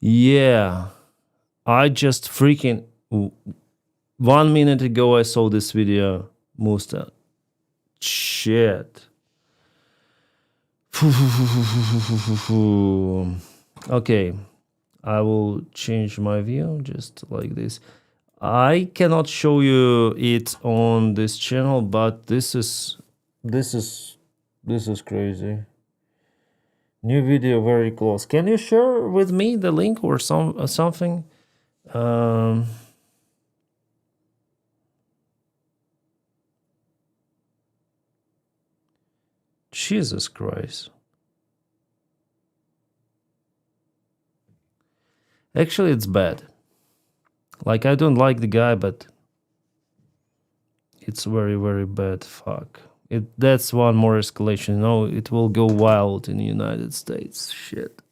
Yeah, I just freaking 1 minute ago I saw this video. Musta. Shit. Okay, I will change my view just like this. I cannot show you it on this channel, but this is crazy. New video very close. Can you share with me the link or something? Um, Jesus Christ. Actually, it's bad. Like, I don't like the guy, but it's very, very bad. Fuck. That's one more escalation. No, it will go wild in the United States. Shit.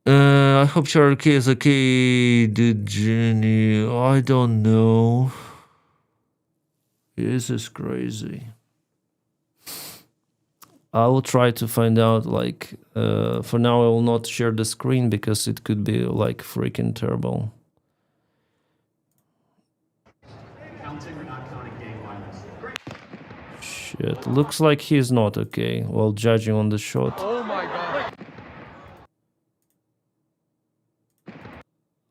I hope Sharky is okay. Did Jenny? I don't know. This is crazy. I will try to find out, like, for now I will not share the screen because it could be, like, freaking terrible. Shit, looks like he's not okay, well, judging on the shot. Oh my god.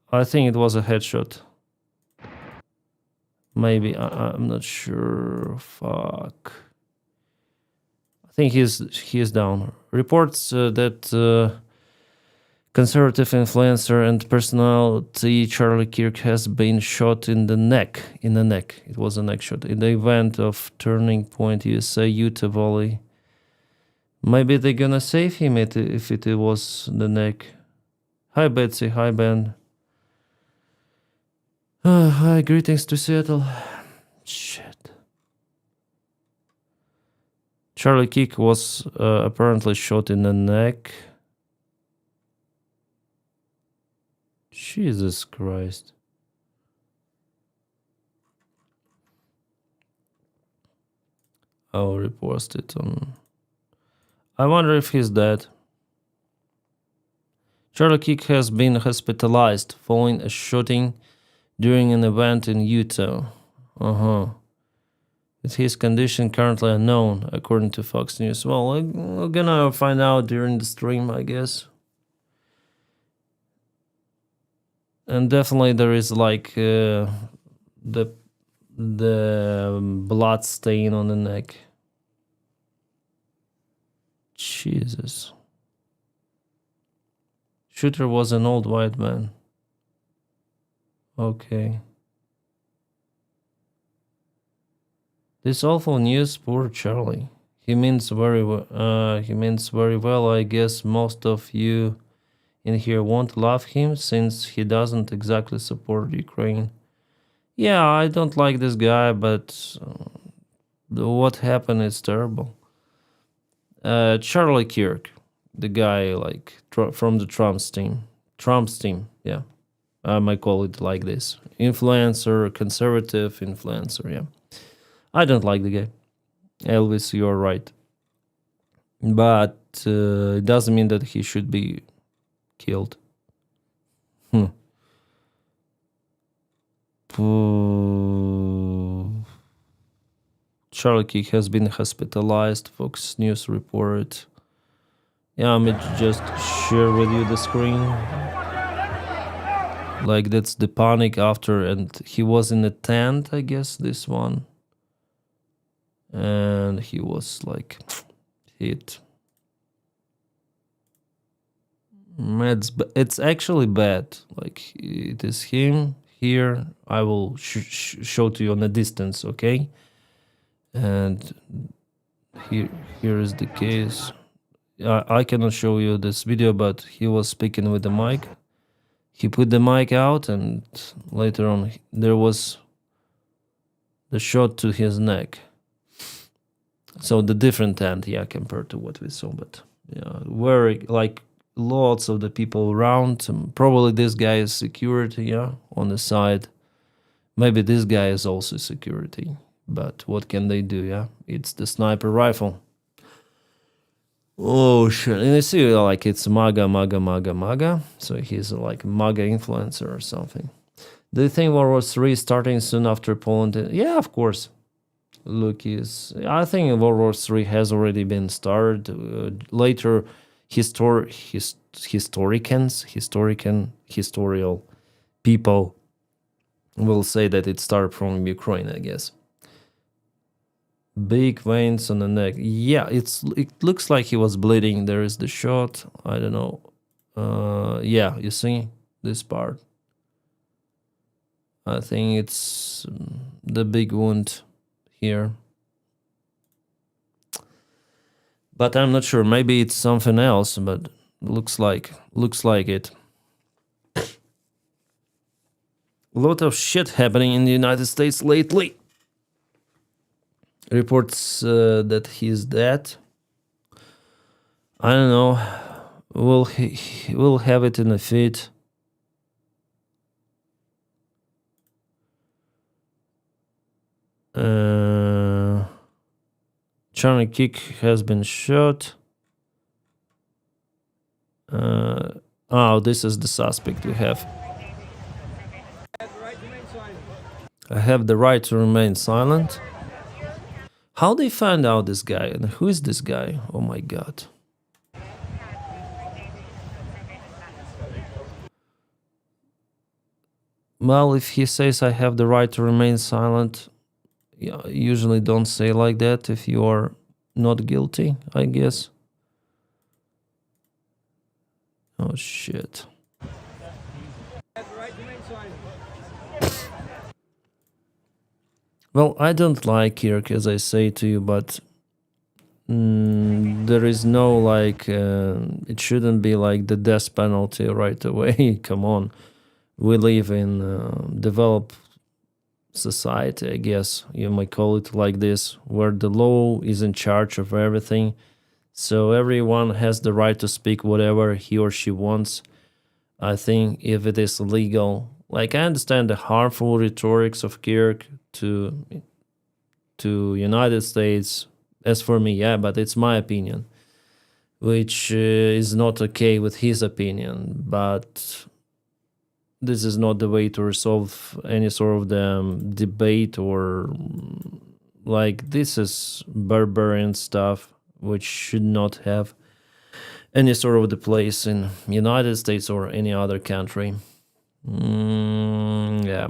I think it was a headshot. Maybe, I'm not sure. Fuck. I think he's down. Reports that conservative influencer and personality Charlie Kirk has been shot in the neck. It was a neck shot. In the event of Turning Point USA Utah Volley. Maybe they're gonna save him if it was the neck. Hi Betsy, hi Ben. Hi, greetings to Seattle. Shit. Charlie Kirk was apparently shot in the neck. Jesus Christ. I'll repost it on... I wonder if he's dead. Charlie Kirk has been hospitalized following a shooting during an event in Utah. With his condition currently unknown, according to Fox News. Well, we're gonna find out during the stream, I guess. And definitely there is like the blood stain on the neck. Jesus. Shooter was an old white man. Okay. This awful news, poor Charlie. He means very well. I guess most of you in here won't love him since he doesn't exactly support Ukraine. Yeah, I don't like this guy, but what happened is terrible. Charlie Kirk, the guy like from the Trump's team, yeah. I might call it like this. Influencer, conservative influencer, yeah. I don't like the guy. Elvis, you're right. But it doesn't mean that he should be killed. Charlie Kirk has been hospitalized, Fox News report. Yeah, I'm gonna just share with you the screen. Like, that's the panic after, and he was in a tent, I guess, this one. And he was like hit. It's actually bad. Like, it is him here. I will show to you on a distance, okay? And here is the case. I cannot show you this video, but he was speaking with the mic. He put the mic out, and later on there was the shot to his neck. So the different end, yeah, compared to what we saw, but yeah, very like lots of the people around. Probably this guy is security, yeah, on the side. Maybe this guy is also security, but what can they do, yeah? It's the sniper rifle. Oh shit! And I see like it's MAGA. So he's like MAGA influencer or something. Do you think World War III starting soon after Poland? Yeah, of course. Look, I think World War III has already been started. Later, historical people will say that it started from Ukraine, I guess. Big veins on the neck. Yeah, it looks like he was bleeding. There is the shot. I don't know. Yeah, you see this part. I think it's the big wound here. But I'm not sure. Maybe it's something else, but looks like it. A lot of shit happening in the United States lately. Reports that he's dead. I don't know. We'll have it in a feed. Charlie Kick has been shot. Oh, this is the suspect we have. I have the right to remain silent. How they find out this guy? And who is this guy? Oh my god. Well, if he says I have the right to remain silent, usually don't say like that if you are not guilty, I guess. Oh shit. Well, I don't like Kirk, as I say to you, but there is no like, it shouldn't be like the death penalty right away. Come on. We live in developed society, I guess you might call it like this, where the law is in charge of everything. So everyone has the right to speak whatever he or she wants. I think if it is legal, like I understand the harmful rhetorics of Kirk to United States. As for me, yeah, but it's my opinion, which is not okay with his opinion. But this is not the way to resolve any sort of the debate, or like this is barbarian stuff which should not have any sort of the place in United States or any other country. Yeah.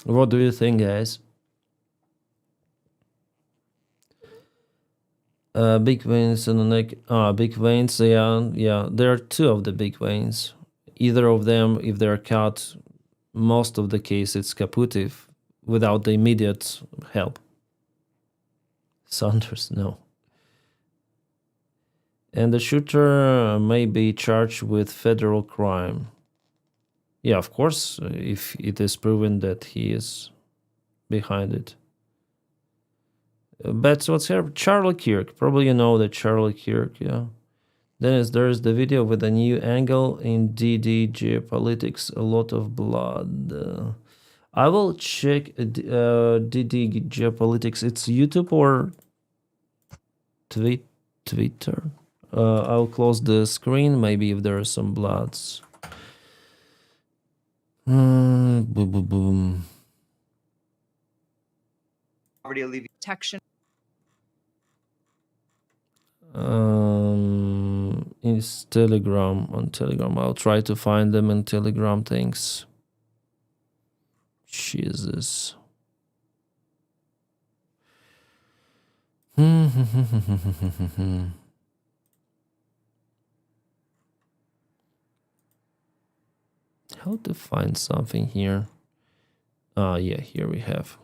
What do you think, guys? Big veins in the neck. Big veins. Yeah. There are two of the big veins. Either of them, if they're cut, most of the case it's caputive without the immediate help. Saunders, no. And the shooter may be charged with federal crime. Yeah, of course, if it is proven that he is behind it. But what's here? Charlie Kirk. Probably you know that Charlie Kirk, yeah. Then there's the video with a new angle in DD Geopolitics. A lot of blood. I will check DD Geopolitics. It's YouTube or Twitter. I'll close the screen. Maybe if there are some bloods. Boom, boom, boom. Protection. Is Telegram, on Telegram. I'll try to find them in Telegram. Thanks. Jesus. How to find something here? Yeah, here we have.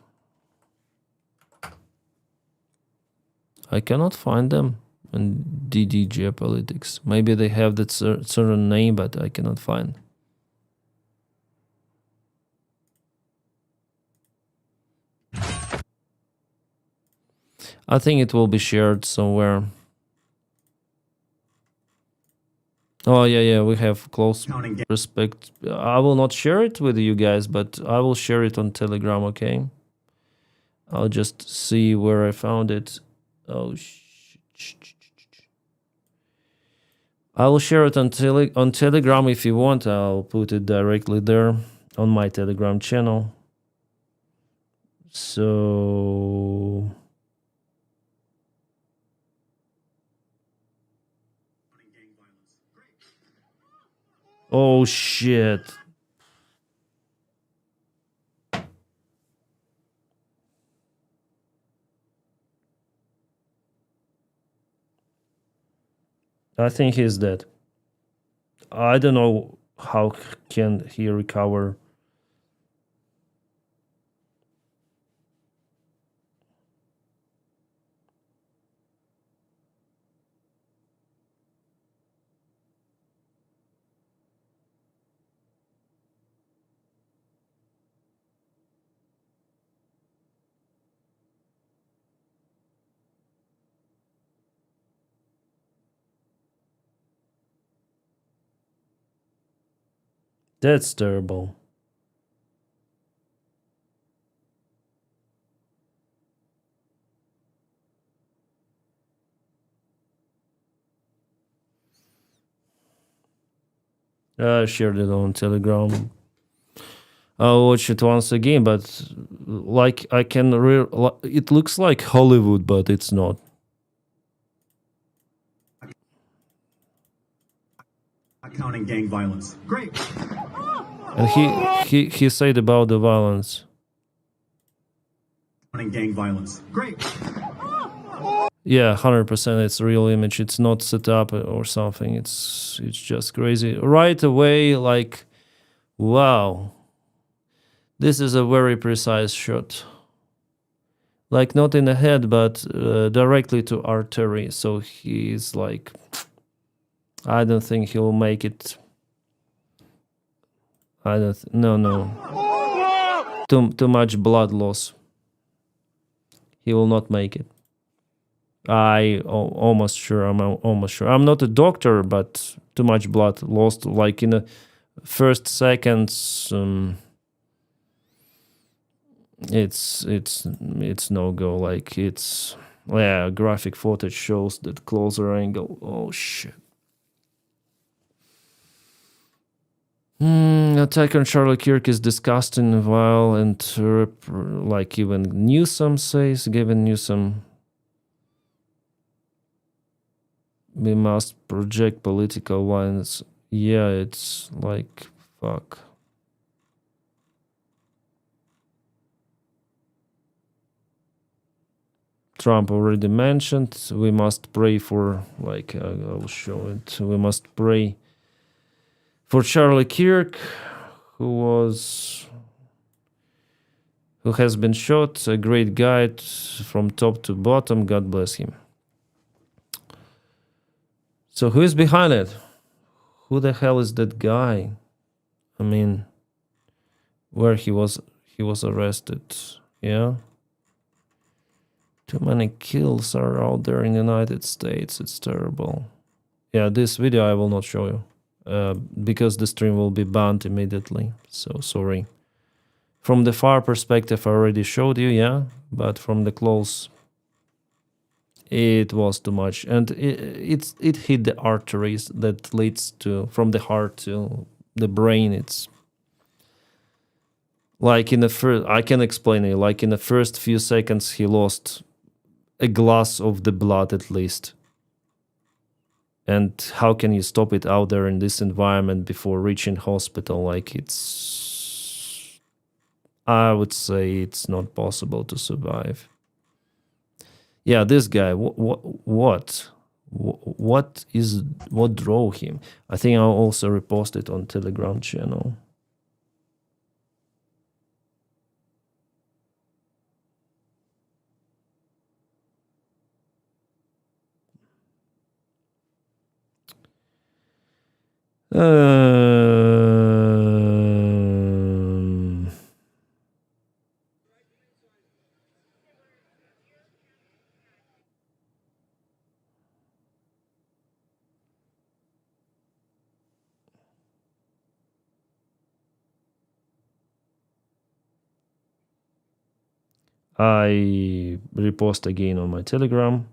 I cannot find them in DD Geopolitics. Maybe they have that certain name, but I cannot find. I think it will be shared somewhere. Oh, yeah, we have close respect. I will not share it with you guys, but I will share it on Telegram, okay? I'll just see where I found it. Oh, shit. I'll share it on Telegram if you want. I'll put it directly there on my Telegram channel. So oh shit. I think he's dead. I don't know how can he recover. That's terrible. I shared it on Telegram. I'll watch it once again, but like I can, it looks like Hollywood, but it's not. Counting gang violence. Great. And he said about the violence. Counting gang violence. Great. Yeah, 100%. It's a real image. It's not set up or something. It's just crazy. Right away, like, wow. This is a very precise shot. Like not in the head, but directly to artery. So he's like, I don't think he'll make it. I don't. No. Too much blood loss. He will not make it. Almost sure. I'm almost sure. I'm not a doctor, but too much blood lost. Like in the first seconds, it's no go. Like it's graphic footage shows that closer angle. Oh shit. Attack on Charlie Kirk is disgusting, vile, and like even Newsom says, Gavin Newsom. We must project political violence. Yeah, it's like, fuck. Trump already mentioned, we must pray for, like, I'll show it. We must pray for Charlie Kirk, who has been shot. A great guy from top to bottom. God bless him. So who is behind it? Who the hell is that guy? I mean, where he was arrested. Yeah. Too many kills are out there in the United States. It's terrible. Yeah, this video I will not show you because the stream will be banned immediately. So sorry. From the far perspective, I already showed you, yeah, but from the close, it was too much, and it hit the arteries that leads to from the heart to the brain. It's like in the first, I can explain it. Like in the first few seconds, he lost a glass of the blood at least. And how can you stop it out there in this environment before reaching hospital? Like it's, I would say it's not possible to survive. Yeah, this guy, what drove him? I think I'll also repost it on Telegram channel. I repost again on my Telegram.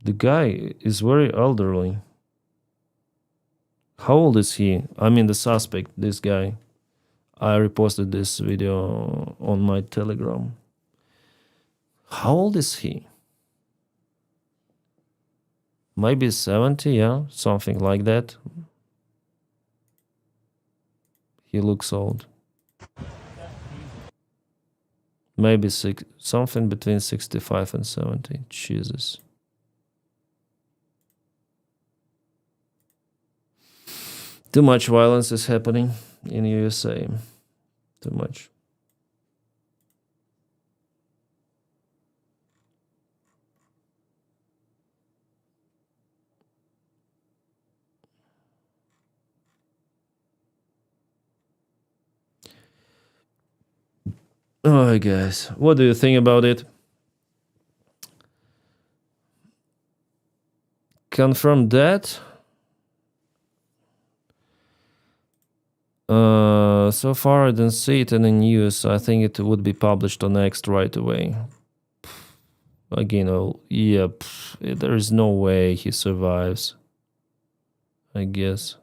The guy is very elderly. How old is he? I mean, the suspect, this guy. I reposted this video on my Telegram. How old is he? Maybe 70, yeah, something like that. He looks old. Maybe something between 65 and 70. Jesus. Too much violence is happening in USA. Too much. Oh, guys, what do you think about it? Confirm that. So far I didn't see it in the news. I think it would be published on X right away. Again, there is no way he survives, I guess.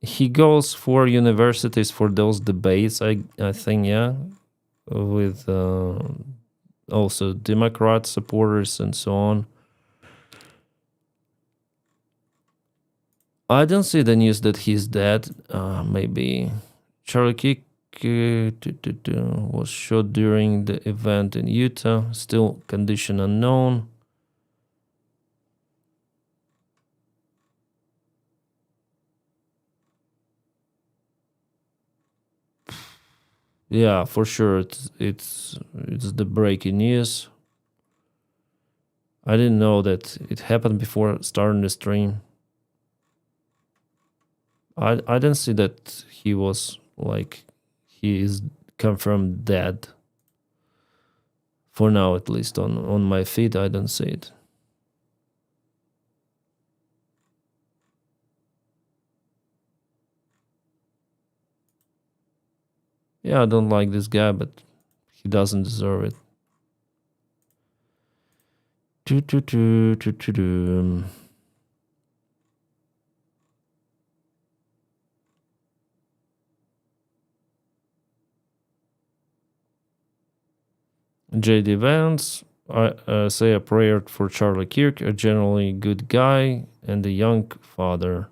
He goes for universities for those debates, I think, yeah, with also Democrat supporters and so on. I don't see the news that he's dead. Maybe Charlie Kirk was shot during the event in Utah. Still condition unknown. Yeah, for sure. It's the breaking news. I didn't know that it happened before starting the stream. I didn't see that he was he is confirmed dead. For now, at least on my feed, I don't see it. Yeah, I don't like this guy, but he doesn't deserve it. JD Vance, I say a prayer for Charlie Kirk, a generally good guy and a young father.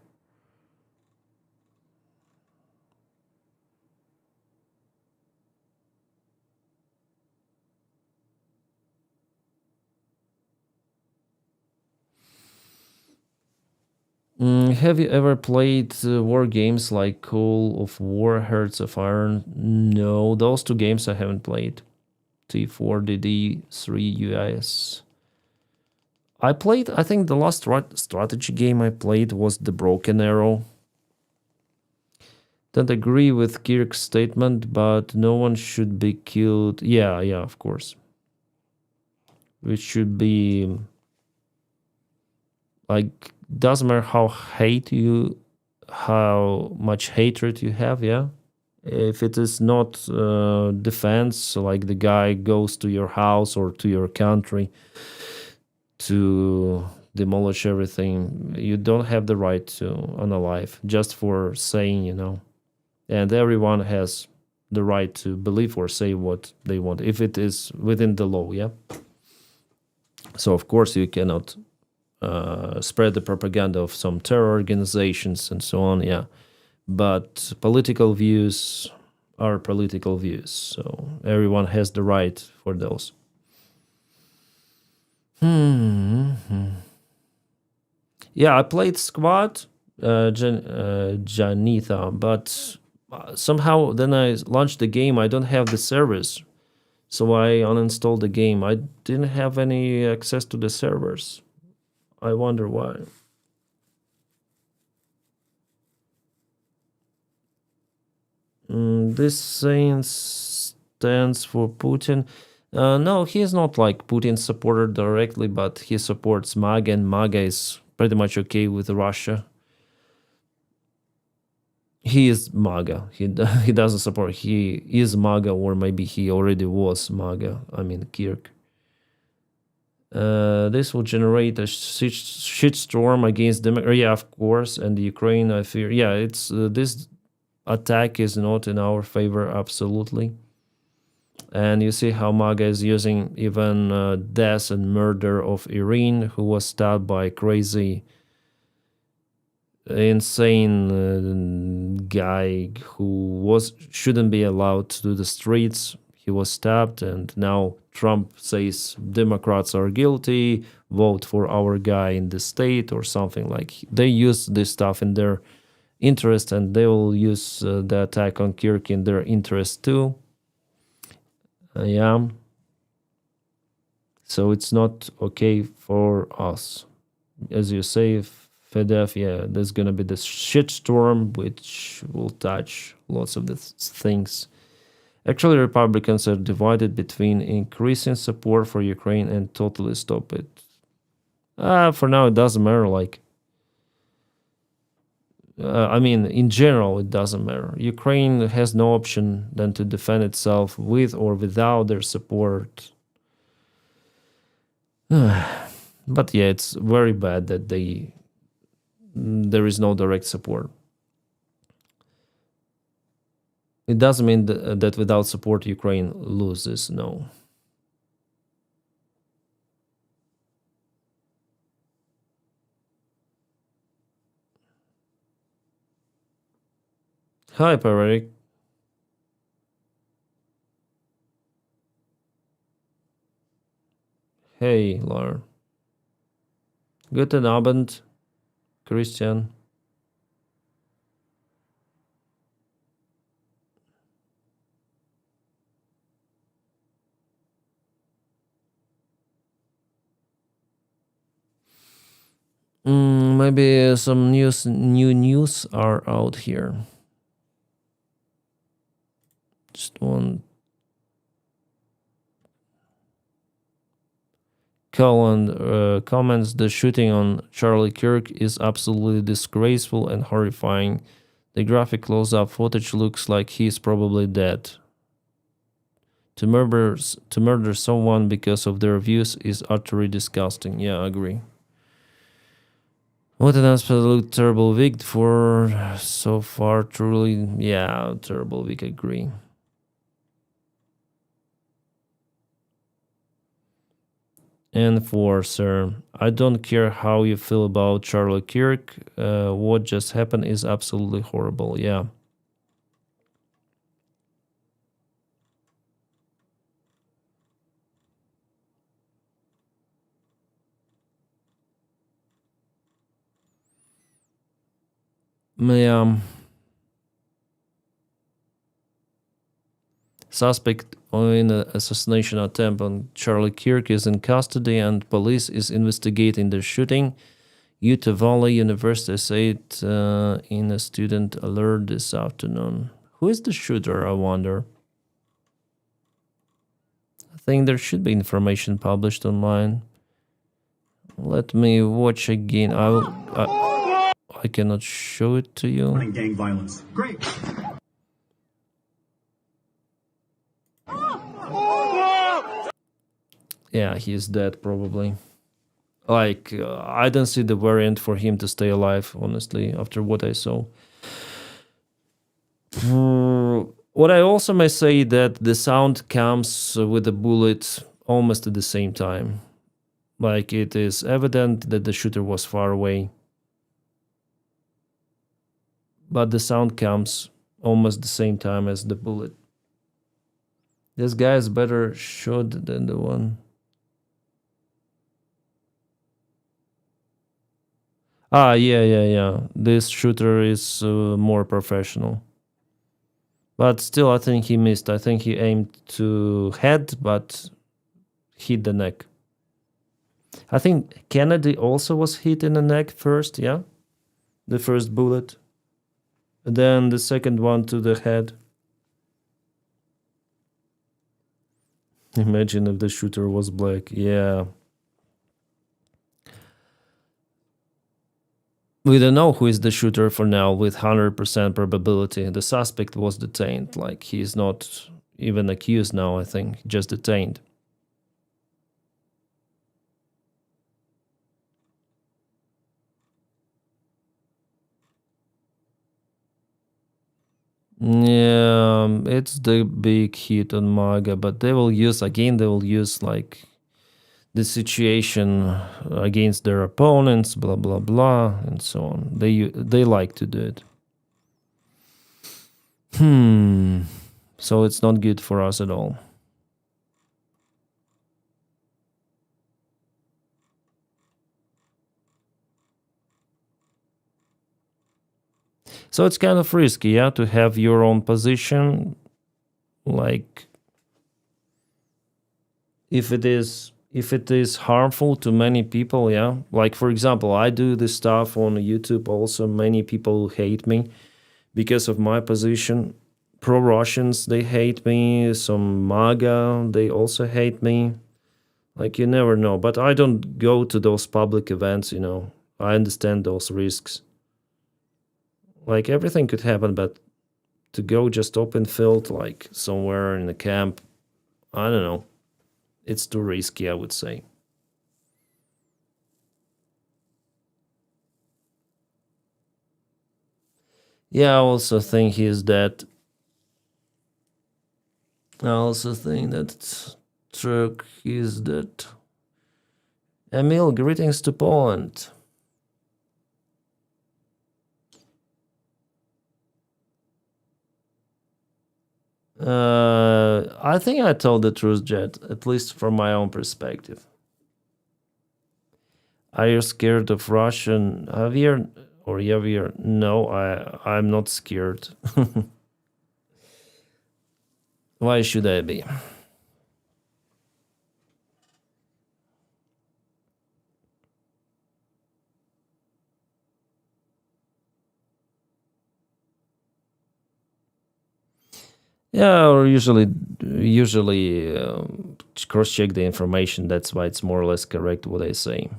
Have you ever played war games like Call of War, Hearts of Iron? No, those two games I haven't played. T4DD 3 UIS. I think the last strategy game I played was The Broken Arrow. Don't agree with Kirk's statement, but no one should be killed. Yeah, of course. It should be like, doesn't matter how much hatred you have, yeah. If it is not defense, like the guy goes to your house or to your country to demolish everything, you don't have the right to unalive just for saying, and everyone has the right to believe or say what they want if it is within the law, yeah. So of course you cannot spread the propaganda of some terror organizations and so on, yeah. But political views are political views, so everyone has the right for those. Yeah, I played Squad, Janitha, but somehow then I launched the game. I don't have the servers, so I uninstalled the game. I didn't have any access to the servers. I wonder why. This saying stands for Putin. No, he is not like Putin supporter directly, but he supports MAGA, and MAGA is pretty much okay with Russia. he is MAGA. He doesn't support. He is MAGA, or maybe he already was MAGA. I mean, Kirk. This will generate a shitstorm against them. Yeah, of course. And the Ukraine, I fear. Yeah, it's this attack is not in our favor, absolutely. And you see how MAGA is using even death and murder of Irene, who was stabbed by crazy, insane guy who shouldn't be allowed to do the streets. He was stabbed, and now Trump says Democrats are guilty, vote for our guy in the state or something. Like, they use this stuff in their interest, and they will use the attack on Kirk in their interest too. Yeah. So it's not okay for us. As you say, FedEf, yeah, there's gonna be this shitstorm which will touch lots of the things. Actually, Republicans are divided between increasing support for Ukraine and totally stop it. For now, it doesn't matter. Like, I mean, in general, it doesn't matter. Ukraine has no option than to defend itself with or without their support. But yeah, it's very bad that there is no direct support. It doesn't mean that without support Ukraine loses, no. Hi, Patrick. Hey, Laura. Guten Abend, Christian. Maybe some new news are out here. Just one. Colin comments, the shooting on Charlie Kirk is absolutely disgraceful and horrifying. The graphic close-up footage looks like he's probably dead. To murder someone because of their views is utterly disgusting. Yeah, I agree. What an absolute terrible week for so far. Truly, yeah, terrible week. I agree. Enforcer. I don't care how you feel about Charlie Kirk. What just happened is absolutely horrible. Yeah. Yeah. Suspect in an assassination attempt on Charlie Kirk is in custody, and police is investigating the shooting. Utah Valley University said in a student alert this afternoon. Who is the shooter, I wonder? I think there should be information published online. Let me watch again. I cannot show it to you. Gang violence. Great. Yeah, he is dead probably. Like, I don't see the variant for him to stay alive, honestly, after what I saw. What I also may say that the sound comes with the bullet almost at the same time. Like, it is evident that the shooter was far away. But the sound comes almost the same time as the bullet. This guy is better shot than the one. Yeah. This shooter is more professional. But still, I think he missed. I think he aimed to head, but hit the neck. I think Kennedy also was hit in the neck first, yeah? The first bullet. Then the second one to the head. Imagine if the shooter was black. Yeah. We don't know who is the shooter for now with 100% probability. The suspect was detained. Like, he's not even accused now, I think, just detained. Yeah, it's the big hit on MAGA, but they will use like the situation against their opponents, blah blah blah, and so on. They like to do it. So it's not good for us at all. So it's kind of risky, yeah, to have your own position. Like, if it is harmful to many people, yeah. Like, for example, I do this stuff on YouTube also. Many people hate me because of my position. Pro-Russians, they hate me. Some MAGA, they also hate me. Like, you never know. But I don't go to those public events, you know. I understand those risks. Like, everything could happen, but to go just open field, like somewhere in a camp, I don't know. It's too risky, I would say. Yeah, I also think he's dead. I also think that Truck is dead. Emil, greetings to Poland. I think I told the truth, Jet, at least from my own perspective. Are you scared of Russian Javier or Javier? No, I'm not scared. Why should I be? Yeah, or usually cross-check the information. That's why it's more or less correct what I say.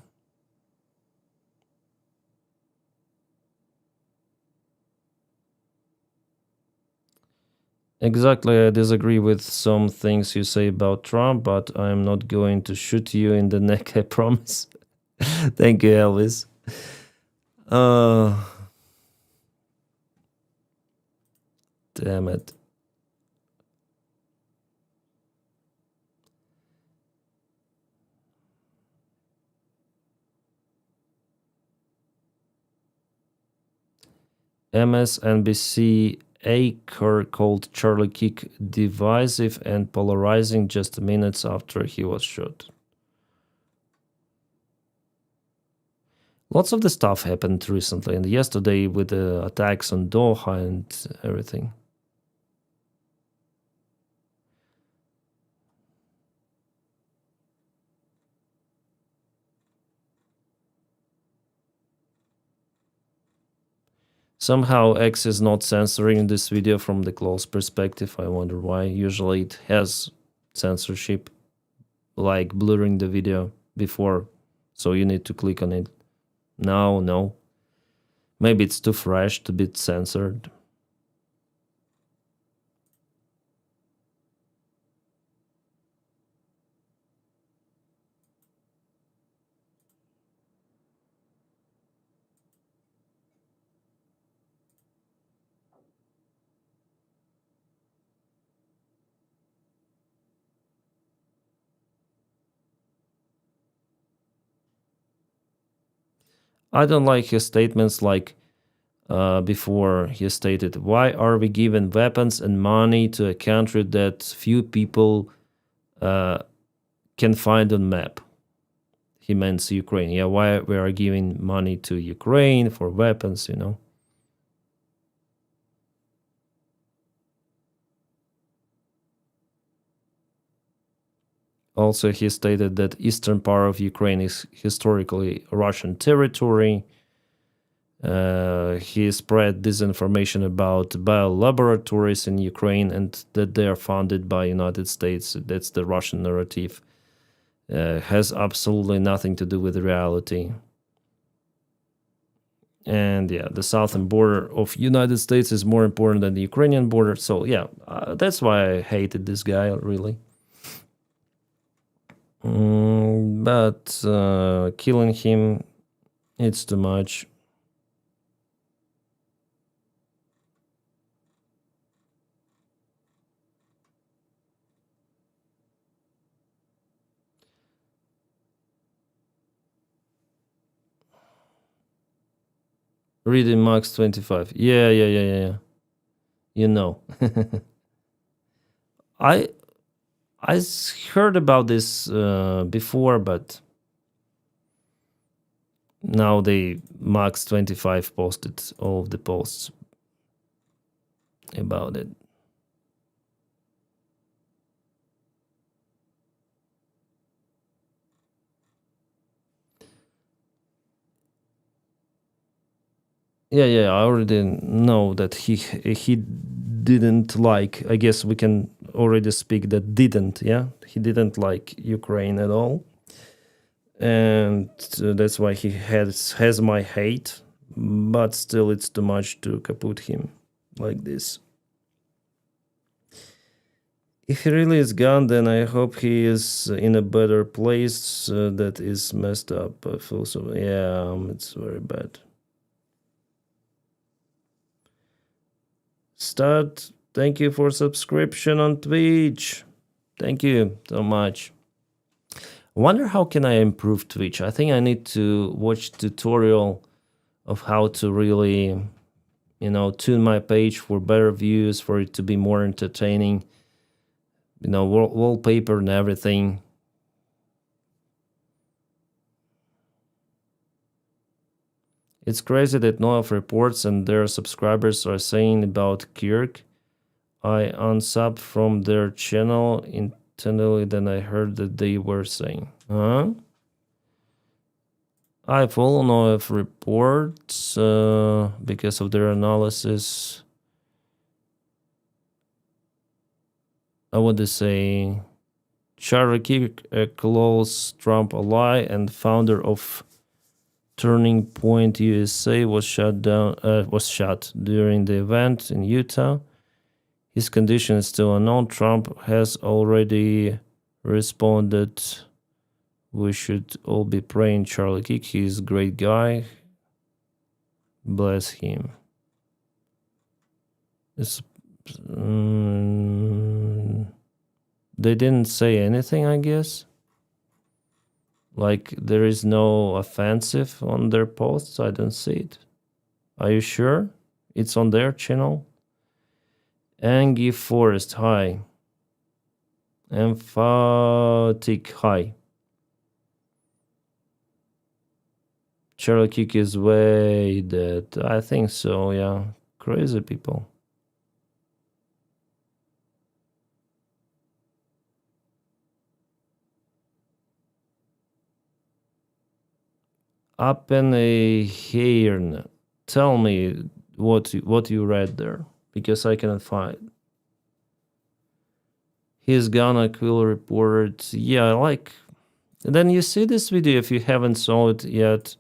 Exactly, I disagree with some things you say about Trump, but I'm not going to shoot you in the neck, I promise. Thank you, Elvis. Damn it. MSNBC Aker called Charlie Kirk divisive and polarizing just minutes after he was shot. Lots of the stuff happened recently, and yesterday with the attacks on Doha and everything. Somehow X is not censoring this video from the close perspective. I wonder why. Usually it has censorship, like blurring the video before, so you need to click on it. No. Maybe it's too fresh to be censored. I don't like his statements like before he stated, why are we giving weapons and money to a country that few people can find on map? He meant Ukraine. Yeah, why we are giving money to Ukraine for weapons, you know? Also, he stated that eastern part of Ukraine is historically Russian territory. He spread disinformation about biolaboratories in Ukraine and that they are funded by United States. That's the Russian narrative. Has absolutely nothing to do with reality. And yeah, the southern border of United States is more important than the Ukrainian border. So yeah, that's why I hated this guy, really. But killing him, it's too much. Reading Max 25. Yeah. You know. I heard about this before, but now they Max 25 posted all of the posts about it. Yeah, I already know that he didn't like, I guess we can already speak that didn't, yeah? He didn't like Ukraine at all. And that's why he has my hate, but still it's too much to kaput him like this. If he really is gone, then I hope he is in a better place that is messed up. I feel so, yeah, it's very bad. Start, thank you for subscription on Twitch. Thank you so much. I wonder how can I improve Twitch. I think I need to watch tutorial of how to really, tune my page for better views, for it to be more entertaining, wallpaper and everything. It's crazy that Noah reports and their subscribers are saying about Kirk. I unsub from their channel internally, then I heard that they were saying. Huh? I follow Noah reports because of their analysis. I would say Charlie Kirk, a close Trump ally and founder of Turning Point USA, was shot during the event in Utah. His condition is still unknown. Trump has already responded. We should all be praying Charlie Kirk. He's a great guy. Bless him. They didn't say anything, I guess. Like, there is no offensive on their posts. I don't see it. Are you sure? It's on their channel? Angie Forest, hi. Emphatic, hi. Charlie Kirk is way dead. I think so, yeah. Crazy people. Appenheirn. Tell me what you read there, because I cannot find. He's gonna kill report. Yeah, like. Then you see this video if you haven't saw it yet.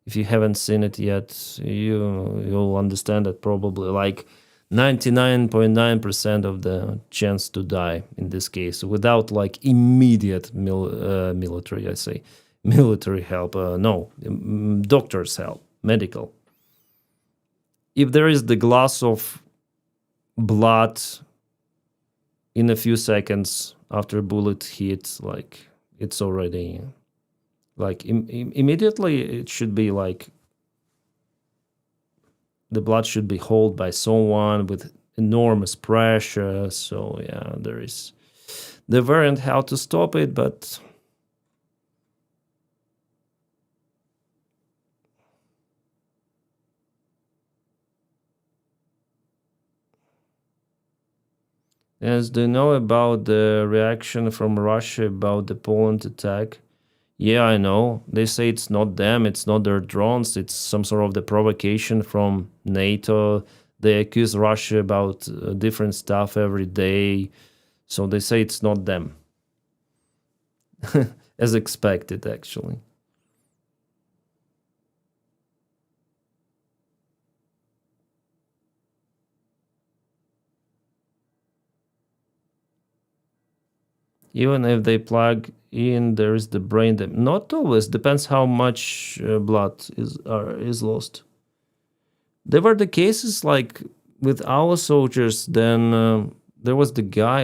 If you haven't seen it yet, you'll understand that probably like 99.9% of the chance to die in this case without like immediate military, I say, military help. No, doctor's help, medical. If there is the glass of blood in a few seconds after a bullet hits, like it's already like immediately it should be like the blood should be held by someone with enormous pressure. So yeah, there is the variant how to stop it, but as do you know about the reaction from Russia about the Poland attack? Yeah, I know. They say it's not them, it's not their drones, it's some sort of the provocation from NATO. They accuse Russia about different stuff every day. So they say it's not them. As expected, actually. Even if they plug in, there is the brain. Not always. Depends how much blood is lost. There were the cases like with our soldiers. Then there was the guy.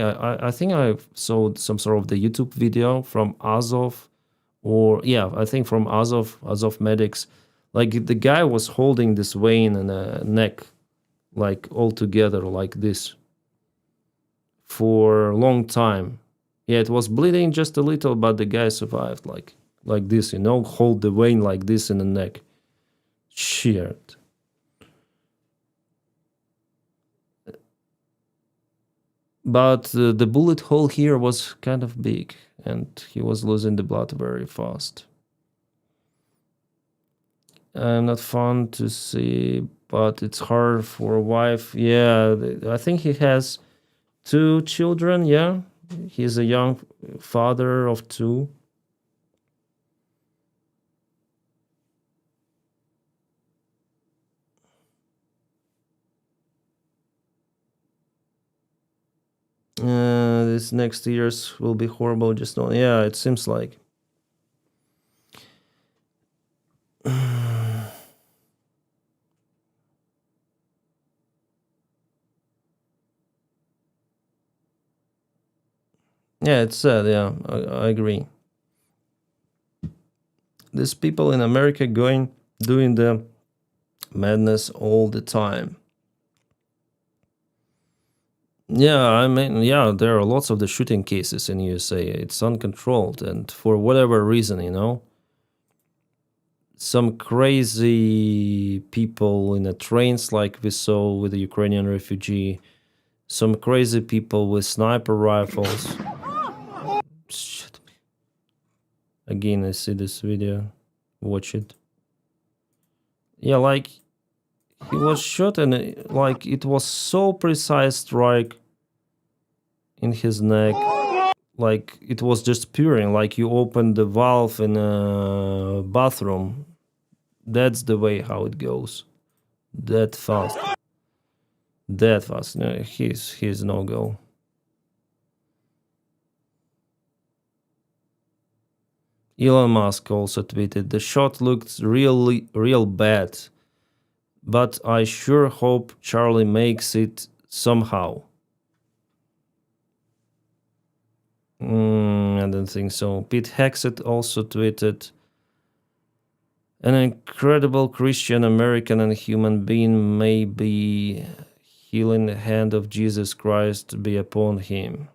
I think I saw some sort of the YouTube video from Azov, or yeah, I think from Azov medics. Like the guy was holding this vein in a neck, like all together like this, for a long time. Yeah, it was bleeding just a little, but the guy survived like this, hold the vein like this in the neck. Shit. But the bullet hole here was kind of big, and he was losing the blood very fast. Not fun to see, but it's hard for a wife. Yeah, I think he has 2 children, yeah. He's a young father of 2. This next years will be horrible. Just don't. Yeah, it seems like. Yeah, it's sad. Yeah, I agree. These people in America doing the madness all the time. Yeah, I mean, yeah, there are lots of the shooting cases in USA. It's uncontrolled, and for whatever reason, some crazy people in the trains, like we saw with the Ukrainian refugee, some crazy people with sniper rifles. Shit. Again, I see this video. Watch it. Yeah, like he was shot, and like it was so precise strike in his neck. Like it was just peering, like you opened the valve in a bathroom. That's the way how it goes. That fast. That fast. No, he's no go. Elon Musk also tweeted, "The shot looked real bad, but I sure hope Charlie makes it somehow." I don't think so. Pete Hexet also tweeted, "An incredible Christian American and human being, may be healing the hand of Jesus Christ be upon him."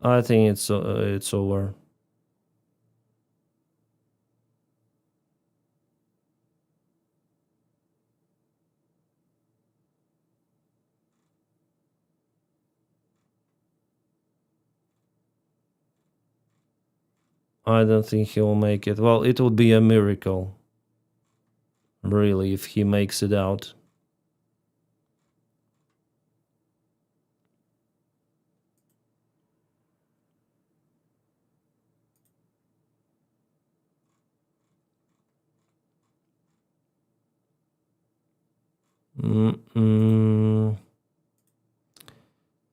I think it's over. I don't think he'll make it. Well, it would be a miracle, really, if he makes it out.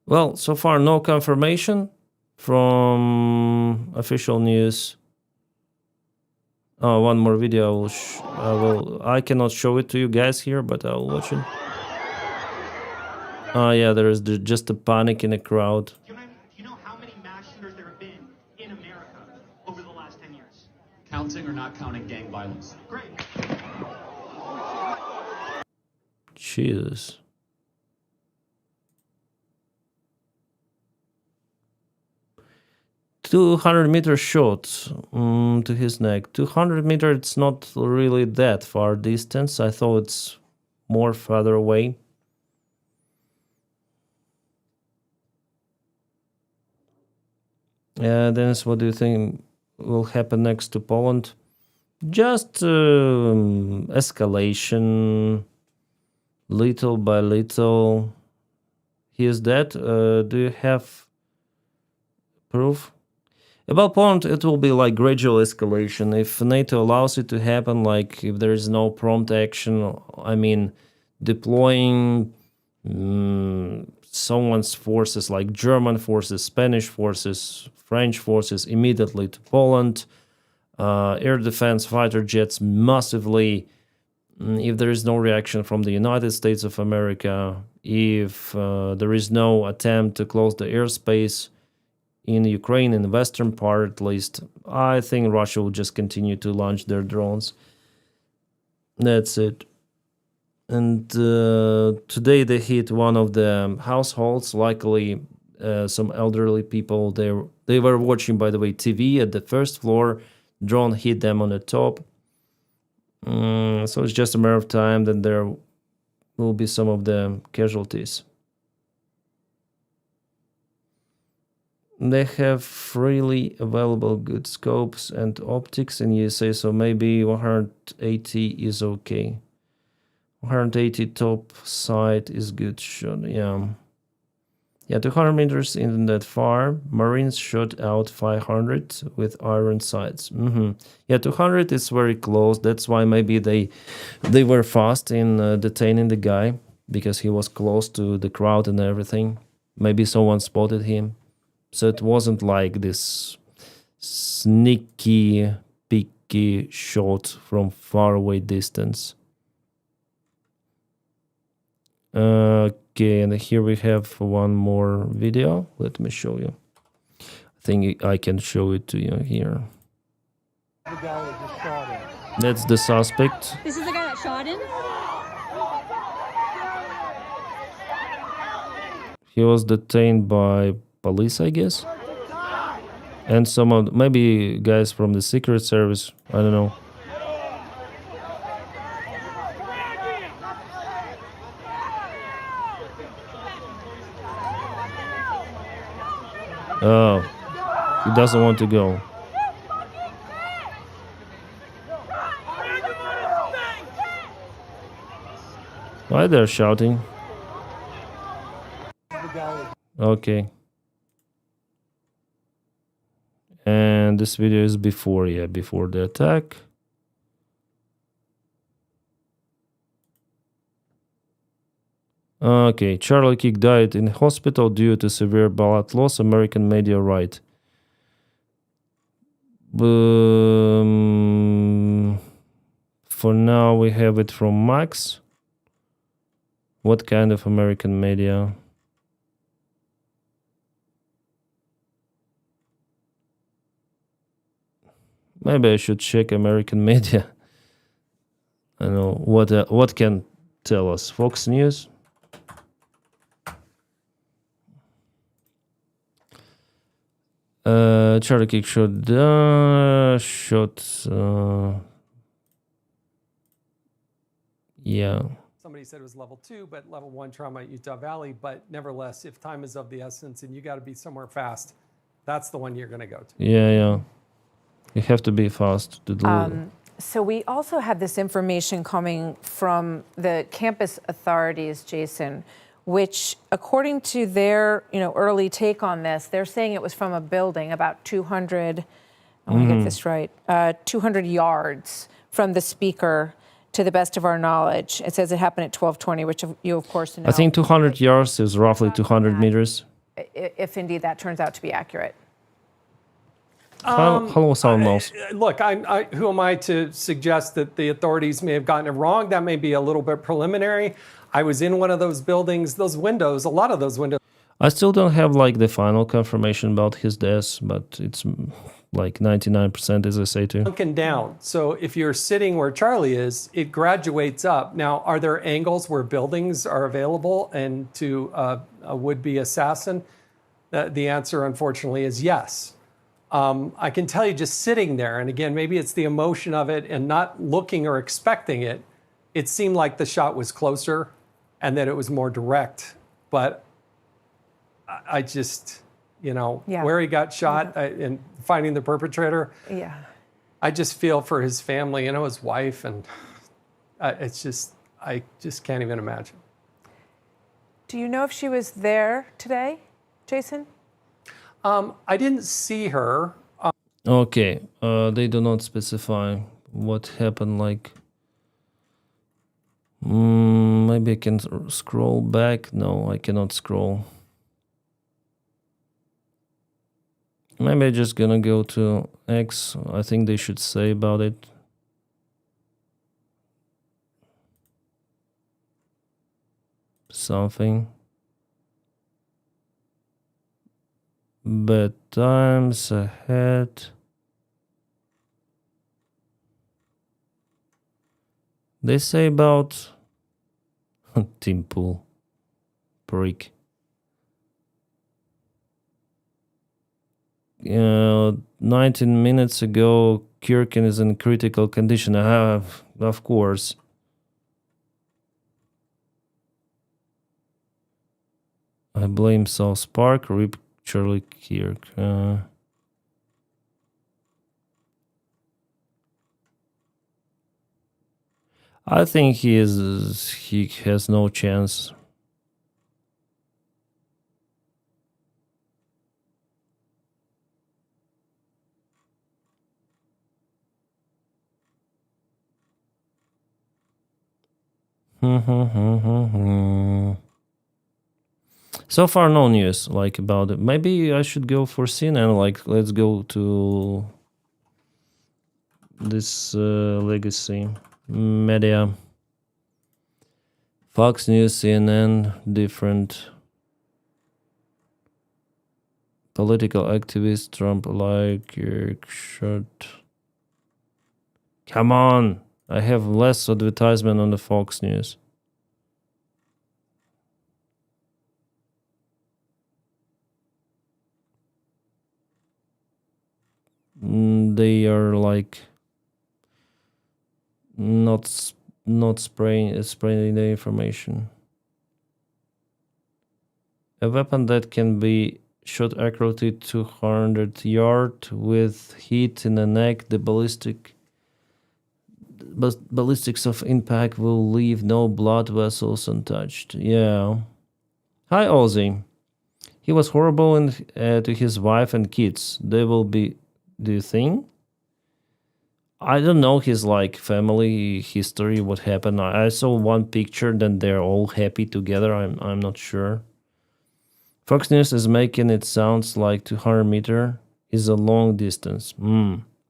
Well, so far no confirmation from official news. Oh, one more video. I cannot show it to you guys here, but I'll watch it. Oh yeah, there is just a panic in the crowd. Do you know how many mass shooters there have been in America over the last 10 years? Counting or not counting gang violence? Great. Jesus. "200-meter shot to his neck." 200 meters, it's not really that far distance. I thought it's more farther away. Dennis, what do you think will happen next to Poland? Just escalation, little by little. He is dead. Do you have proof? About Poland, it will be like gradual escalation. If NATO allows it to happen, like if there is no prompt action, I mean, deploying someone's forces, like German forces, Spanish forces, French forces, immediately to Poland. Air defense fighter jets massively. If there is no reaction from the United States of America, if there is no attempt to close the airspace in Ukraine, in the western part at least, I think Russia will just continue to launch their drones. That's it. And today they hit one of the households. Luckily, some elderly people, they were watching, by the way, TV at the first floor. Drone hit them on the top. So it's just a matter of time that there will be some of the casualties. They have freely available good scopes and optics in USA, so maybe 180 is okay. 180 top side is good shot, yeah. Yeah, 200 meters isn't that far. Marines shot out 500 with iron sights. Yeah, 200 is very close. That's why maybe they were fast in detaining the guy, because he was close to the crowd and everything. Maybe someone spotted him. So it wasn't like this sneaky, picky shot from far away distance. Okay, and here we have one more video. Let me show you. I think I can show it to you here. That's the suspect. This is the guy that shot him? He was detained by police, I guess. And some of, maybe guys from the Secret Service, I don't know. Oh, he doesn't want to go. Why they're shouting? Okay. And this video is before the attack. Okay, Charlie Kirk died in hospital due to severe blood loss, American media write. For now, we have it from Max. What kind of American media? Maybe I should check American media. I don't know what can tell us. Fox News. Charlie Kirk shot. Yeah. Somebody said it was level 2, but level 1 trauma at Utah Valley. But nevertheless, if time is of the essence and you got to be somewhere fast, that's the one you're going to go to. Yeah. You have to be fast to do. So we also had this information coming from the campus authorities, Jason, which, according to their early take on this, they're saying it was from a building about 200. I want to get this right. 200 yards from the speaker. To the best of our knowledge, it says it happened at 12:20, which you of course know. I think 200 yards is roughly 200 meters. If indeed that turns out to be accurate. Hello, sound mouse. Look, who am I to suggest that the authorities may have gotten it wrong? That may be a little bit preliminary. I was in one of those buildings, those windows, a lot of those windows. I still don't have like the final confirmation about his death, but it's like 99%, as I say too. Sunken down. So if you're sitting where Charlie is, it graduates up. Now, are there angles where buildings are available and to a would-be assassin? The answer, unfortunately, is yes. I can tell you just sitting there, and again, maybe it's the emotion of it and not looking or expecting it, it seemed like the shot was closer and that it was more direct. But I just, where he got shot and finding the perpetrator, I just feel for his family, his wife, and I just can't even imagine. Do you know if she was there today, Jason? I didn't see her. Okay, they do not specify what happened, like Maybe I can scroll back. No, I cannot scroll. Maybe I'm just gonna go to X. I think they should say about it. Something. Bad times ahead. They say about Team Pool. Prick. 19 minutes ago, Kirkin is in critical condition. I have, of course. I blame South Park. Rip Charlie Kirk. I think he has no chance. So far, no news like about it. Maybe I should go for CNN. Like, let's go to this legacy media. Fox News, CNN, different political activists, Trump like shut. Come on, I have less advertisement on the Fox News. They are like not spreading the information. A weapon that can be shot accurately 200 yards with hit in the neck. The ballistics of impact will leave no blood vessels untouched. Yeah. Hi, Ozzy. He was horrible to his wife and kids. They will be. Do you think? I don't know his like family history. What happened? I saw one picture. Then they're all happy together. I'm not sure. Fox News is making it sounds like 200 meter is a long distance.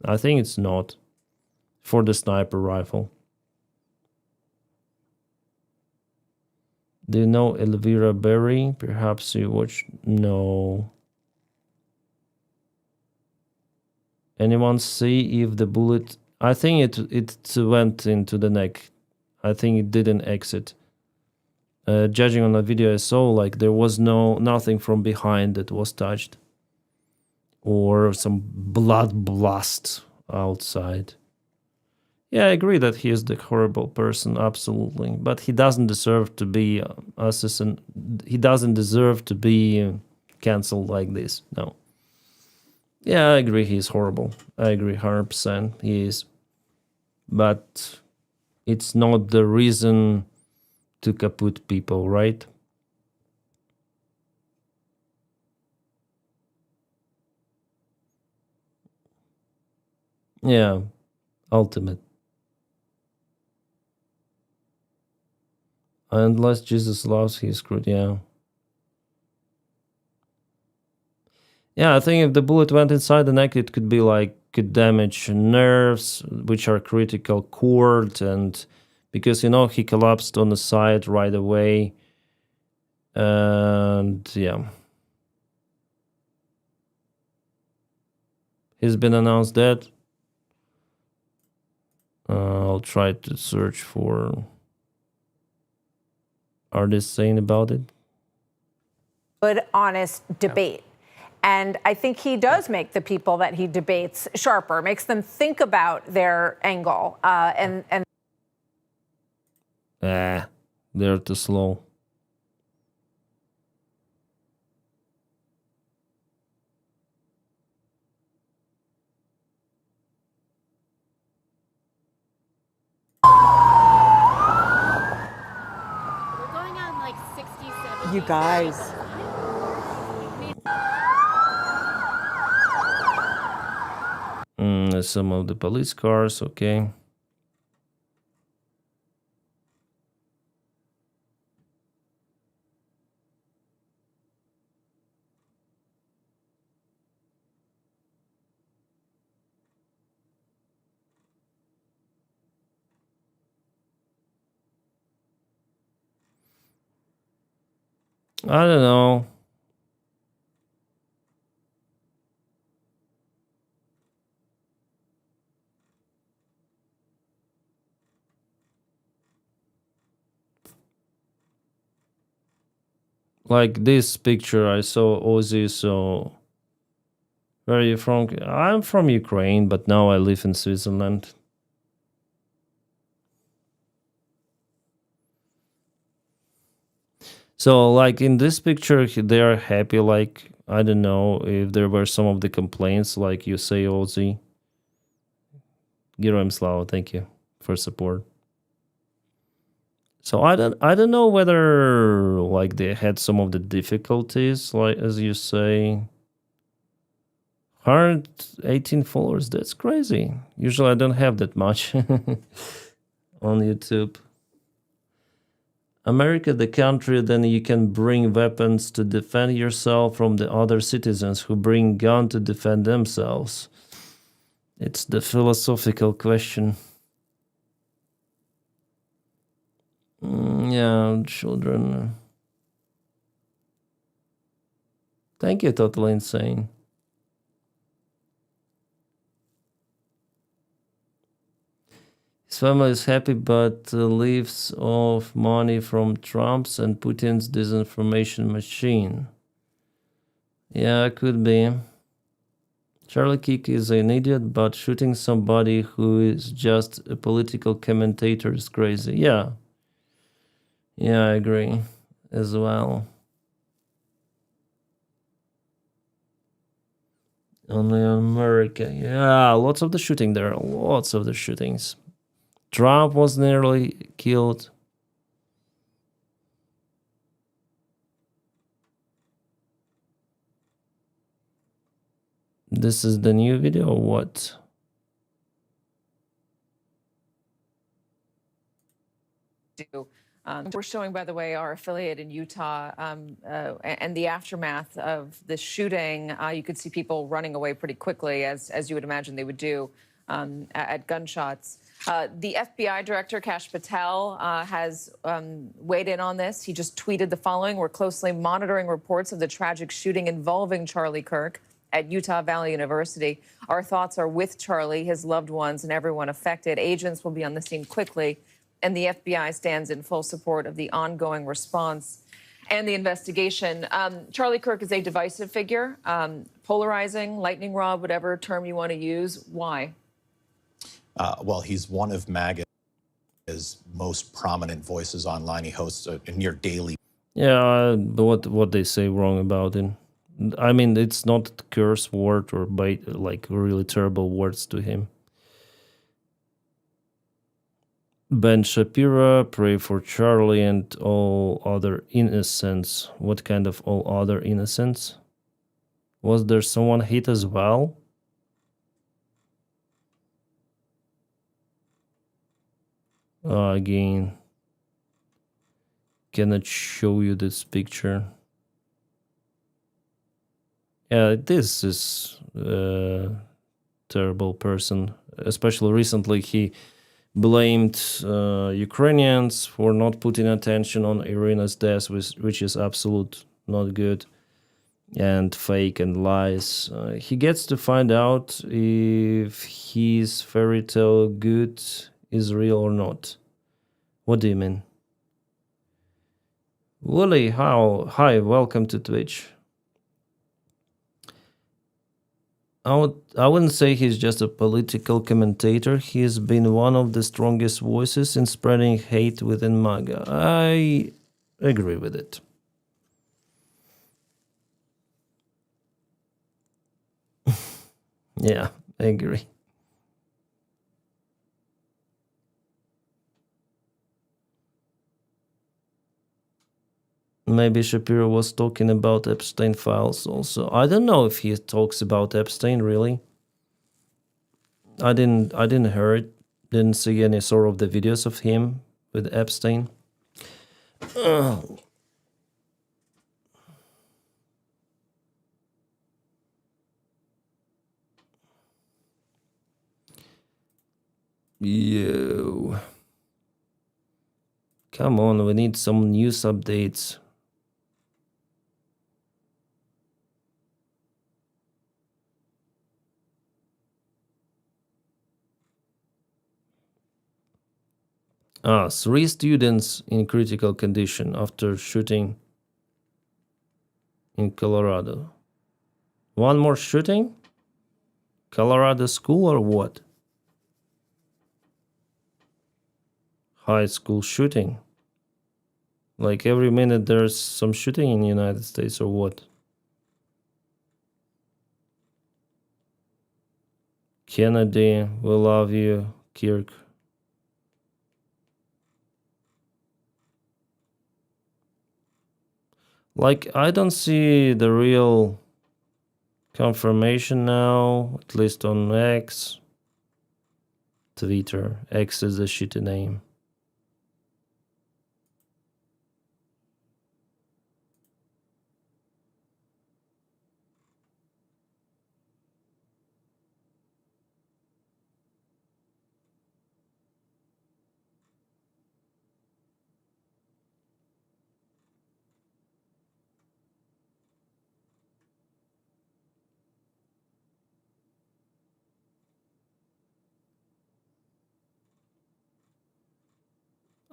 I think it's not for the sniper rifle. Do you know Elvira Berry? Perhaps you watched. No. Anyone see if the bullet? I think it went into the neck. I think it didn't exit. Judging on the video I saw, like there was nothing from behind that was touched, or some blood blast outside. Yeah, I agree that he is the horrible person, absolutely. But he doesn't deserve to be assassin. He doesn't deserve to be cancelled like this. No. Yeah, I agree. He's horrible. I agree 100%. He is. But it's not the reason to kaput people, right? Yeah, ultimate. Unless Jesus loves, he's screwed. Yeah. Yeah, I think if the bullet went inside the neck, it could be like, could damage nerves, which are critical cord, and because, he collapsed on the side right away. And yeah. He's been announced dead. I'll try to search for. Are they saying about it? Good, honest debate. And I think he does make the people that he debates sharper, makes them think about their angle. They're too slow. We're going on like 67. You guys. Some of the police cars, okay. I don't know. Like this picture, I saw Ozzy, so where are you from? I'm from Ukraine, but now I live in Switzerland. So, like in this picture, they are happy. Like, I don't know if there were some of the complaints, like you say, Ozzy. Героям слава, thank you for support. So I don't know whether like they had some of the difficulties, like as you say. 118 followers, that's crazy. Usually I don't have that much on YouTube. America, the country, then you can bring weapons to defend yourself from the other citizens who bring gun to defend themselves. It's the philosophical question. Yeah, children. Thank you, Totally Insane. His family is happy, but lives off money from Trump's and Putin's disinformation machine. Yeah, it could be. Charlie Kirk is an idiot, but shooting somebody who is just a political commentator is crazy. Yeah. Yeah, I agree as well. Only America. Yeah, lots of the shooting there. Lots of the shootings. Trump was nearly killed. This is the new video or what? We're showing, by the way, our affiliate in Utah and the aftermath of the shooting. You could see people running away pretty quickly, as you would imagine they would do at gunshots. The FBI director, Kash Patel, has weighed in on this. He just tweeted the following: "We're closely monitoring reports of the tragic shooting involving Charlie Kirk at Utah Valley University. Our thoughts are with Charlie, his loved ones, and everyone affected. Agents will be on the scene quickly, and the FBI stands in full support of the ongoing response and the investigation." Charlie Kirk is a divisive figure, polarizing, lightning rod, whatever term you want to use. Why? Well, he's one of MAGA's most prominent voices online. He hosts a near daily. Yeah, but what they say wrong about him. I mean, it's not a curse word or like really terrible words to him. Ben Shapiro, pray for Charlie and all other innocents. What kind of all other innocents? Was there someone hit as well? Again, cannot show you this picture. Yeah, this is a terrible person. Especially recently, he blamed Ukrainians for not putting attention on Irina's death, which is absolute not good, and fake and lies. He gets to find out if his fairy tale good is real or not. What do you mean? Wooly, hi, welcome to Twitch. I wouldn't say he's just a political commentator. He's been one of the strongest voices in spreading hate within MAGA. I agree with it. Yeah, I agree. Maybe Shapiro was talking about Epstein files also. I don't know if he talks about Epstein really. I didn't hear it. Didn't see any sort of the videos of him with Epstein. Yo. Come on, we need some news updates. 3 students in critical condition after shooting in Colorado. One more shooting? Colorado school or what? High school shooting? Like every minute there's some shooting in the United States or what? Kennedy, we love you, Kirk. Like, I don't see the real confirmation now, at least on X. Twitter. X is a shitty name.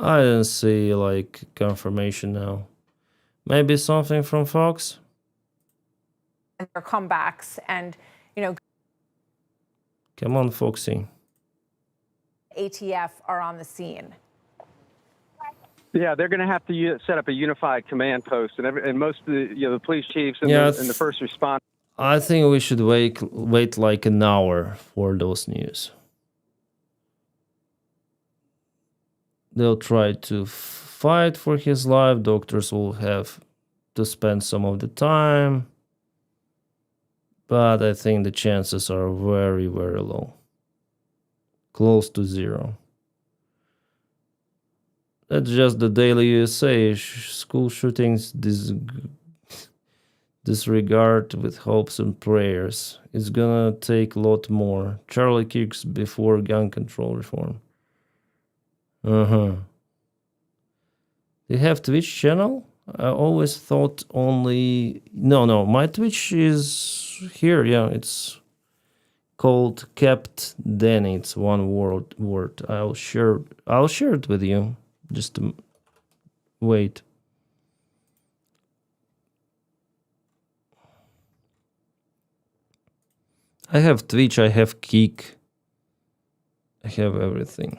I don't see like confirmation now. Maybe something from Fox? And their comebacks and, you know, Come on, Foxy. ATF are on the scene. Yeah, they're going to have to set up a unified command post, and most of the police chiefs and, Yeah, and the first responders. I think we should wait like an hour for those news. They'll try to fight for his life. Doctors will have to spend some of the time. But I think the chances are very, very low. Close to zero. That's just the Daily USA. School shootings disregard with hopes and prayers. It's gonna take a lot more. Charlie Kirk's before gun control reform. They have Twitch channel? I always thought only... No, my Twitch is here. Yeah, it's called Kept Denny. It's one word. I'll share it with you. Just wait. I have Twitch, I have Kick. I have everything.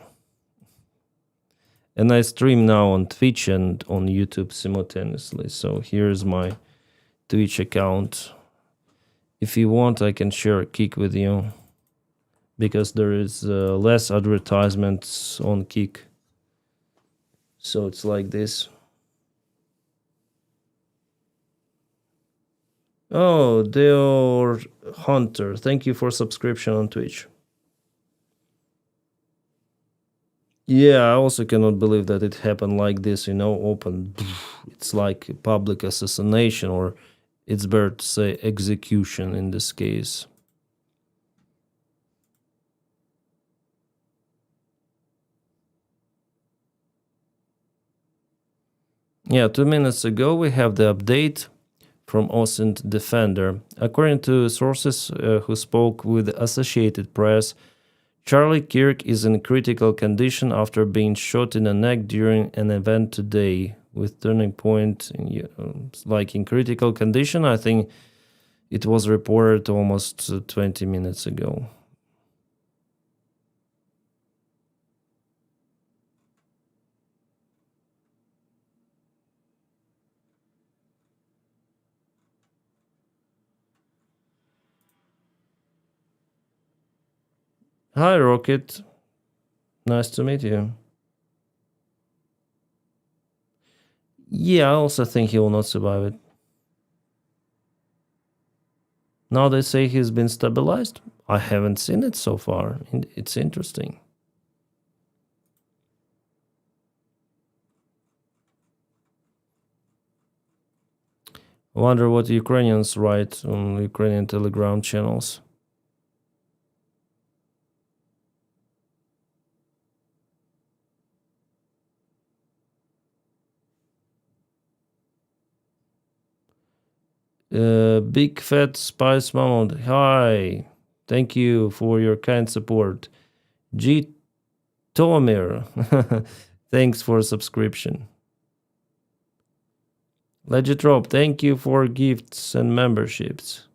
And I stream now on Twitch and on YouTube simultaneously. So here's my Twitch account. If you want, I can share a Kick with you. Because there is less advertisements on Kick. So it's like this. Oh, Deor Hunter. Thank you for subscription on Twitch. Yeah, I also cannot believe that it happened like this, open. It's like public assassination, or it's better to say execution in this case. Yeah, 2 minutes ago we have the update from OSINT Defender. According to sources who spoke with the Associated Press, Charlie Kirk is in critical condition after being shot in the neck during an event today. With turning point, like in critical condition, I think it was reported almost 20 minutes ago. Hi, Rocket. Nice to meet you. Yeah, I also think he will not survive it. Now they say he's been stabilized. I haven't seen it so far. It's interesting. I wonder what Ukrainians write on Ukrainian Telegram channels. Big Fat Spice Mammoth. Hi. Thank you for your kind support. G. Tomir. Thanks for subscription. Legit Rob, thank you for gifts and memberships.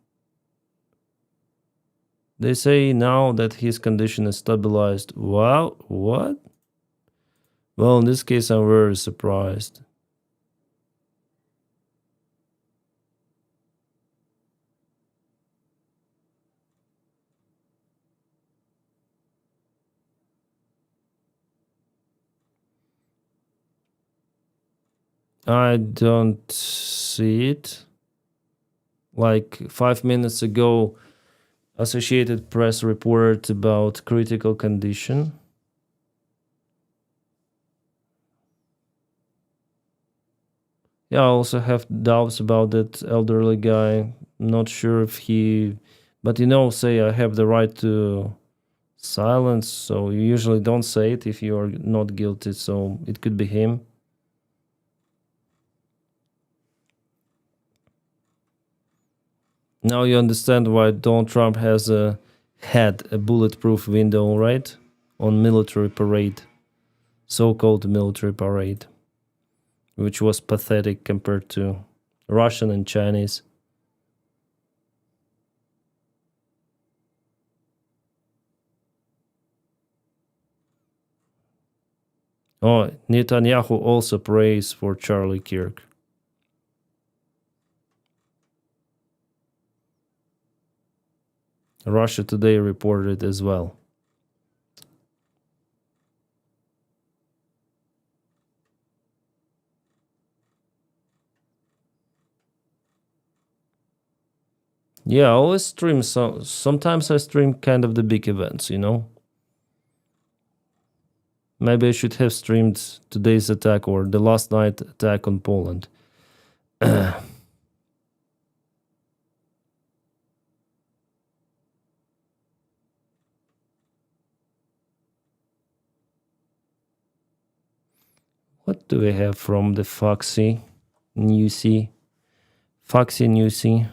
They say now that his condition is stabilized. Wow, what? Well, in this case, I'm very surprised. I don't see it. Like 5 minutes ago, Associated Press reported about critical condition. Yeah, I also have doubts about that elderly guy. Not sure if he, but say I have the right to silence, so you usually don't say it if you are not guilty, so it could be him. Now you understand why Donald Trump had a bulletproof window, right? On military parade, so-called military parade, which was pathetic compared to Russian and Chinese. Oh, Netanyahu also prays for Charlie Kirk. Russia Today reported as well. Yeah, I always stream. Sometimes I stream kind of the big events, Maybe I should have streamed today's attack or the last night attack on Poland. What do we have from the Foxy Newsy? Foxy Newsy.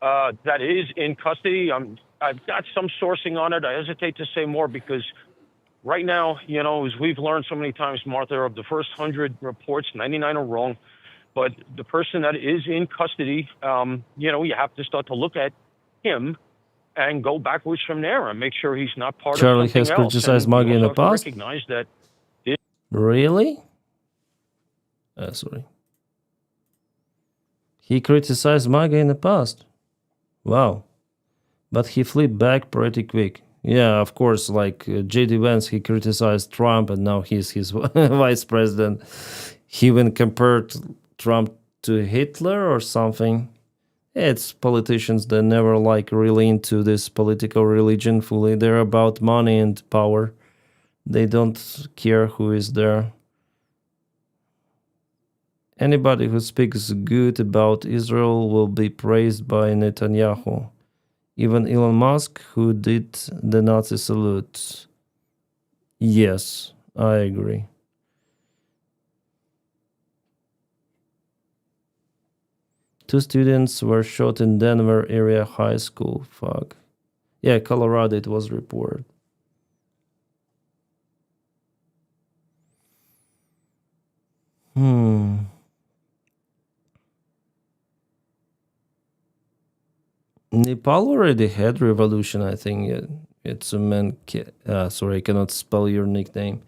That is in custody. I've got some sourcing on it. I hesitate to say more because right now, as we've learned so many times, Martha, of the first 100 reports, 99 are wrong. But the person that is in custody, you have to start to look at him and go backwards from there and make sure he's not part Charlie of something has else. criticized Maggie in the past? Recognize that. Really? Sorry. He criticized MAGA in the past. Wow. But he flipped back pretty quick. Yeah, of course, like J.D. Vance, he criticized Trump and now he's his vice president. He even compared Trump to Hitler or something. It's politicians that never really into this political religion fully. They're about money and power. They don't care who is there. Anybody who speaks good about Israel will be praised by Netanyahu. Even Elon Musk, who did the Nazi salute. Yes, I agree. Two students were shot in Denver area high school. Fuck. Yeah, Colorado, it was reported. Nepal already had revolution, I think. It's a man. Sorry, I cannot spell your nickname.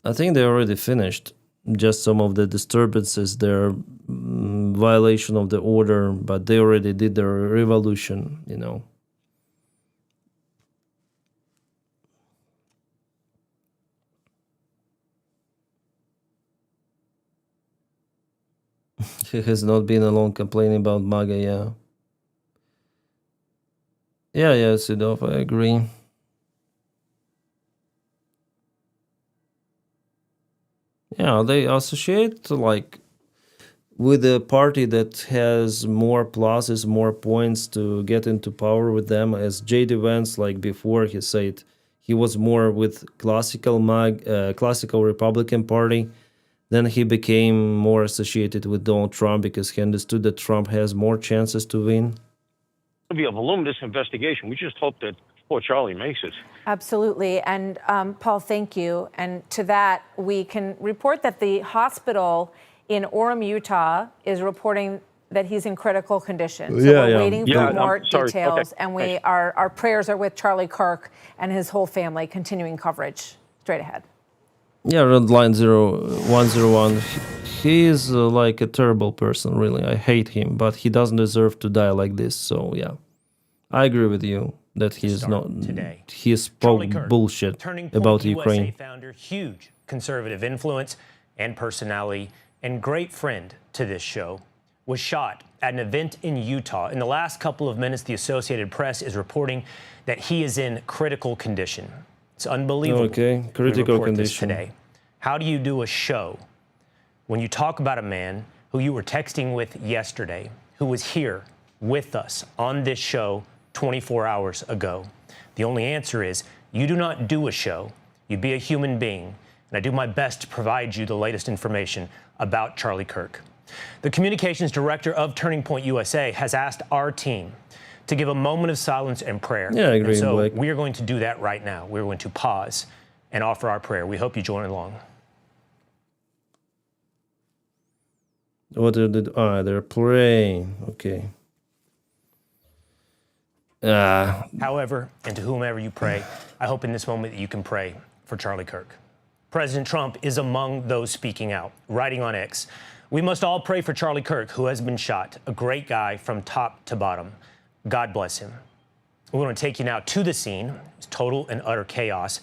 I think they already finished. Just some of the disturbances, their violation of the order, but they already did their revolution, He has not been alone complaining about MAGA, yeah. Yeah, Sidov, I agree. Yeah, they associate with a party that has more pluses, more points to get into power with them. As J.D. Vance, before, he said he was more with classical Republican Party. Then he became more associated with Donald Trump because he understood that Trump has more chances to win. It'll be a voluminous investigation. We just hope that poor Charlie makes it. Absolutely. And Paul, thank you. And to that, we can report that the hospital in Orem, Utah is reporting that he's in critical condition. So we're waiting for more details. Okay. And our prayers are with Charlie Kirk and his whole family, continuing coverage straight ahead. Yeah, Red Line 0101. He is like a terrible person, really. I hate him, but he doesn't deserve to die like this. So, yeah, I agree with you that he's not. Today. He spoke bullshit about USA Ukraine. Founder, huge conservative influence and personality, and great friend to this show, was shot at an event in Utah. In the last couple of minutes, the Associated Press is reporting that he is in critical condition. It's unbelievable. Okay, critical condition. condition. Today. How do you do a show when you talk about a man who you were texting with yesterday, who was here with us on this show 24 hours ago? The only answer is you do not do a show. You be a human being. And I do my best to provide you the latest information about Charlie Kirk. The communications director of Turning Point USA has asked our team to give a moment of silence and prayer. Yeah, I agree. And so Blake. we are going to do that right now. We're going to pause and offer our prayer. We hope you join along. What are they? They're praying. Okay. However, and to whomever you pray, I hope in this moment that you can pray for Charlie Kirk. President Trump is among those speaking out, writing on X. We must all pray for Charlie Kirk, who has been shot, a great guy from top to bottom. God bless him. We're going to take you now to the scene. It's total and utter chaos.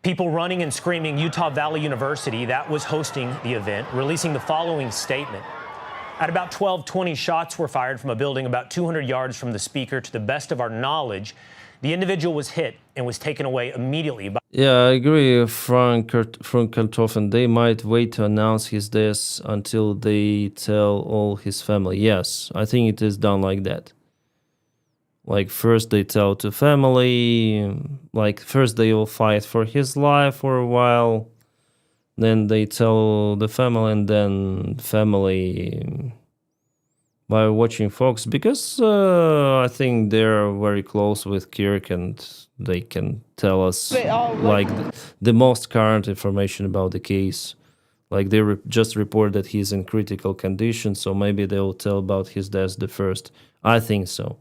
People running and screaming. Utah Valley University, that was hosting the event, releasing the following statement. At about 12:20, shots were fired from a building about 200 yards from the speaker. To the best of our knowledge, the individual was hit and was taken away immediately. Yeah, I agree, Frank Kaltofen. They might wait to announce his death until they tell all his family. Yes, I think it is done like that. Like, first they tell to family, like, first they will fight for his life for a while, then they tell the family, and then family by watching Fox, because I think they're very close with Kirk and they can tell us like the most current information about the case. Like, they just report that he's in critical condition, so maybe they'll tell about his death the first. I think so.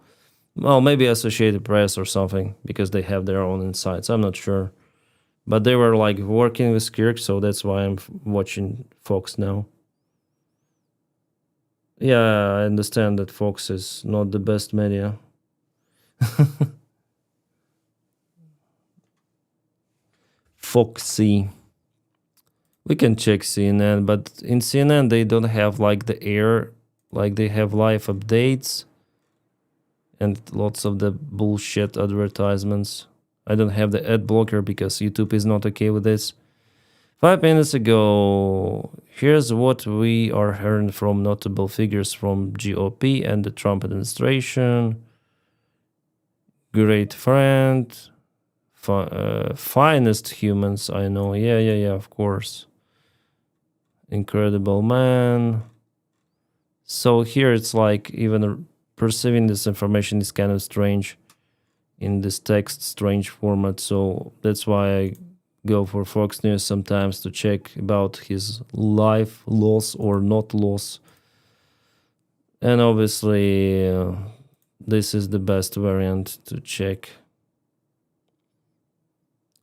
Well, maybe Associated Press or something, because they have their own insights. I'm not sure. But they were like working with Kirk, so that's why I'm watching Fox now. Yeah, I understand that Fox is not the best media. Foxy. We can check CNN, but in CNN they don't have like the air, like they have live updates and lots of the bullshit advertisements. I don't have the ad blocker because YouTube is not okay with this. 5 minutes ago, here's what we are hearing from notable figures from GOP and the Trump administration. Great friend, finest humans I know. Yeah, of course. Incredible man. So here it's like even perceiving this information is kind of strange in this text, strange format. So that's why I go for Fox News sometimes to check about his life loss or not loss. And obviously this is the best variant to check.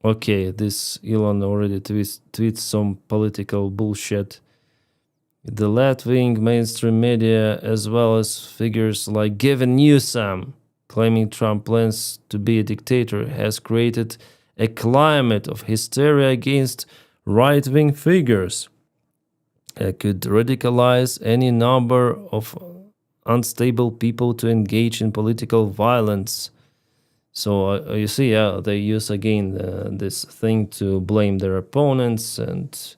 Okay, this Elon already tweets some political bullshit. The left-wing mainstream media, as well as figures like Gavin Newsom, claiming Trump plans to be a dictator, has created a climate of hysteria against right-wing figures. It could radicalize any number of unstable people to engage in political violence. So you see, they use again this thing to blame their opponents, and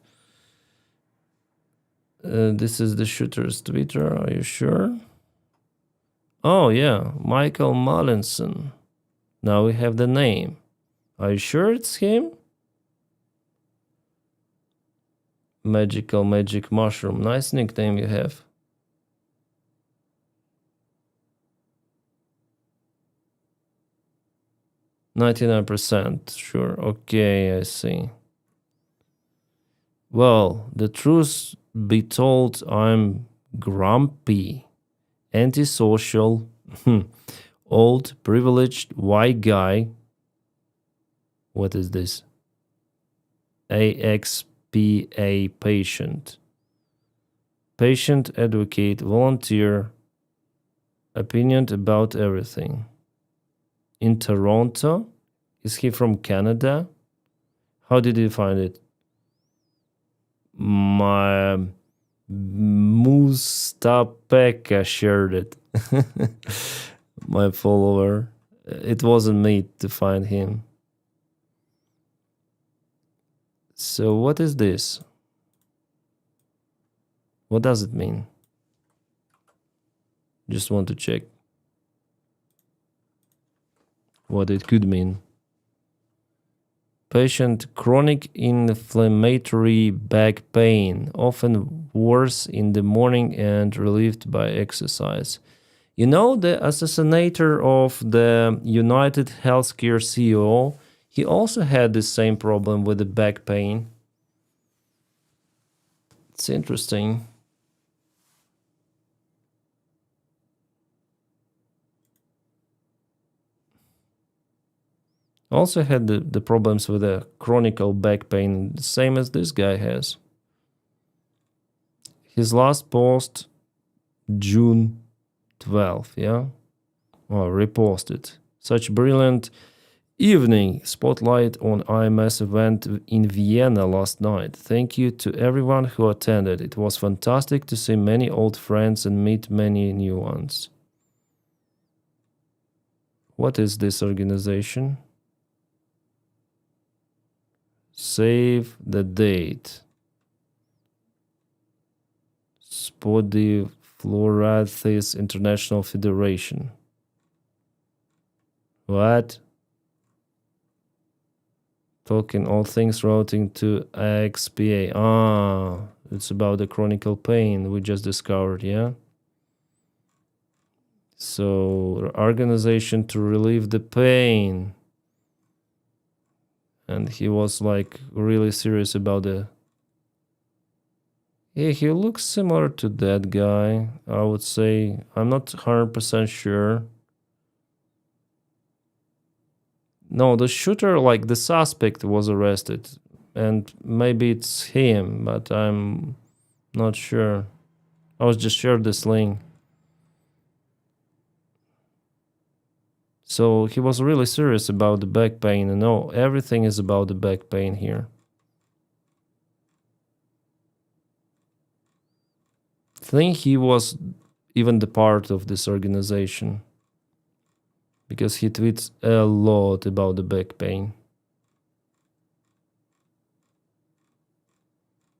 this is the shooter's Twitter. Are you sure? Oh yeah, Michael Mallinson. Now we have the name. Are you sure it's him? Magical Magic Mushroom. Nice nickname you have. 99% sure. Okay, I see. Well, the truth be told, I'm grumpy, antisocial, old, privileged, white guy. What is this? AXPA patient. Patient, advocate, volunteer, opinion about everything. In Toronto? Is he from Canada? How did you find it? My Mustapeka shared it. My follower. It wasn't me to find him. So what is this? What does it mean? Just want to check what it could mean. Patient, chronic inflammatory back pain, often worse in the morning and relieved by exercise. You know, the assassinator of the United Healthcare CEO, he also had the same problem with the back pain. It's interesting. Also had the problems with the chronic back pain, the same as this guy has. His last post, June 12th, yeah? Or reposted. Such brilliant evening spotlight on IMS event in Vienna last night. Thank you to everyone who attended. It was fantastic to see many old friends and meet many new ones. What is this organization? Save the date. Spodifluorathis International Federation. What? Talking all things routing to XPA. Ah, it's about the chronic pain we just discovered, yeah? So, organization to relieve the pain. And he was like really serious about the... Yeah, he looks similar to that guy, I would say. I'm not 100% sure. No, the shooter, like the suspect, was arrested. And maybe it's him, but I'm not sure. I was just shared this link. So he was really serious about the back pain. And no, everything is about the back pain here. I think he was even the part of this organization. Because he tweets a lot about the back pain.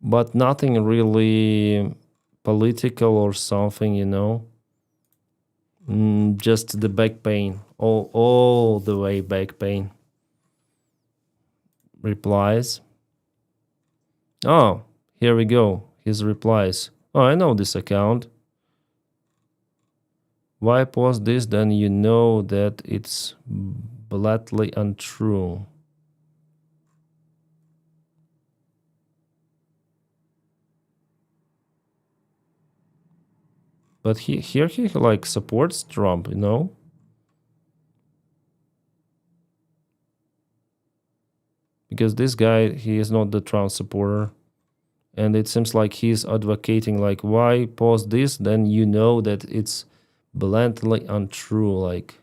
But nothing really political or something, you know. Just the back pain. All the way back pain. Replies. Oh, here we go. His replies. Oh, I know this account. Why post this? Then you know that it's blatantly untrue. But he like supports Trump, you know? Because this guy, he is not the Trump supporter. And it seems like he's advocating like, why post this? Then you know that it's blatantly untrue. Like,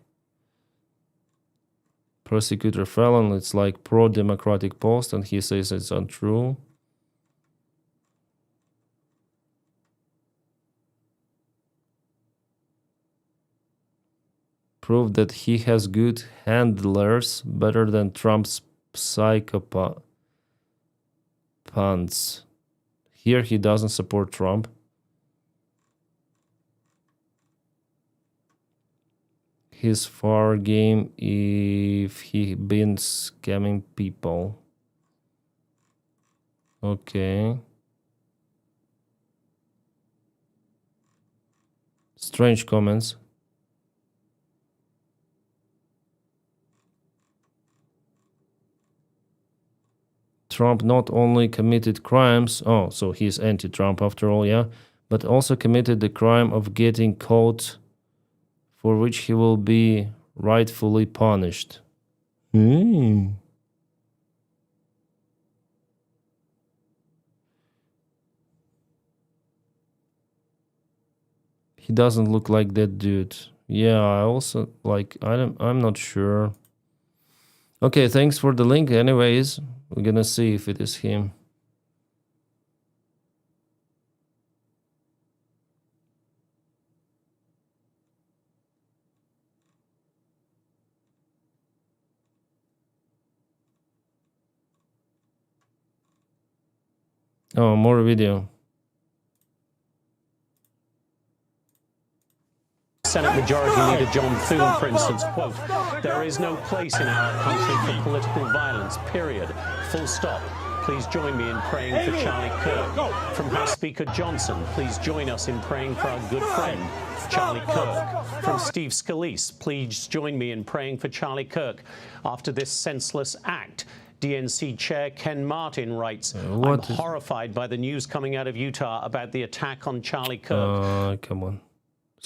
prosecutor felon, it's like pro-democratic post, and he says it's untrue. Prove that he has good handlers, better than Trump's psychopaths. Here he doesn't support Trump. His far game if he been scamming people. Okay. Strange comments. Trump not only committed crimes, oh, so he's anti-Trump after all, yeah, but also committed the crime of getting caught, for which he will be rightfully punished. He doesn't look like that dude. Yeah, I also like I'm not sure. Okay, thanks for the link. Anyways, we're gonna see if it is him. Oh, more video. Senate Majority Leader John Thune, for instance, quote, "There is no place in our country for political violence, period. Full stop. Please join me in praying for Charlie Kirk." From House Speaker Johnson, "Please join us in praying for our good friend, Charlie Kirk." From Steve Scalise, "Please join me in praying for Charlie Kirk. After this senseless act." DNC Chair Ken Martin writes, "I'm horrified by the news coming out of Utah about the attack on Charlie Kirk." Come on.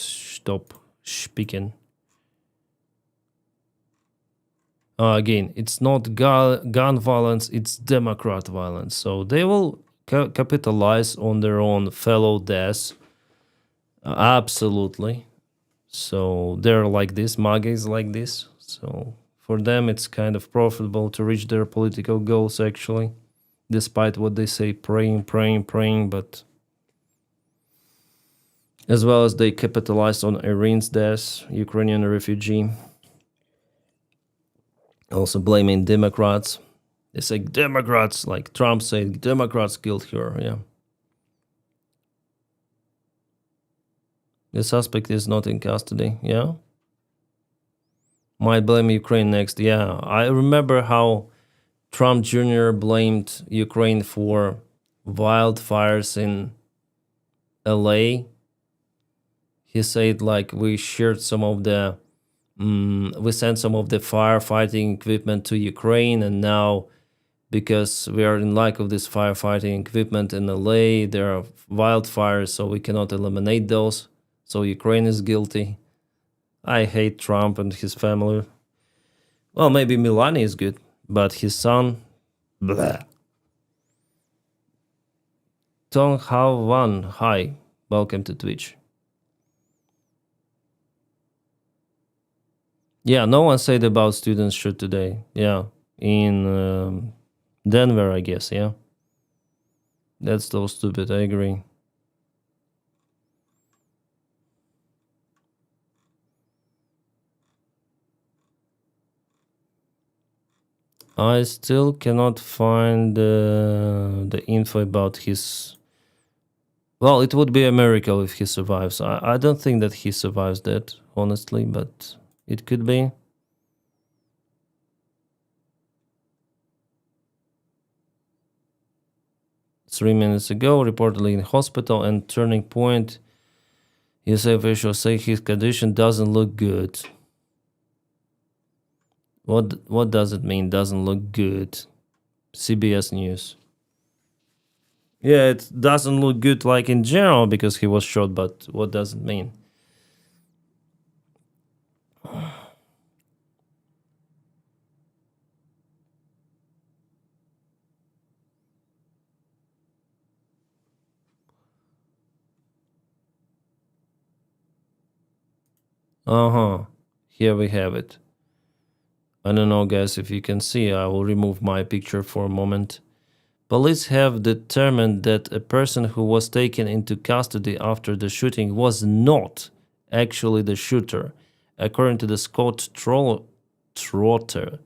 Stop speaking. Again, it's not gun violence, it's Democrat violence. So they will capitalize on their own fellow deaths. Absolutely. So they're like this, MAGA is like this. So for them, it's kind of profitable to reach their political goals, actually. Despite what they say, praying, but... As well as they capitalized on Irene's death, Ukrainian refugee. Also blaming Democrats. They say Democrats, like Trump said, Democrats killed her, yeah. The suspect is not in custody, yeah. Might blame Ukraine next, yeah. I remember how Trump Jr. blamed Ukraine for wildfires in LA. He said, like, we shared some of the, we sent some of the firefighting equipment to Ukraine, and now, because we are in lack of this firefighting equipment in LA, there are wildfires, so we cannot eliminate those. So Ukraine is guilty. I hate Trump and his family. Well, maybe Melania is good, but his son, blah. Tong Hao Wan, hi, welcome to Twitch. Yeah, no one said about students shoot today. Yeah, in Denver, I guess, yeah. That's so stupid, I agree. I still cannot find the info about his... Well, it would be a miracle if he survives. I don't think that he survives that, honestly, but... It could be. Three minutes ago, reportedly in hospital and turning point. His officials say his condition doesn't look good. What does it mean, doesn't look good? CBS News. Yeah, it doesn't look good like in general because he was shot, but what does it mean? Here we have it. I don't know, guys, if you can see. I will remove my picture for a moment. Police have determined that a person who was taken into custody after the shooting was not actually the shooter, according to the Scott Trotter,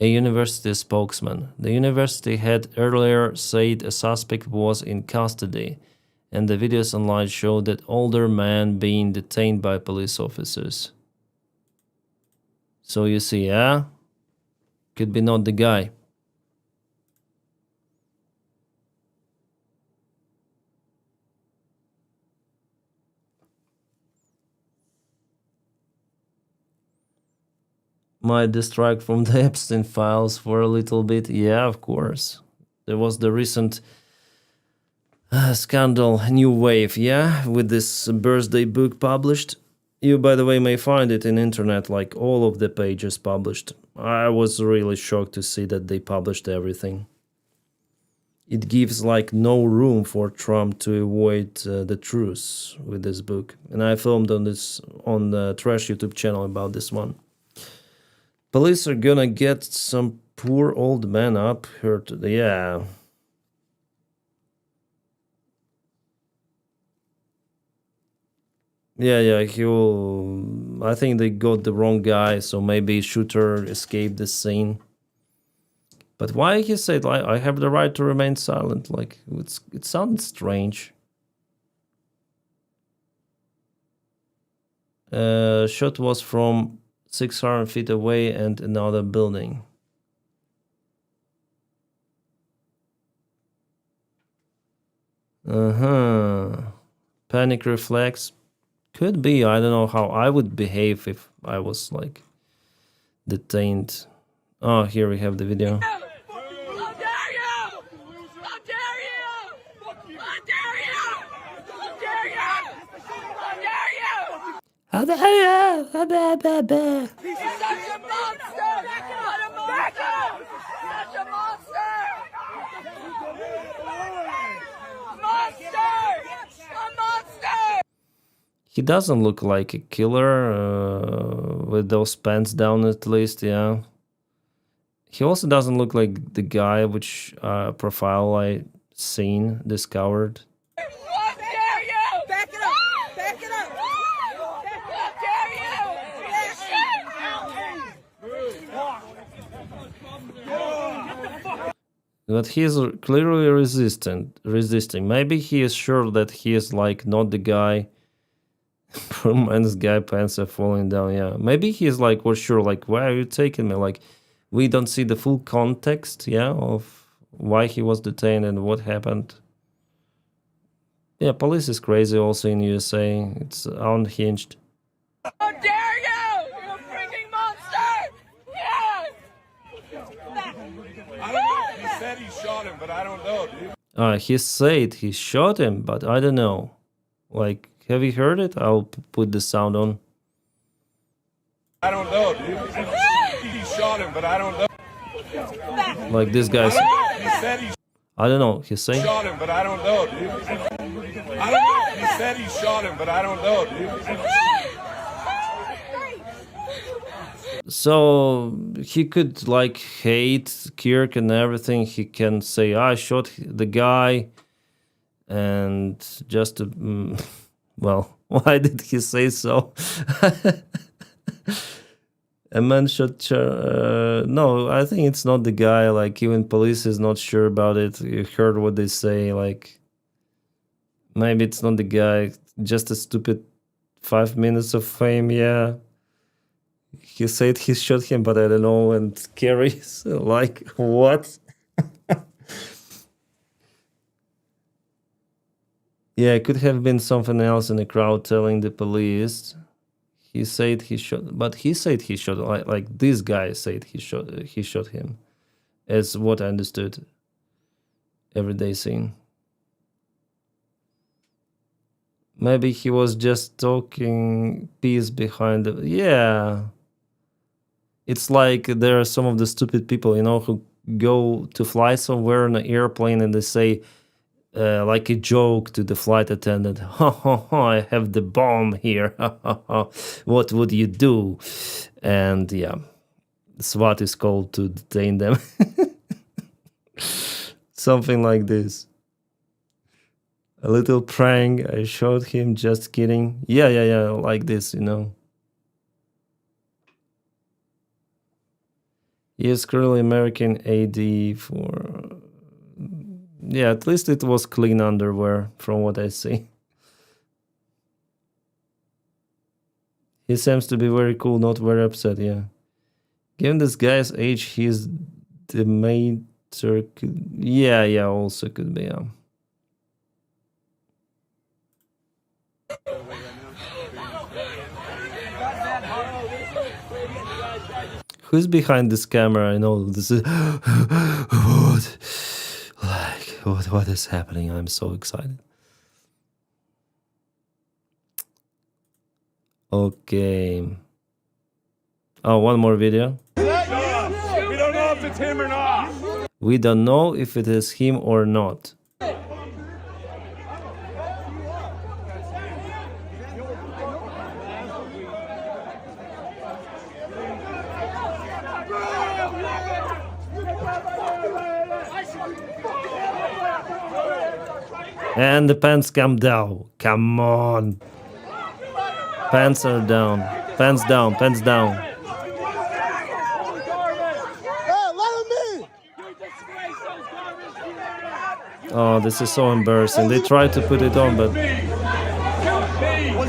a university spokesman. The university had earlier said a suspect was in custody, and the videos online show that older man being detained by police officers. So you see, yeah? Could be not the guy. Might distract from the Epstein files for a little bit. Yeah, of course. There was the recent scandal, new wave, yeah, with this birthday book published. You, by the way, may find it in internet, like all of the pages published. I was really shocked to see that they published everything. It gives like no room for Trump to avoid the truth with this book. And I filmed on the Trash YouTube channel about this one. Police are gonna get some poor old man up here today. Yeah. Yeah, I think they got the wrong guy, so maybe shooter escaped the scene. But why he said, I have the right to remain silent? Like, it sounds strange. Shot was from 600 feet away and another building. Panic reflex. Could be. I don't know how I would behave if I was like detained. Oh, here we have the video. How dare you! How dare you! How dare you! How dare you! How dare you! How dare you! He's such a monster! What a monster! Such a monster! Monster! A monster! He doesn't look like a killer with those pants down, at least, yeah. He also doesn't look like the guy which profile I discovered. How dare you! Back it up! Back it up! How dare you! But he is clearly resisting. Maybe he is sure that he is like not the guy. And this guy pants are falling down. Yeah, maybe he is like, well, sure. Like, why are you taking me? Like, we don't see the full context, yeah, of why he was detained and what happened. Yeah, police is crazy. Also in USA, it's unhinged. How dare you! You freaking monster! Yeah! I don't know. He said he shot him, but I don't know, dude. He said he shot him, but I don't know. Like, have you heard it? I'll put the sound on. I don't know, dude. He shot him, but I don't know. Like this guy's. He said he I don't know. He's saying. shot him, but I don't know, dude. I don't know. He said he shot him, but I don't know, dude. So he could like hate Kirk and everything. He can say, I shot the guy. And just to, well, why did he say so? A man shot. No, I think it's not the guy. Like, even police is not sure about it. You heard what they say. Like, maybe it's not the guy. Just a stupid 5 minutes of fame. Yeah. He said he shot him, but I don't know. And Kerry's like, what? Yeah, it could have been something else in the crowd telling the police. He said he shot, but he said he shot. Like this guy said he shot him. As what I understood. Everyday scene. Maybe he was just talking peace behind the. Yeah. It's like there are some of the stupid people, you know, who go to fly somewhere in an airplane and they say. Like a joke to the flight attendant, I have the bomb here, what would you do? And yeah, SWAT is called to detain them. Something like this. A little prank, I shot him, just kidding. Yeah, like this, you know. He is currently American AD for... Yeah, at least it was clean underwear, from what I see. He seems to be very cool, not very upset, yeah. Given this guy's age, he's the mater... Yeah, also could be, yeah. Who's behind this camera? I know this is... What? Like, what is happening? I'm so excited. Okay. Oh, one more video. We don't know if it's him or not. We don't know if it is him or not. And the pants come down. Come on. Pants are down. Pants down. Pants down. Oh, this is so embarrassing. They tried to put it on, but... Was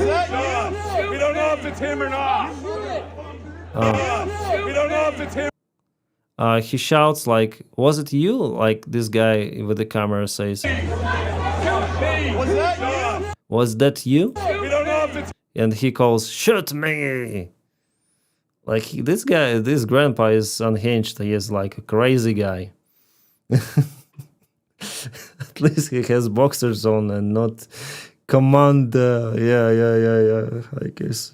that you? We don't know if it's him or not. We don't know if it's him. He shouts like, was it you? Like this guy with the camera says. Was that you? Was that you? We don't know if it's... And he calls, shoot me! Like, this guy, this grandpa is unhinged. He is like a crazy guy. At least he has boxers on and not commander. Yeah. I guess.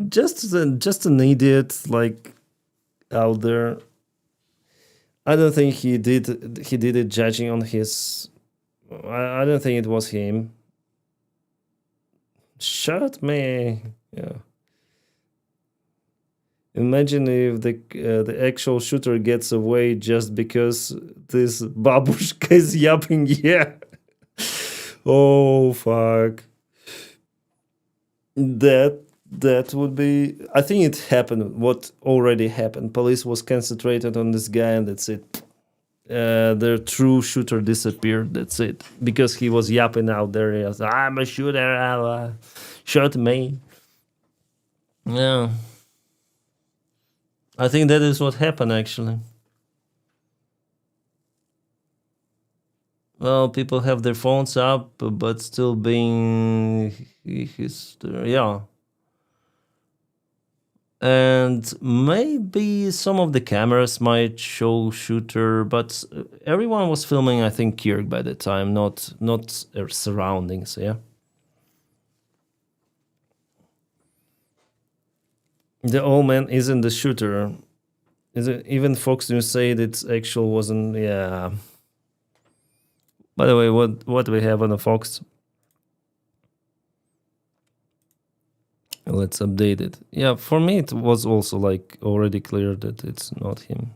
Just an idiot, like, out there. I don't think he did it judging on his... I don't think it was him. Shut me. Yeah. Imagine if the actual shooter gets away just because this babushka is yapping. Yeah. Oh fuck. That would be... I think it happened. What already happened. Police was concentrated on this guy and that's it. The true shooter disappeared. That's it. Because he was yapping out there. He was, I'm a shooter. Shot me. Yeah. I think that is what happened, actually. Well, people have their phones up, but still being... Yeah. And maybe some of the cameras might show shooter, but everyone was filming, I think, Kirk by the time, not surroundings, yeah? The old man isn't the shooter. Is it, even Fox News said it actual wasn't, yeah. By the way, what do we have on the Fox? Let's update it. Yeah, for me it was also like already clear that it's not him.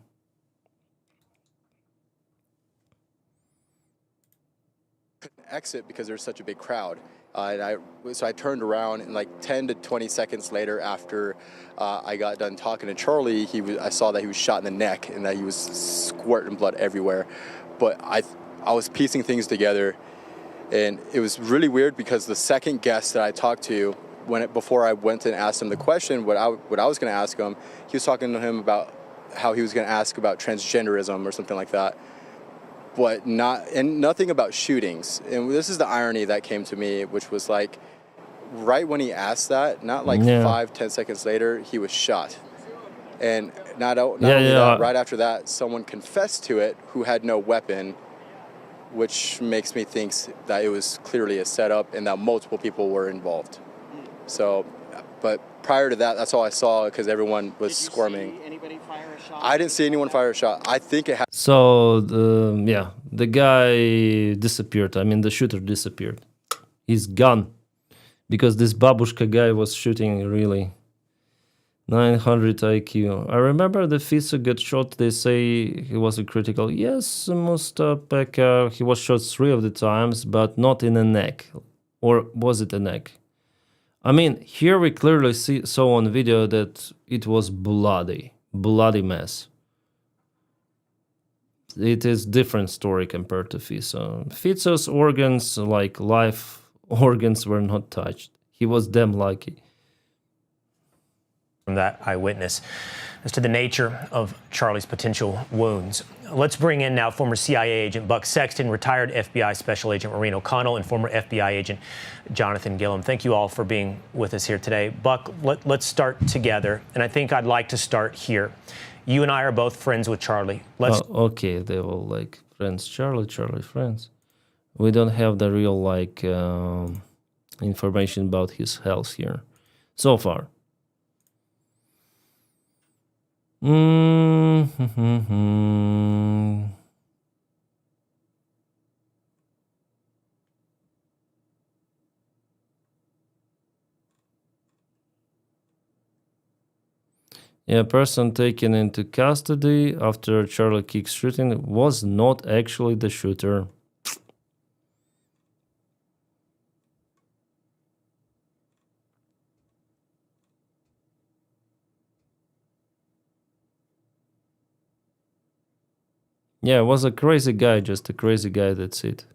Couldn't exit because there's such a big crowd. So I turned around and like 10 to 20 seconds later after I got done talking to Charlie, I saw that he was shot in the neck and that he was squirting blood everywhere. But I was piecing things together and it was really weird because the second guest that I talked to, before I went and asked him the question, what I was going to ask him, he was talking to him about how he was going to ask about transgenderism or something like that, but nothing about shootings. And this is the irony that came to me, which was like, right when he asked that, not like 5-10 seconds later, he was shot. And not only that, right after that, someone confessed to it who had no weapon, which makes me think that it was clearly a setup and that multiple people were involved. So, but prior to that, that's all I saw because everyone was squirming. Did you see anybody fire a shot? I didn't see anyone fire a shot. I think it had... So, the guy disappeared. I mean, the shooter disappeared. He's gone. Because this babushka guy was shooting really 900 IQ. I remember the Fiso got shot. They say he was a critical. Yes, Mustapeka, he was shot 3 of the times, but not in the neck. Or was it the neck? I mean, here we clearly saw on video that it was bloody mess. It is different story compared to Fiso. Fiso's organs, like life organs, were not touched. He was damn lucky. From that eyewitness as to the nature of Charlie's potential wounds. Let's bring in now former CIA agent Buck Sexton, retired FBI Special Agent Maureen O'Connell, and former FBI agent Jonathan Gillum. Thank you all for being with us here today. Buck, let's start together, and I think I'd like to start here. You and I are both friends with Charlie. Let's. Okay, they were like friends. Charlie, friends. We don't have the real like information about his health here so far. Yeah, person taken into custody after Charlie Kirk shooting was not actually the shooter. Yeah, it was a crazy guy, just a crazy guy, that's it.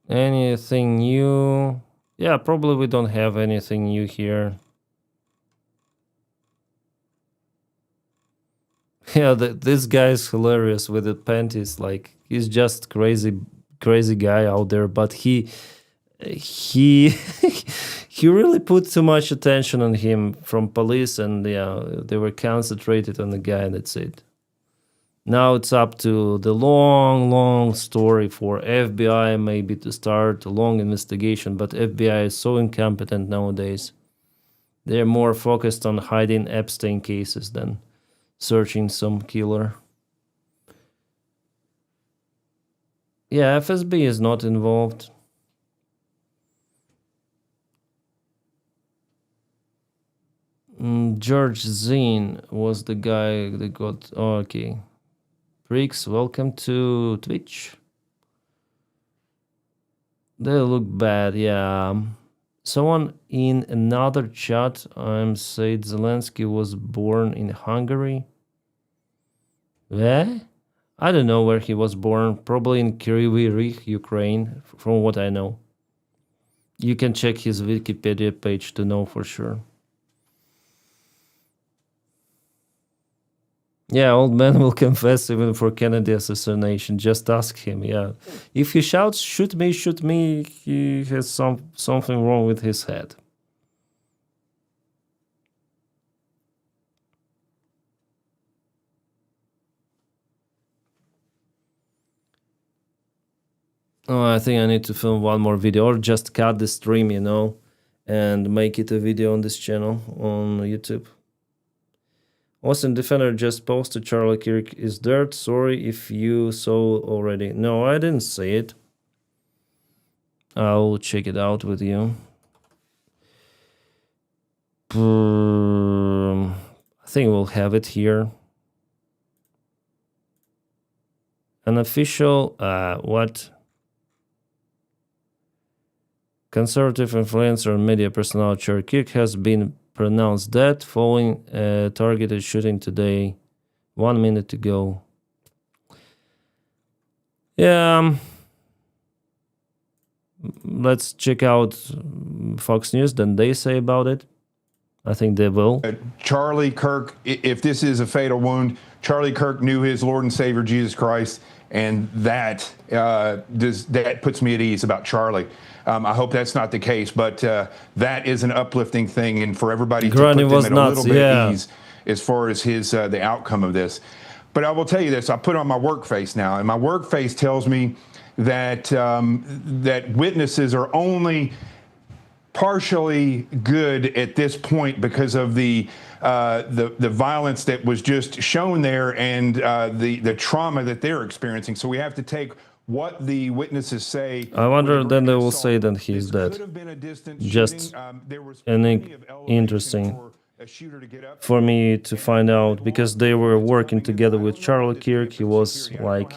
Anything new? Yeah, probably we don't have anything new here. Yeah, this guy is hilarious with the panties. Like, he's just crazy guy out there. But he he really put too much attention on him from police, and yeah, they were concentrated on the guy, and that's it. Now it's up to the long story for FBI maybe to start a long investigation, but FBI is so incompetent nowadays. They're more focused on hiding Epstein cases than searching some killer. Yeah, FSB is not involved. George Zine was the guy that got... Oh, okay. Freaks, welcome to Twitch. They look bad, yeah. Someone in another chat said Zelensky was born in Hungary. Eh? I don't know where he was born. Probably in Kryvyi Rih, Ukraine, from what I know. You can check his Wikipedia page to know for sure. Yeah, old man will confess even for Kennedy assassination. Just ask him, yeah. If he shouts, shoot me, he has something wrong with his head. Oh, I think I need to film one more video or just cut the stream, you know, and make it a video on this channel on YouTube. Austin Defender just posted Charlie Kirk is dirt. Sorry if you saw already. No, I didn't see it. I'll check it out with you. I think we'll have it here. An official, what? Conservative influencer and media personality Charlie Kirk has been pronounced dead following a targeted shooting today. 1 minute ago. Yeah. Let's check out Fox News, then they say about it. I think they will. Charlie Kirk, if this is a fatal wound, Charlie Kirk knew his Lord and Savior Jesus Christ, and that puts me at ease about Charlie. I hope that's not the case, but that is an uplifting thing, and for everybody Granny to put them at nuts, a little bit yeah. at ease as far as the outcome of this. But I will tell you this: I put on my work face now, and my work face tells me that that witnesses are only partially good at this point because of the violence that was just shown there and the trauma that they're experiencing. So we have to take what the witnesses say. I wonder then they will say that he's dead. Just interesting for me to find out, because they were working together with Charlie Kirk. He was like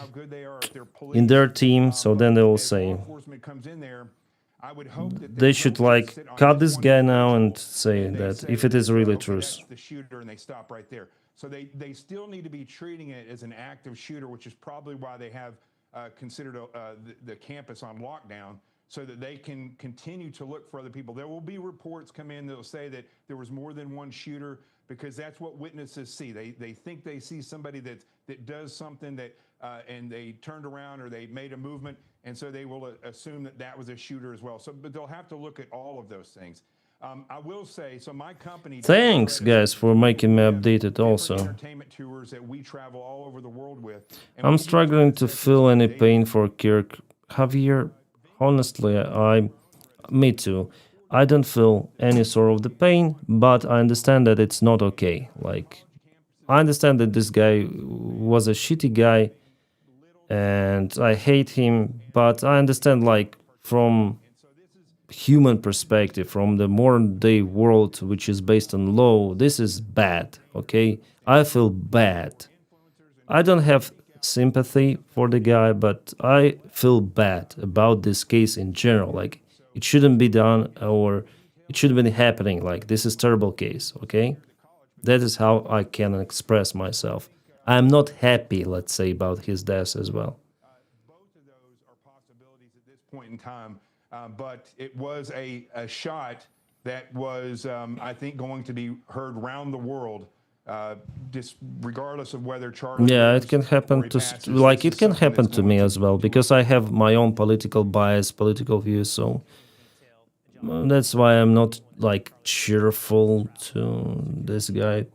in their team, so then they will say they should like cut this guy now and say that if it is really true. The shooter, and they stop right there. So they still need to be treating it as an active shooter, which is probably why they have considered the campus on lockdown, so that they can continue to look for other people. There will be reports come in that will say that there was more than one shooter, because that's what witnesses see. They think they see somebody that does something that and they turned around or they made a movement, and so they will assume that that was a shooter as well. So, but they'll have to look at all of those things. I will say, so my company. Thanks, guys, for making me updated. Also, entertainment tours that we travel all over the world with. I'm struggling to feel any pain for Kirk. Javier, honestly, me too. I don't feel any sort of the pain, but I understand that it's not okay. Like, I understand that this guy was a shitty guy, and I hate him, but I understand, like, from human perspective, from the modern day world, which is based on law, this is bad, okay? I feel bad. I don't have sympathy for the guy, but I feel bad about this case in general. Like, it shouldn't be done, or it shouldn't be happening. Like, this is terrible case, okay? That is how I can express myself. I'm not happy, let's say, about his death as well. Both of those are possibilities at this point in time, but it was a shot that was, I think, going to be heard around the world, just regardless of whether Charlie. Yeah, it can happen to, like, it can happen to me as well, because I have my own political bias, political views, so that's why I'm not, like, cheerful to this guy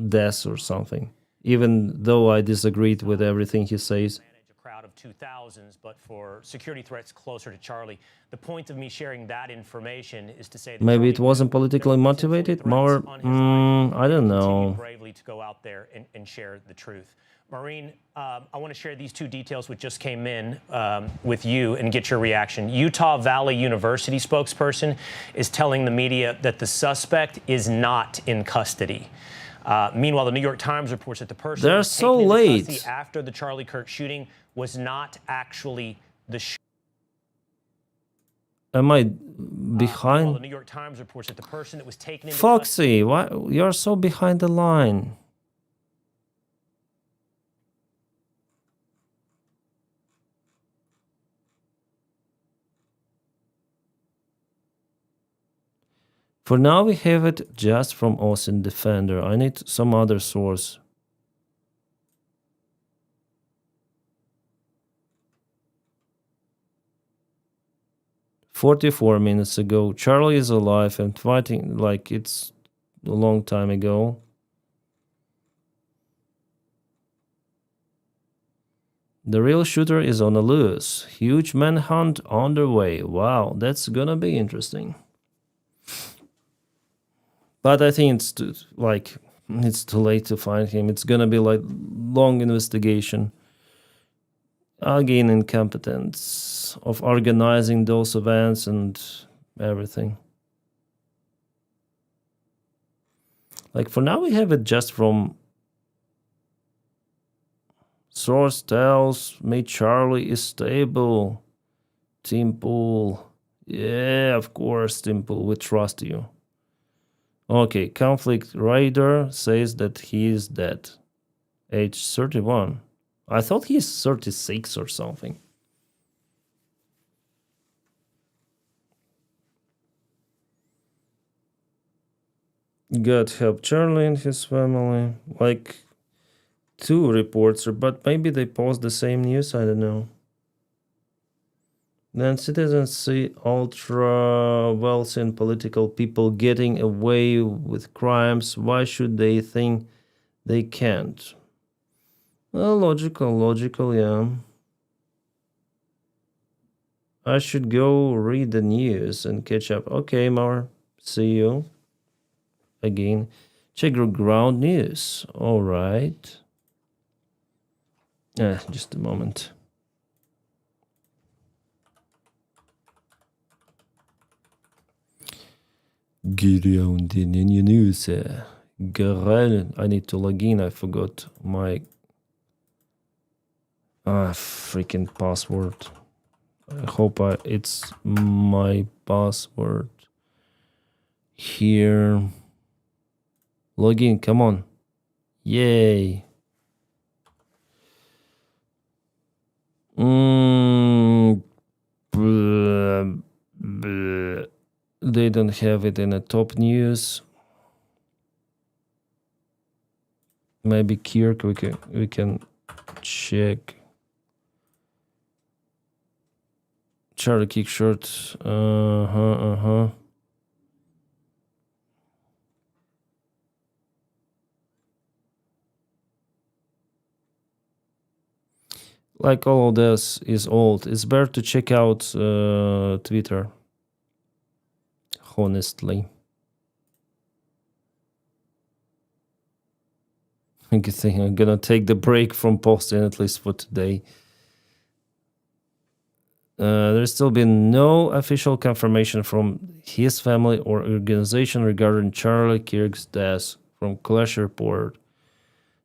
death or something, even though I disagreed with everything he says. A crowd of 2,000s, but for security threats closer to Charlie. The point of me sharing that information is to say that maybe it wasn't politically motivated, more, I don't know. Bravely to go out there and share the truth. Maureen, I want to share these two details which just came in with you and get your reaction. Utah Valley University spokesperson is telling the media that the suspect is not in custody. Meanwhile, the New York Times reports that the person they're so late after the Charlie Kirk shooting was not actually the shooter. Am I behind? Well, the New York Times reports that the person that was taken into Foxy, why you're so behind the line? For now, we have it just from Austin Defender. I need some other source. "44 minutes ago, Charlie is alive and fighting," like it's a long time ago. "The real shooter is on the loose. Huge manhunt underway." Wow, that's gonna be interesting. But I think it's too late to find him. It's gonna be like long investigation. Again, incompetence of organizing those events and everything. Like, for now, we have it just from source tells me Charlie is stable. Team Pool. Yeah, of course, Team Pool, we trust you. Okay, Conflict Raider says that he is dead. Age 31. I thought he's 36 or something. God help Charlie and his family. Like, two reports, but maybe they post the same news, I don't know. Then citizens see ultra wealthy and political people getting away with crimes. Why should they think they can't? Well, logical, yeah. I should go read the news and catch up. Okay, Mar, see you again. Check your ground news. All right. Just a moment. Gideon the news. Garel, I need to log in. I forgot my freaking password. I hope it's my password. Here. Log in, come on. Yay. They don't have it in the top news. Maybe Kirk. We can check. Charlie kick short. Like all of this is old. It's better to check out Twitter. Honestly. Good thing I'm gonna take the break from posting at least for today. There's still been no official confirmation from his family or organization regarding Charlie Kirk's death from Clash Report.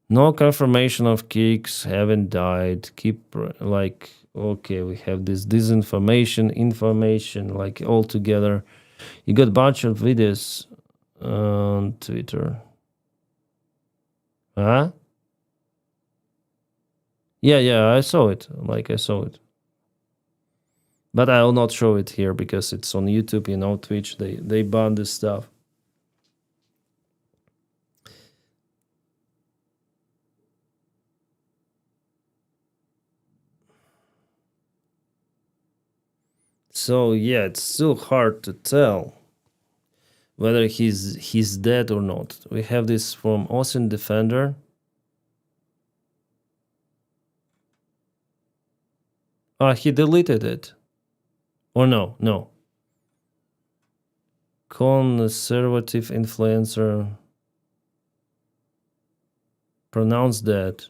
No confirmation of Kirk's having died. Keep like, okay, we have this information like all together. You got a bunch of videos on Twitter. Huh? Yeah, I saw it. Like, I saw it. But I will not show it here because it's on YouTube, you know, Twitch. They ban this stuff. So yeah, it's still hard to tell whether he's dead or not. We have this from Austin Defender. He deleted it. Or no. Conservative influencer pronounced that.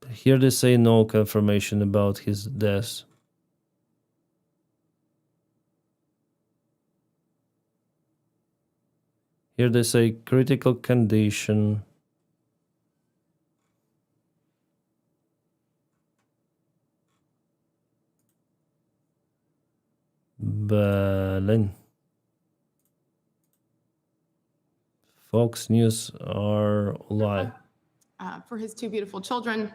Here they say no confirmation about his death. Here they say critical condition. Berlin. Fox News are live. For his two beautiful children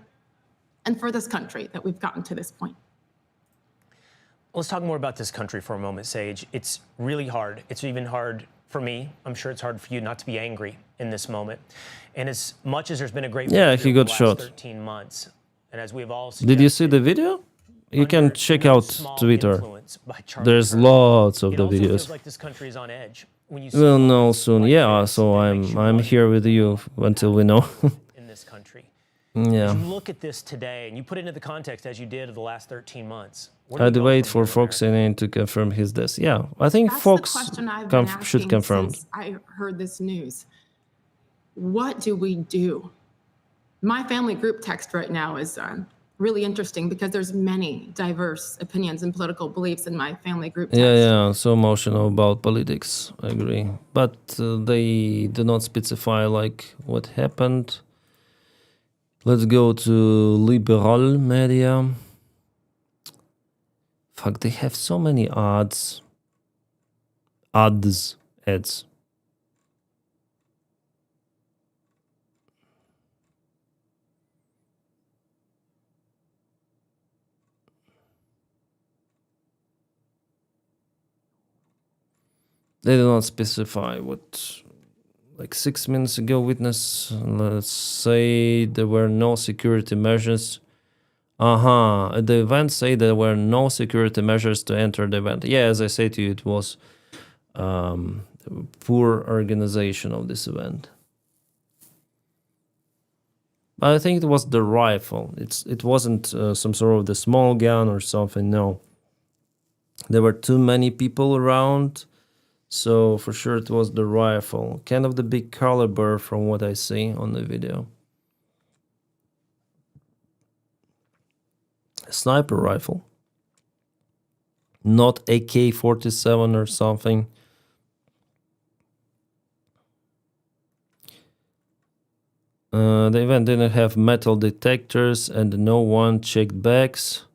and for this country that we've gotten to this point. Let's talk more about this country for a moment, Sage. It's really hard. It's even hard for me. I'm sure it's hard for you not to be angry in this moment. And as much as there's been a great he got shot. 13 months, and as we've all Did you see the video? You can check out Twitter. There's lots of the videos. Feels like this country is on edge. When you We'll know soon. Yeah, so I'm here with you until we know. in this country. Yeah. As you look at this today and you put it into the context as you did of the last 13 months. I'd wait for Fox CNN to confirm his death. Yeah, I think That's Fox the question I've been should asking confirm. since I heard this news. What do we do? My family group text right now is really interesting because there's many diverse opinions and political beliefs in my family group text. Yeah, so emotional about politics. I agree, but they do not specify like what happened. Let's go to liberal media. Fuck, they have so many ads. Ads. They do not specify what. Like 6 minutes ago, witness, let's say there were no security measures. At the event, say there were no security measures to enter the event. Yeah, as I say to you, it was poor organization of this event. But I think it was the rifle. It wasn't some sort of the small gun or something. No, there were too many people around. So for sure it was the rifle. Kind of the big caliber from what I see on the video. A sniper rifle. Not AK-47 or something. The event didn't have metal detectors and no one checked bags.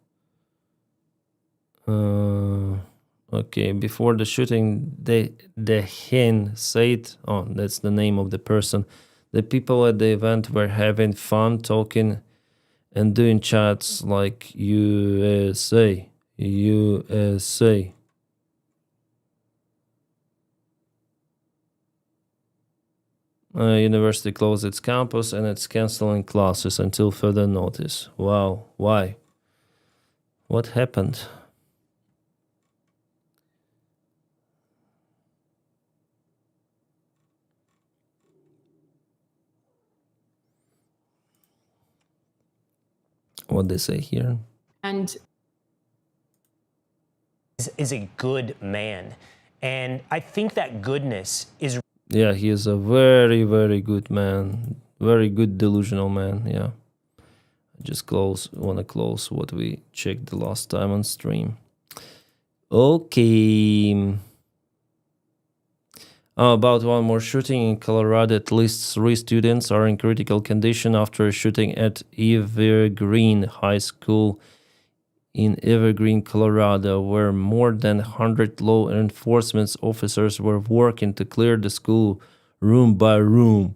Okay, before the shooting, the hen said, oh, that's the name of the person. The people at the event were having fun talking and doing chats like USA, USA. University closed its campus and it's canceling classes until further notice. Wow, why? What happened? What they say here? And is a good man. And I think that goodness is... Yeah, he is a very, very good man. Very good delusional man, yeah. Just want to close what we checked the last time on stream. Okay. About one more shooting in Colorado, at least 3 students are in critical condition after a shooting at Evergreen High School in Evergreen, Colorado, where more than 100 law enforcement officers were working to clear the school room by room,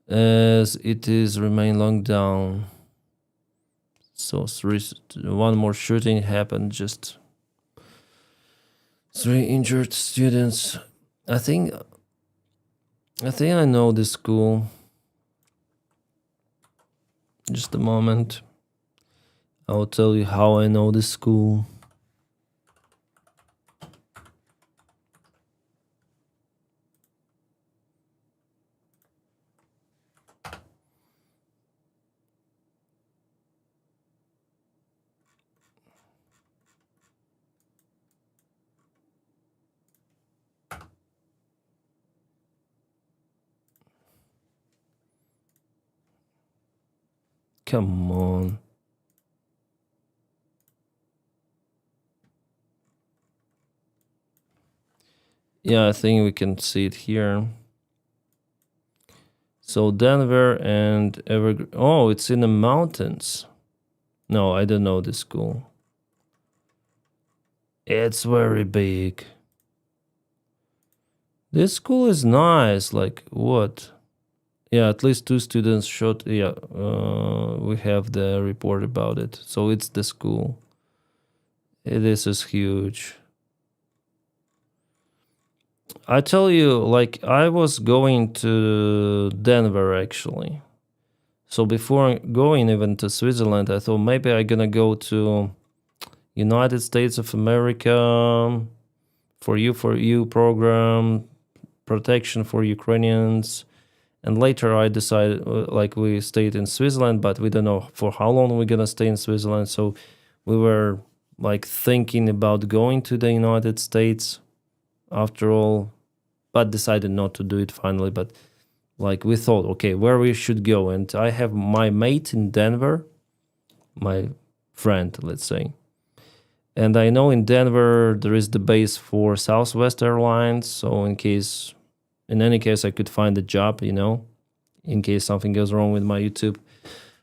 as it is remain locked down. So one more shooting happened, just 3 injured students. I think I know this school. Just a moment. I'll tell you how I know this school. Come on. Yeah, I think we can see it here. So Denver and Evergreen. Oh, it's in the mountains. No, I don't know this school. It's very big. This school is nice. Like what? Yeah, at least 2 students shot. Yeah, we have the report about it. So it's the school. This is huge. I tell you, like, I was going to Denver, actually. So before going even to Switzerland, I thought maybe I'm gonna go to United States of America for you program, protection for Ukrainians. And later I decided, like, we stayed in Switzerland, but we don't know for how long we're gonna stay in Switzerland. So we were, like, thinking about going to the United States after all, but decided not to do it finally. But, like, we thought, okay, where we should go. And I have my mate in Denver, my friend, let's say. And I know in Denver there is the base for Southwest Airlines. So in any case, I could find a job, you know, in case something goes wrong with my YouTube.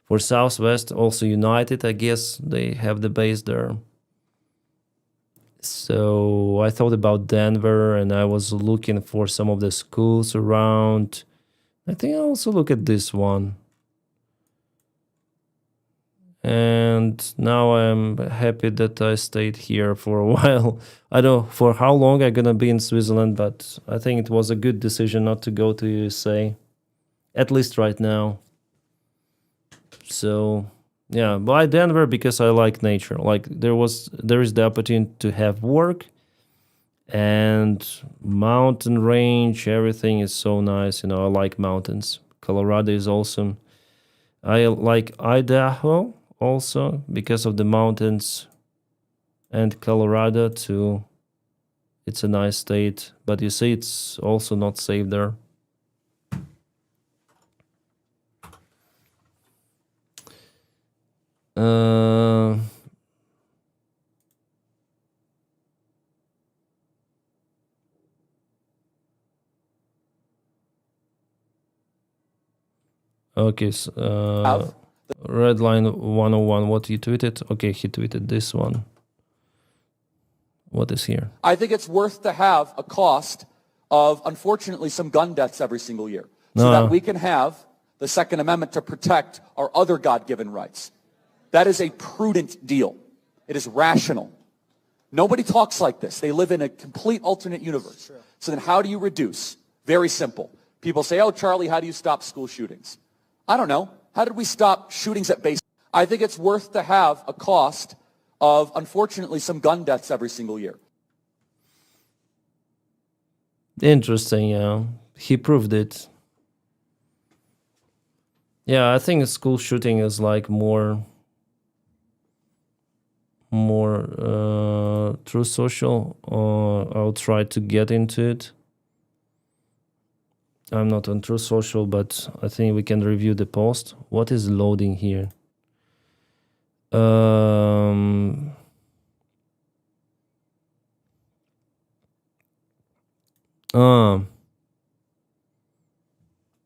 For Southwest, also United, I guess they have the base there. So I thought about Denver, and I was looking for some of the schools around. I think I also look at this one. And now I'm happy that I stayed here for a while. I don't know for how long I'm gonna be in Switzerland, but I think it was a good decision not to go to USA, at least right now. So yeah, by Denver because I like nature. Like there is the opportunity to have work and mountain range. Everything is so nice. You know, I like mountains. Colorado is awesome. I like Idaho also because of the mountains, and Colorado too. It's a nice state, but you see it's also not safe there. Okay, so, Redline 101, what he tweeted? Okay, he tweeted this one. What is here? I think it's worth to have a cost of, unfortunately, some gun deaths every single year so that we can have the Second Amendment to protect our other God-given rights. That is a prudent deal. It is rational. Nobody talks like this. They live in a complete alternate universe. So then how do you reduce? Very simple. People say, oh, Charlie, how do you stop school shootings? I don't know. How did we stop shootings at base? I think it's worth to have a cost of, unfortunately, some gun deaths every single year. Interesting, yeah. He proved it. Yeah, I think school shooting is like more true social. I'll try to get into it. I'm not on True Social, but I think we can review the post. What is loading here?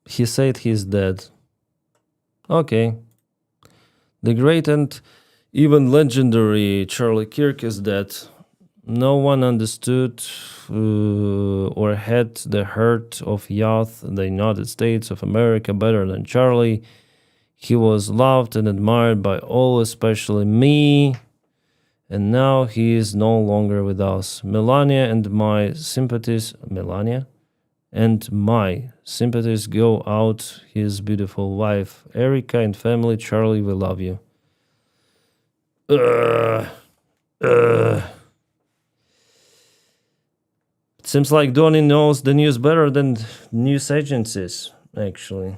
He said he's dead. Okay. The great and even legendary Charlie Kirk is dead. No one understood or had the heart of youth, the United States of America, better than Charlie. He was loved and admired by all, especially me. And now he is no longer with us. Melania and my sympathies go out his beautiful wife, Erica, and family. Charlie, we love you. It seems like Donny knows the news better than news agencies, actually.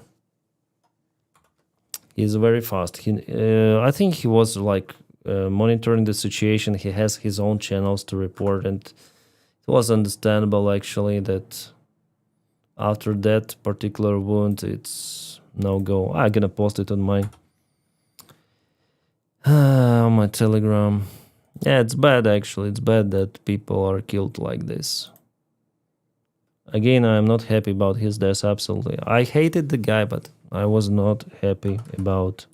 He's very fast. I think he was like monitoring the situation. He has his own channels to report, and it was understandable actually that after that particular wound, it's no go. I'm gonna post it on my Telegram. Yeah, it's bad actually. It's bad that people are killed like this. Again, I'm not happy about his death, absolutely. I hated the guy, but I was not happy about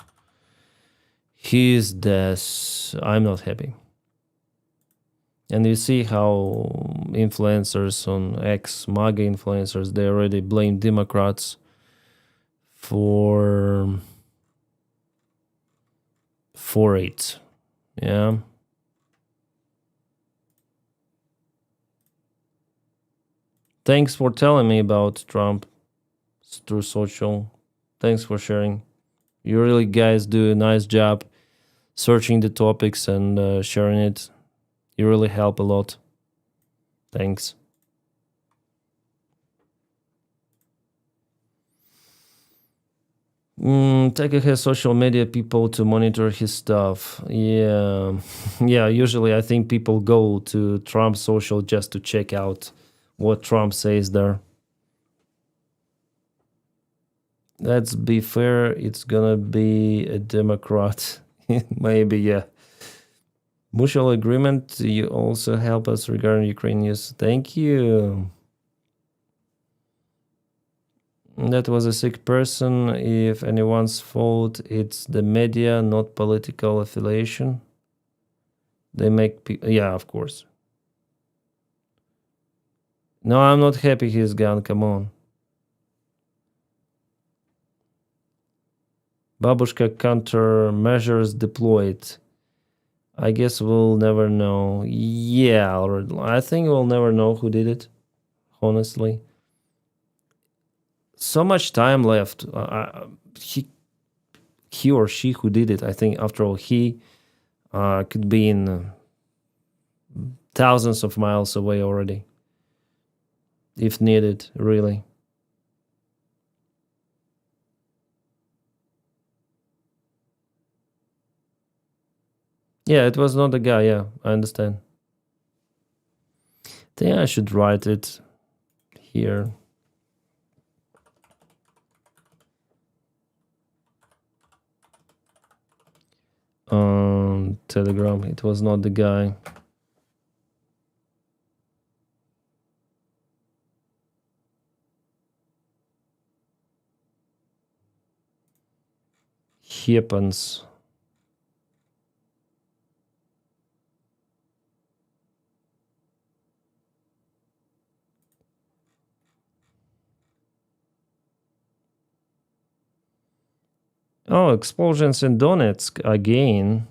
his death. I'm not happy. And you see how influencers on X, MAGA influencers, they already blame Democrats for it. Yeah. Thanks for telling me about Trump through social. Thanks for sharing. You really guys do a nice job searching the topics and sharing it. You really help a lot. Thanks. Tucker has social media people to monitor his stuff. Yeah. Yeah, usually I think people go to Trump social just to check out what Trump says there. Let's be fair, it's gonna be a Democrat. Maybe, yeah. Mutual agreement, you also help us regarding Ukraine news. Thank you. That was a sick person. If anyone's fault, it's the media, not political affiliation. They make people... Yeah, of course. No, I'm not happy he's gone. Come on. Babushka countermeasures deployed. I guess we'll never know. Yeah, I think we'll never know who did it. Honestly. So much time left. He or she who did it, I think, after all, he could be in thousands of miles away already. If needed, really. Yeah, it was not the guy, yeah, I understand. I think I should write it here. On Telegram, it was not the guy. Happens. Oh, explosions in Donetsk again.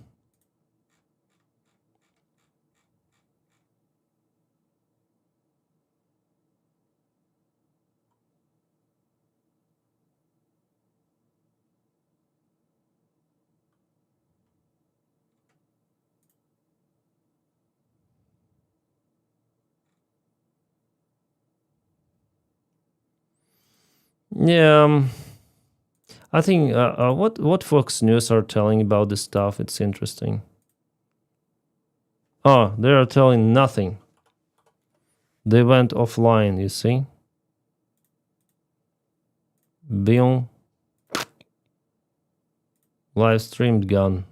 Yeah, I think what Fox News are telling about this stuff, it's interesting. Oh, they are telling nothing. They went offline, you see? Boom. Live streamed gone.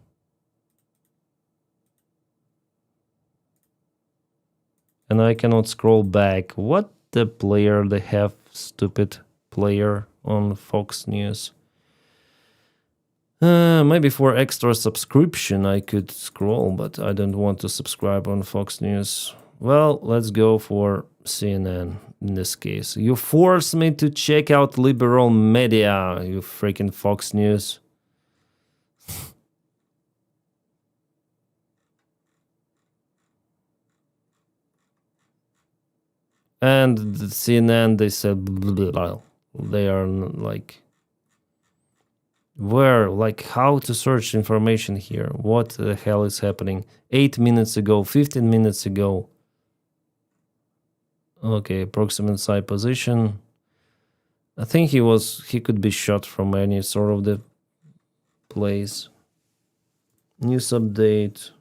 And I cannot scroll back. What the player they have, stupid player on Fox News. Maybe for extra subscription I could scroll, but I don't want to subscribe on Fox News. Well, let's go for CNN in this case. You force me to check out liberal media, you freaking Fox News. And the CNN, they said, they are like, where, like, how to search information here? What the hell is happening? 8 minutes ago, 15 minutes ago. Okay, approximate site position. I think he could be shot from any sort of the place. News update.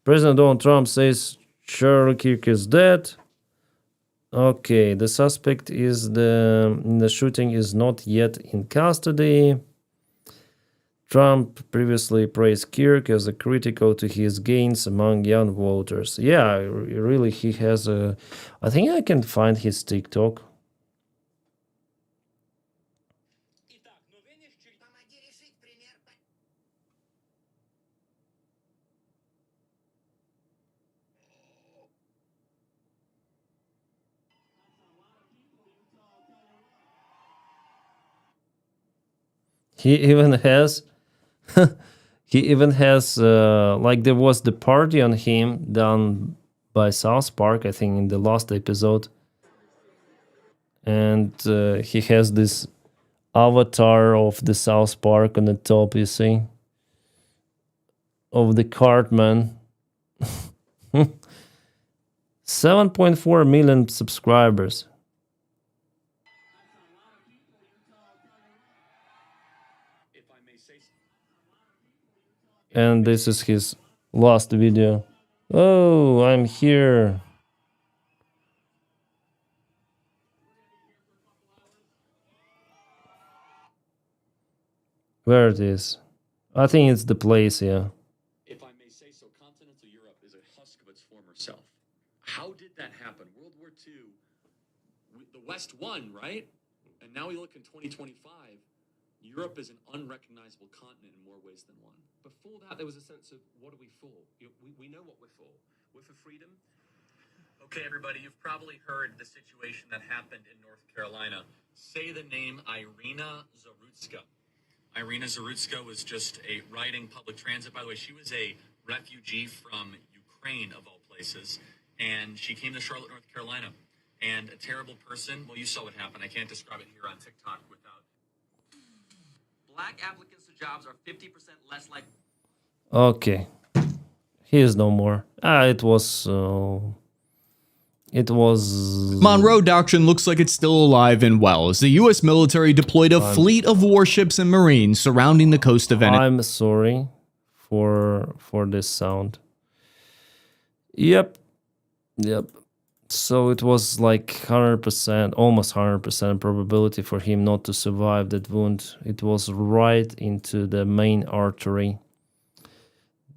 President Donald Trump says Charlie Kirk is dead. Okay, the suspect in the shooting is not yet in custody. Trump previously praised Kirk as a critical to his gains among young voters. Yeah, really, he has a... I think I can find his TikTok. He even has... he even has... like, there was the party on him done by South Park, I think, in the last episode. And he has this avatar of the South Park on the top, you see? Of the Cartman. 7.4 million subscribers. And this is his last video. Oh, I'm here. Where it is? I think it's the place, yeah. If I may say so, continental Europe is a husk of its former self. How did that happen? World War II, the West won, right? And now we look in 2025, Europe is an unrecognizable continent in more ways than one. Before that, there was a sense of, what are we for? We know what we're for. We're for freedom. Okay, everybody, you've probably heard the situation that happened in North Carolina. Say the name Irina Zarutska. Irina Zarutska was just riding public transit. By the way, she was a refugee from Ukraine, of all places, and she came to Charlotte, North Carolina. And a terrible person, well, you saw what happened. I can't describe it here on TikTok without... Black applicants to jobs are 50% less likely. Okay. He is no more. It was... Monroe Doctrine looks like it's still alive and well, as the U.S. military deployed a fleet of warships and marines surrounding the coast of Venezuela. I'm sorry for this sound. Yep. So it was like 100%, almost 100% probability for him not to survive that wound. It was right into the main artery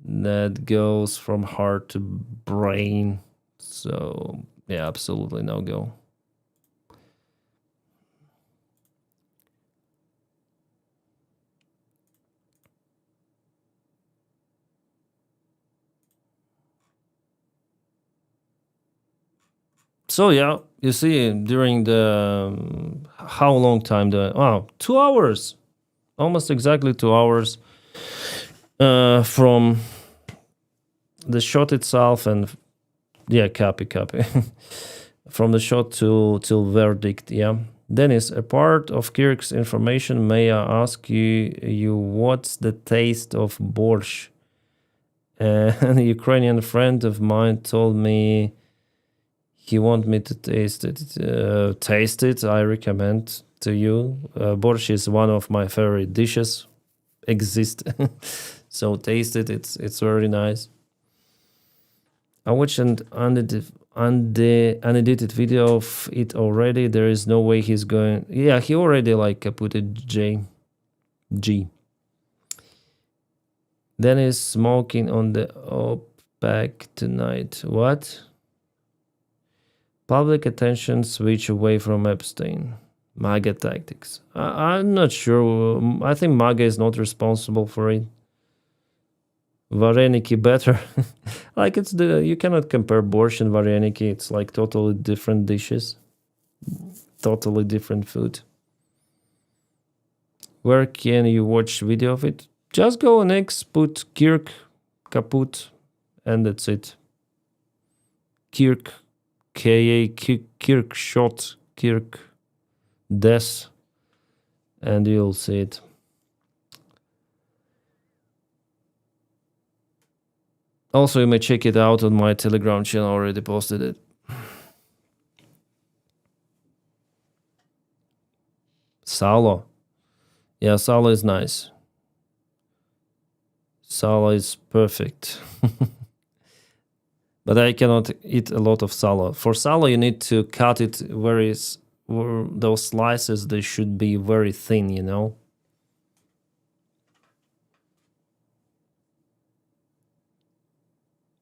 that goes from heart to brain. So... yeah, absolutely no go. So yeah, you see, during the how long time? 2 hours, almost exactly 2 hours from the shot itself and. Yeah, copy. From the shot till verdict, yeah. Denys, a part of Kirk's information, may I ask you what's the taste of borscht? A Ukrainian friend of mine told me he want me to taste it. I recommend to you. Borscht is one of my favorite dishes. Exist. So taste it. It's very nice. I watched an unedited video of it already. There is no way he's going. Yeah, he already like put a G. Then he's smoking on the OPEC tonight. What? Public attention switch away from Epstein. MAGA tactics. I'm not sure. I think MAGA is not responsible for it. Vareniki better. Like it's you cannot compare borscht and vareniki. It's like totally different dishes. Totally different food. Where can you watch video of it? Just go on X, put Kirk, Kaput, and that's it. Kirk, K.A. Kirk shot, Kirk, Des, and you'll see it. Also, you may check it out on my Telegram channel. I already posted it. Salo. Yeah, salo is nice. Salo is perfect. But I cannot eat a lot of salo. For salo, you need to cut it where those slices, they should be very thin, you know?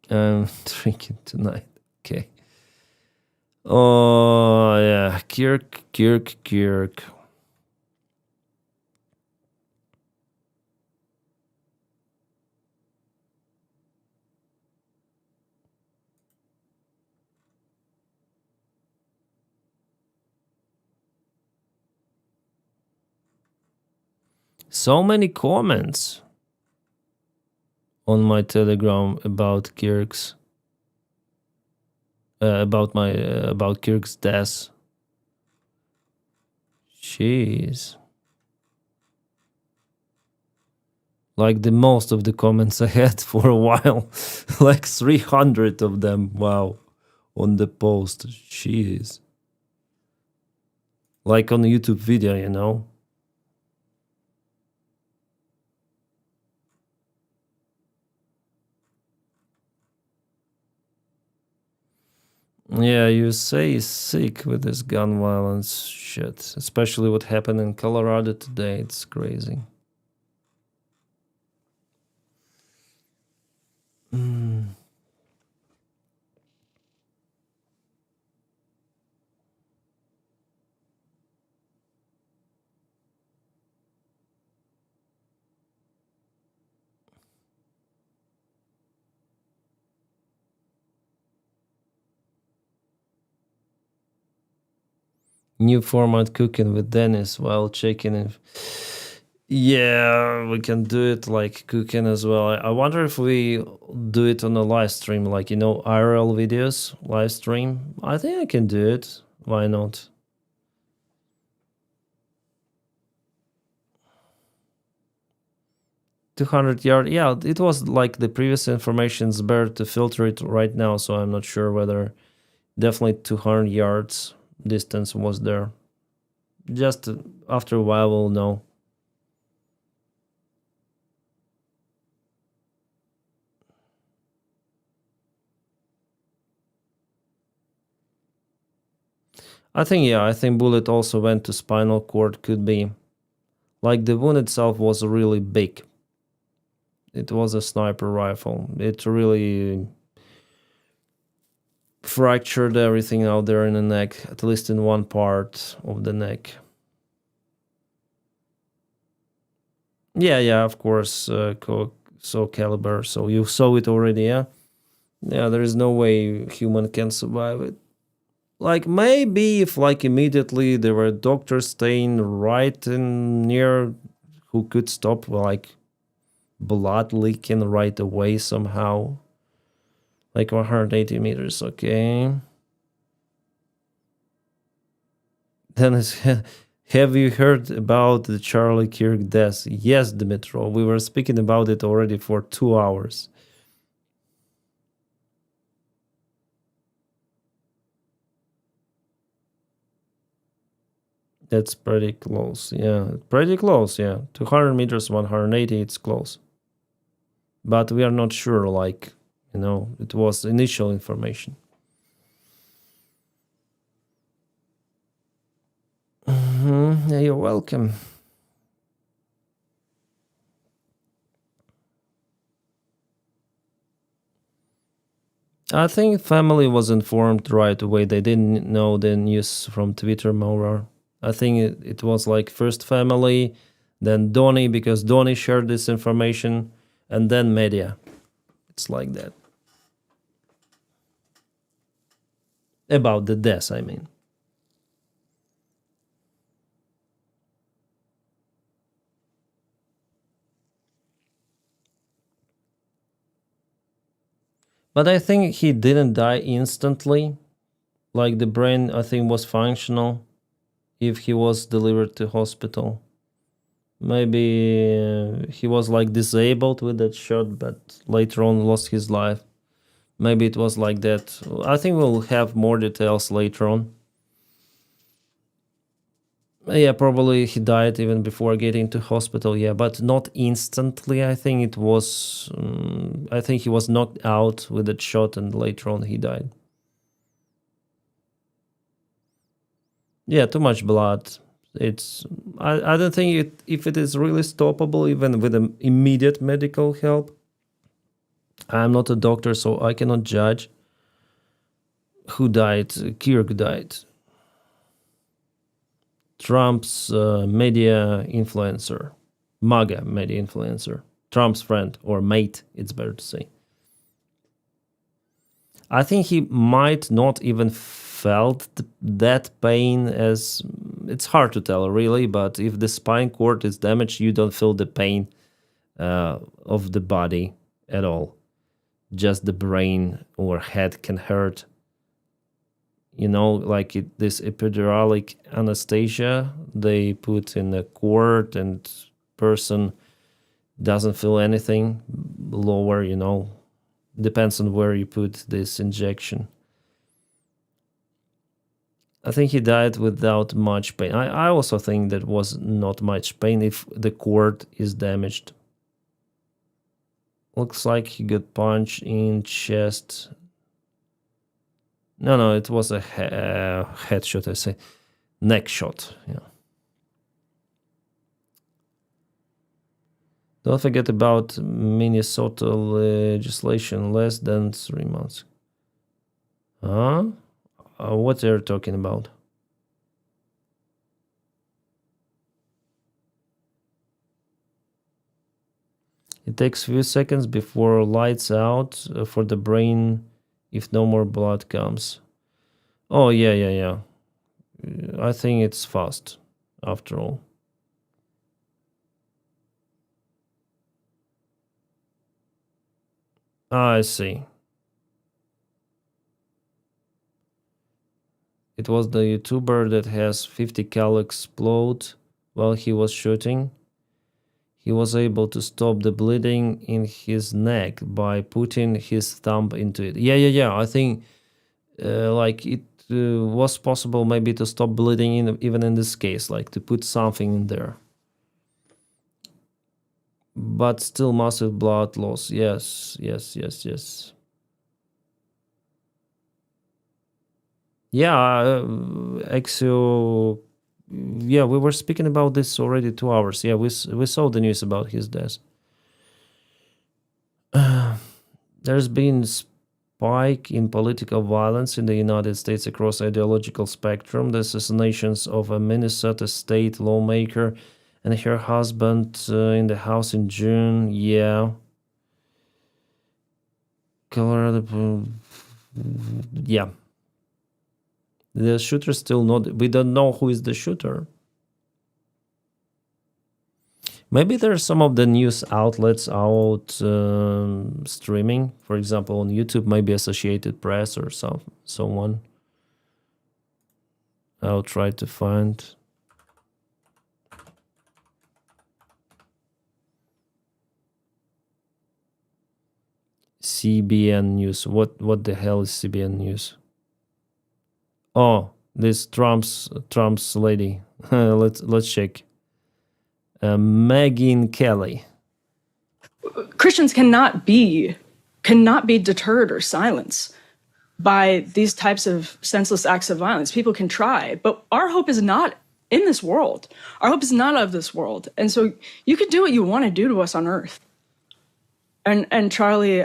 I'm drinking tonight. Okay. Oh, yeah. Kirk. So many comments on my Telegram about Kirk's about Kirk's death. Jeez. Like the most of the comments I had for a while. Like 300 of them. Wow. On the post. Jeez. Like on a YouTube video, you know. Yeah, USA is sick with this gun violence shit. Especially what happened in Colorado today. It's crazy. New format cooking with Denys while checking if... Yeah, we can do it like cooking as well. I wonder if we do it on a live stream, like, you know, IRL videos, live stream. I think I can do it. Why not? $200 yards. Yeah, it was like the previous information. It's better to filter it right now, so I'm not sure whether definitely 200 yards distance was there. Just after a while we'll know. I think bullet also went to spinal cord. Could be. Like the wound itself was really big. It was a sniper rifle. It really fractured everything out there in the neck, at least in one part of the neck. Yeah, of course, so caliber. So you saw it already, yeah? Yeah, there is no way human can survive it. Like maybe if like immediately there were doctors staying right in near who could stop like blood leaking right away somehow. Like 180 meters, okay. Dennis, have you heard about the Charlie Kirk death? Yes, Dimitro. We were speaking about it already for 2 hours. That's pretty close. Yeah, pretty close. Yeah, 200 meters, 180. It's close. But we are not sure. Like, it was initial information. Yeah, you're welcome. I think family was informed right away. They didn't know the news from Twitter more. I think it was like first family, then Donny, because Donny shared this information, and then media. It's like that. About the death, I mean. But I think he didn't die instantly. Like the brain, I think, was functional if he was delivered to hospital. Maybe he was like disabled with that shot, but later on lost his life. Maybe it was like that. I think we'll have more details later on. Yeah, probably he died even before getting to hospital. Yeah, but not instantly. I think it was. I think he was knocked out with that shot, and later on he died. Yeah, too much blood. It's. I don't think if it is really stoppable, even with immediate medical help. I'm not a doctor, so I cannot judge. Who died? Kirk died. Trump's media influencer, MAGA media influencer, Trump's friend or mate, it's better to say. I think he might not even felt that pain, as it's hard to tell really, but if the spine cord is damaged, you don't feel the pain of the body at all. Just the brain or head can hurt. Like this epiduralic anesthesia they put in the cord, and person doesn't feel anything lower, depends on where you put this injection. I think he died without much pain. I also think that was not much pain if the cord is damaged. Looks like he got punched in chest. No, it was a headshot, I say. Neck shot, yeah. Don't forget about Minnesota legislation, less than 3 months. Huh? What are you talking about? It takes few seconds before lights out for the brain if no more blood comes. Oh, yeah. I think it's fast, after all. I see. It was the YouTuber that has 50 cal explode while he was shooting. He was able to stop the bleeding in his neck by putting his thumb into it. Yeah. I think like it was possible maybe to stop bleeding even in this case, like to put something in there. But still massive blood loss. Yes. Yeah, Exio. Yeah, we were speaking about this already 2 hours. Yeah, we saw the news about his death. There's been spike in political violence in the United States across ideological spectrum. The assassinations of a Minnesota state lawmaker and her husband in the house in June. Yeah. Colorado. Yeah. The shooter still not. We don't know who is the shooter. Maybe there are some of the news outlets out streaming. For example, on YouTube, maybe Associated Press or someone. I'll try to find. CBN News. What the hell is CBN News? Oh, this Trump's lady. Let's check. Megan Kelly. Christians cannot be deterred or silenced by these types of senseless acts of violence. People can try, but our hope is not in this world. Our hope is not of this world. And so you can do what you want to do to us on earth. And Charlie,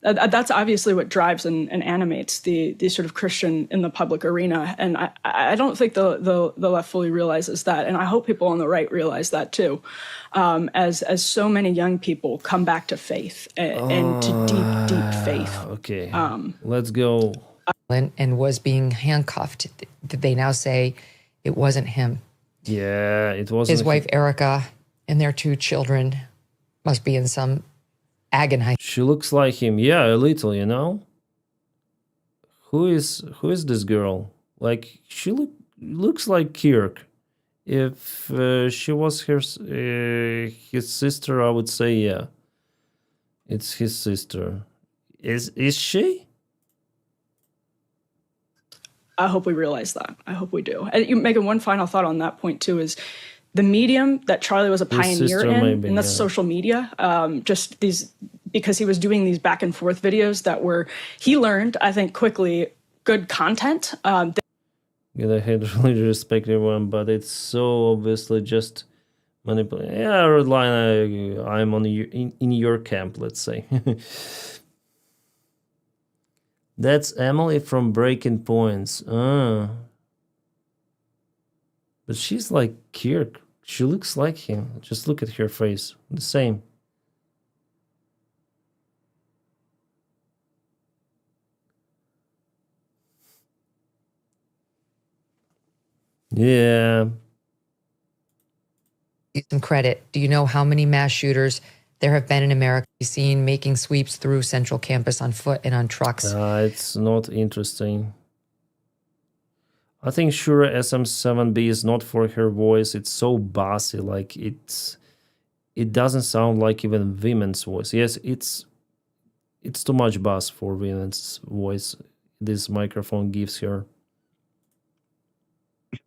that's obviously what drives and animates the sort of Christian in the public arena. And I don't think the left fully realizes that. And I hope people on the right realize that too. As so many young people come back to faith and to deep faith. Okay, let's go. And was being handcuffed. They now say it wasn't him. Yeah, it wasn't. His wife, Erica, and their 2 children must be in some agonizing. She looks like him. Yeah, a little, you know. Who is this girl? Like, she looks like Kirk. If she was his sister, I would say yeah. It's his sister. Is she? I hope we realize that. I hope we do. And Megan, one final thought on that point too is the medium that Charlie was a pioneer in, and that's social media. Just these, because he was doing these back and forth videos that he learned, I think, quickly good content. Yeah, I really respect everyone, but it's so obviously just manipulating. Yeah, red line. I'm on in your camp, let's say. That's Emily from Breaking Points. But she's like Kirk. She looks like him. Just look at her face. The same. Yeah. Some credit. Do you know how many mass shooters there have been in America seen making sweeps through Central Campus on foot and on trucks? It's not interesting. I think Shura SM7B is not for her voice. It's so bossy. Like it doesn't sound like even women's voice. Yes, it's too much bass for women's voice. This microphone gives her.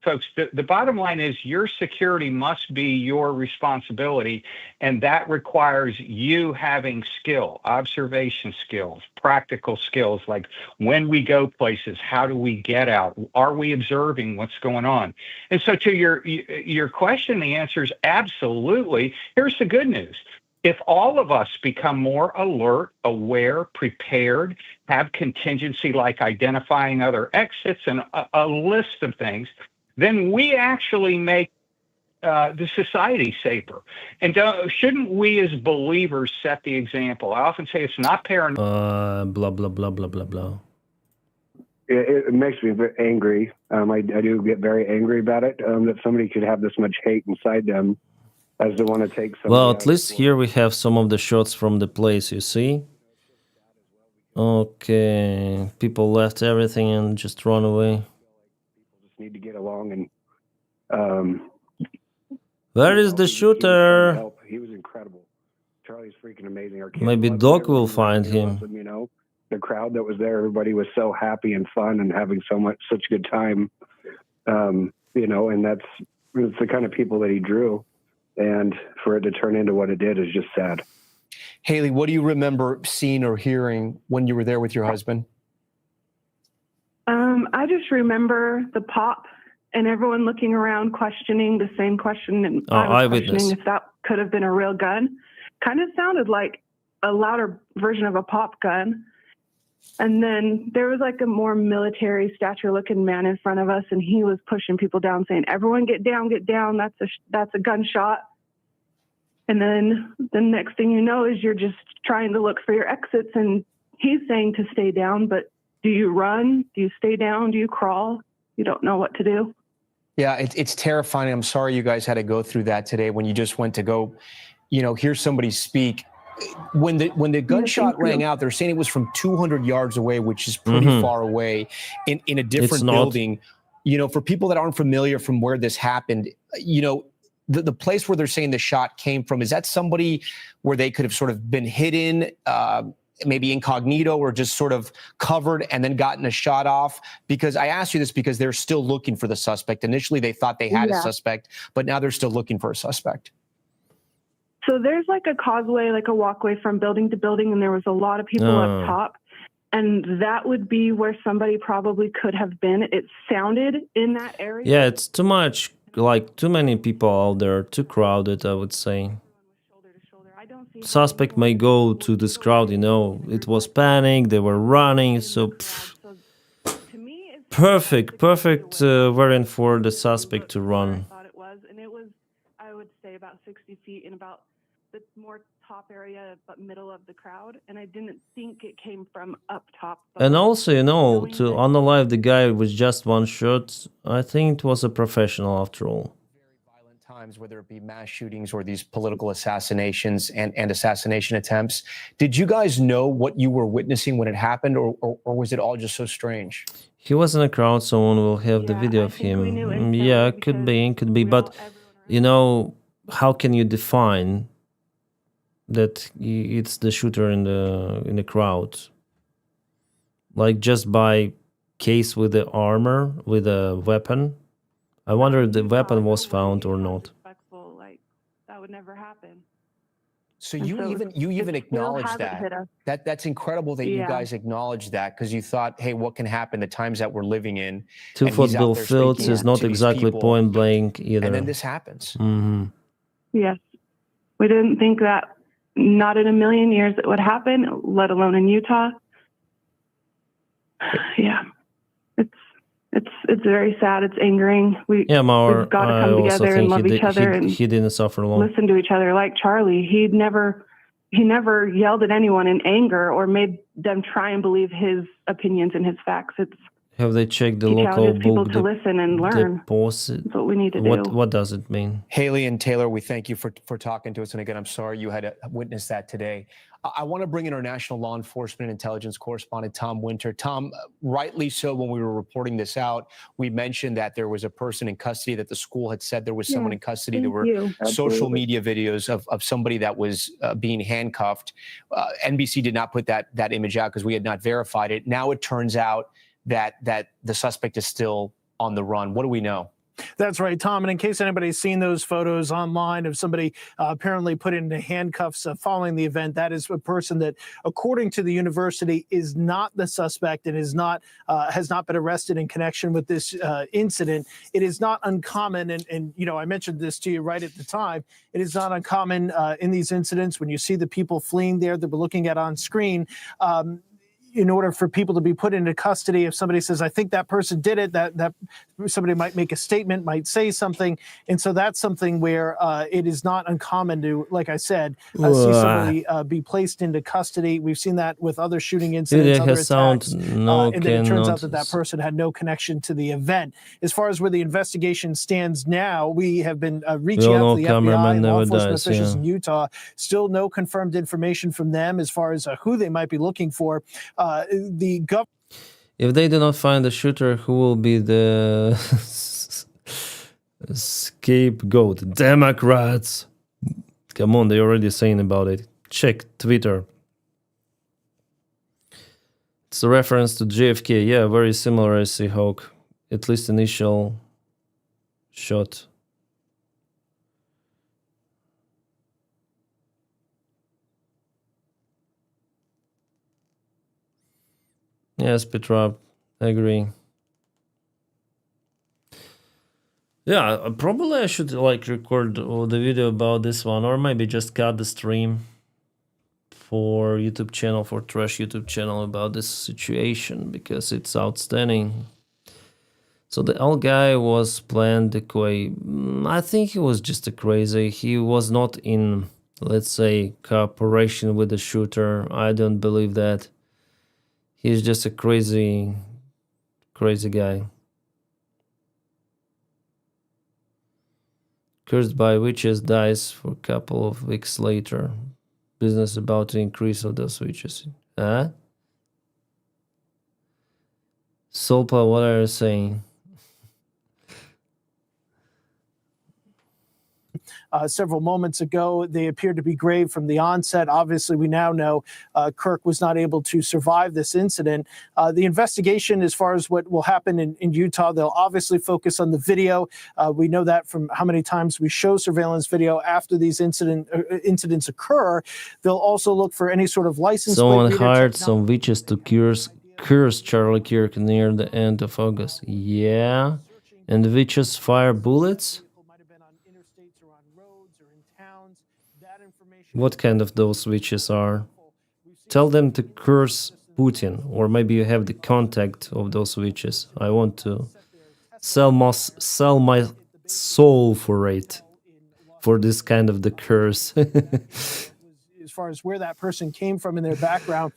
Folks, the bottom line is your security must be your responsibility, and that requires you having skill, observation skills, practical skills, like when we go places, how do we get out? Are we observing what's going on? And so to your question, the answer is absolutely. Here's the good news. If all of us become more alert, aware, prepared, have contingency like identifying other exits and a list of things, then we actually make the society safer. And shouldn't we as believers set the example? I often say it's not paranoia. Blah, blah, blah, blah, blah, blah. It makes me very angry. I do get very angry about it, that somebody could have this much hate inside them as to want to take somebody Well, out at least here we have some of the shots from the place, you see? Okay, people left everything and just run away. Need to get along and where is the shooter? He was incredible. Charlie's freaking amazing. Our Maybe Doc will find him. You know, the crowd that was there, everybody was so happy and fun and having such good time. You know, and it's the kind of people that he drew, and for it to turn into what it did is just sad. Haley, what do you remember seeing or hearing when you were there with your husband? I just remember the pop and everyone looking around, questioning the same question. And I was questioning if that could have been a real gun. Kind of sounded like a louder version of a pop gun. And then there was like a more military stature looking man in front of us. And he was pushing people down saying, everyone get down, get down. That's a gunshot. And then the next thing you know is you're just trying to look for your exits. And he's saying to stay down, but do you run? Do you stay down? Do you crawl? You don't know what to do. Yeah, it's terrifying. I'm sorry you guys had to go through that today when you just went to go, hear somebody speak. When the gunshot rang out, they're saying it was from 200 yards away, which is pretty far away in a different building. For people that aren't familiar from where this happened, the place where they're saying the shot came from, is that somebody where they could have sort of been hidden? maybe incognito or just sort of covered and then gotten a shot off? Because I asked you this because they're still looking for the suspect. Initially, they thought they had a suspect, but now they're still looking for a suspect. So there's like a causeway, like a walkway from building to building, and there was a lot of people up top. And that would be where somebody probably could have been. It sounded in that area. Yeah, it's too much, like too many people out there, too crowded, I would say. Suspect may go to this crowd, you know, it was panic, they were running, so perfect variant for the suspect to run. I thought it was, and it was, I would say, about 60 feet in about the more top area, but middle of the crowd, and I didn't think it came from up top. And also, you know, to unalive the guy with just one shot, I think it was a professional after all. Times, whether it be mass shootings or these political assassinations and assassination attempts. Did you guys know what you were witnessing when it happened, or was it all just so strange? He was in a crowd, someone will have the video of him. Yeah, could be, but you know, how can you define that it's the shooter in the crowd? Like just by case with the armor, with a weapon? I wonder if the weapon was found or not. Like, that would never happen. So you even acknowledge that. That's incredible that you guys acknowledge that, because you thought, hey, what can happen? The times that we're living in. 2 football fields is not exactly point blank either. And then this happens. Mm-hmm. Yes, we didn't think that, not in a million years, it would happen, let alone in Utah. Yeah. It's very sad. It's angering. We've got to come together and love each other and he didn't suffer long. Listen to each other. Like Charlie, he never yelled at anyone in anger or made them try and believe his opinions and his facts. Have they checked the he local challenges people book? to listen and learn. That's what we need to do. What does it mean? Haley and Taylor, we thank you for talking to us. And again, I'm sorry you had to witness that today. I want to bring in our national law enforcement and intelligence correspondent, Tom Winter. Tom, rightly so, when we were reporting this out, we mentioned that there was a person in custody, that the school had said there was someone in custody. There were social media videos of somebody that was being handcuffed. NBC did not put that image out because we had not verified it. Now it turns out that the suspect is still on the run. What do we know? That's right, Tom. And in case anybody's seen those photos online of somebody apparently put into handcuffs following the event, that is a person that, according to the university, is not the suspect and is not has not been arrested in connection with this incident. It is not uncommon, and you know, I mentioned this to you right at the time. It is not uncommon in these incidents when you see the people fleeing there that we're looking at on screen. In order for people to be put into custody, if somebody says, I think that person did it, that somebody might make a statement, might say something. And so that's something where it is not uncommon to, like I said, see somebody be placed into custody. We've seen that with other shooting incidents, other attacks. And then it turns out that person had no connection to the event. As far as where the investigation stands now, we have been reaching out to the FBI and law enforcement officials in Utah. Still no confirmed information from them as far as who they might be looking for. If they do not find the shooter, who will be the scapegoat? Democrats. Come on, they're already saying about it. Check Twitter. It's a reference to JFK. Yeah, very similar as Seahawk. At least initial shot. Yes, Petra, I agree. Yeah, probably I should like record the video about this one, or maybe just cut the stream for YouTube channel, for Trash YouTube channel about this situation, because it's outstanding. So the old guy was planned decoy. I think he was just a crazy. He was not in, let's say, cooperation with the shooter. I don't believe that. He's just a crazy guy. Cursed by witches dies for a couple of weeks later. Business about to increase of those witches. Huh? Solpa, what are you saying? several moments ago. They appeared to be grave from the onset. Obviously, we now know Kirk was not able to survive this incident. The investigation, as far as what will happen in Utah, they'll obviously focus on the video. We know that from how many times we show surveillance video after these incidents occur. They'll also look for any sort of license plate Someone reader hired technology. some witches to curse Charlie Kirk near the end of August. Yeah, and the witches fire bullets. What kind of those witches are? Tell them to curse Putin, or maybe you have the contact of those witches. I want to sell my soul for it, for this kind of the curse. As far as where that person came from in their background,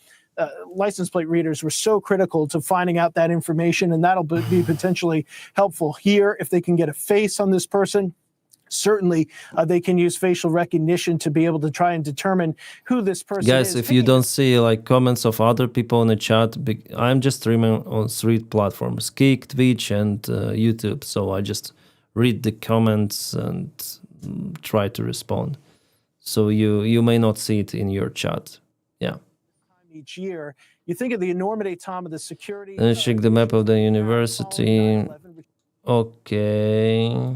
license plate readers were so critical to finding out that information, and that'll be potentially helpful here if they can get a face on this person. Certainly, they can use facial recognition to be able to try and determine who this person is. Guys, if you don't see like comments of other people in the chat, I'm just streaming on 3 platforms, Kick, Twitch, and YouTube. So I just read the comments and try to respond. So you may not see it in your chat. Yeah. Each year, you think of the enormity, Tom, of the security. Let's check the map of the university. Okay.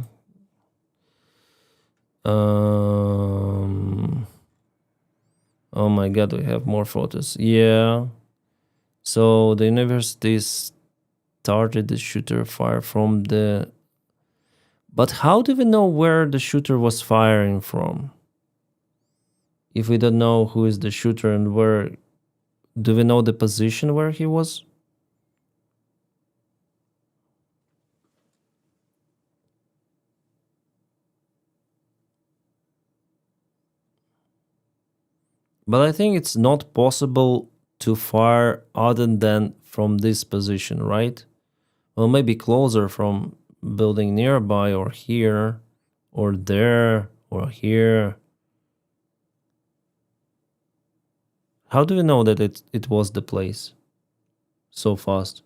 Oh my god, we have more photos. Yeah. So the university started the shooter fire from the... But how do we know where the shooter was firing from? If we don't know who is the shooter and where... Do we know the position where he was? But I think it's not possible to fire other than from this position, right? Well, maybe closer from building nearby, or here, or there, or here. How do we know that it was the place so fast?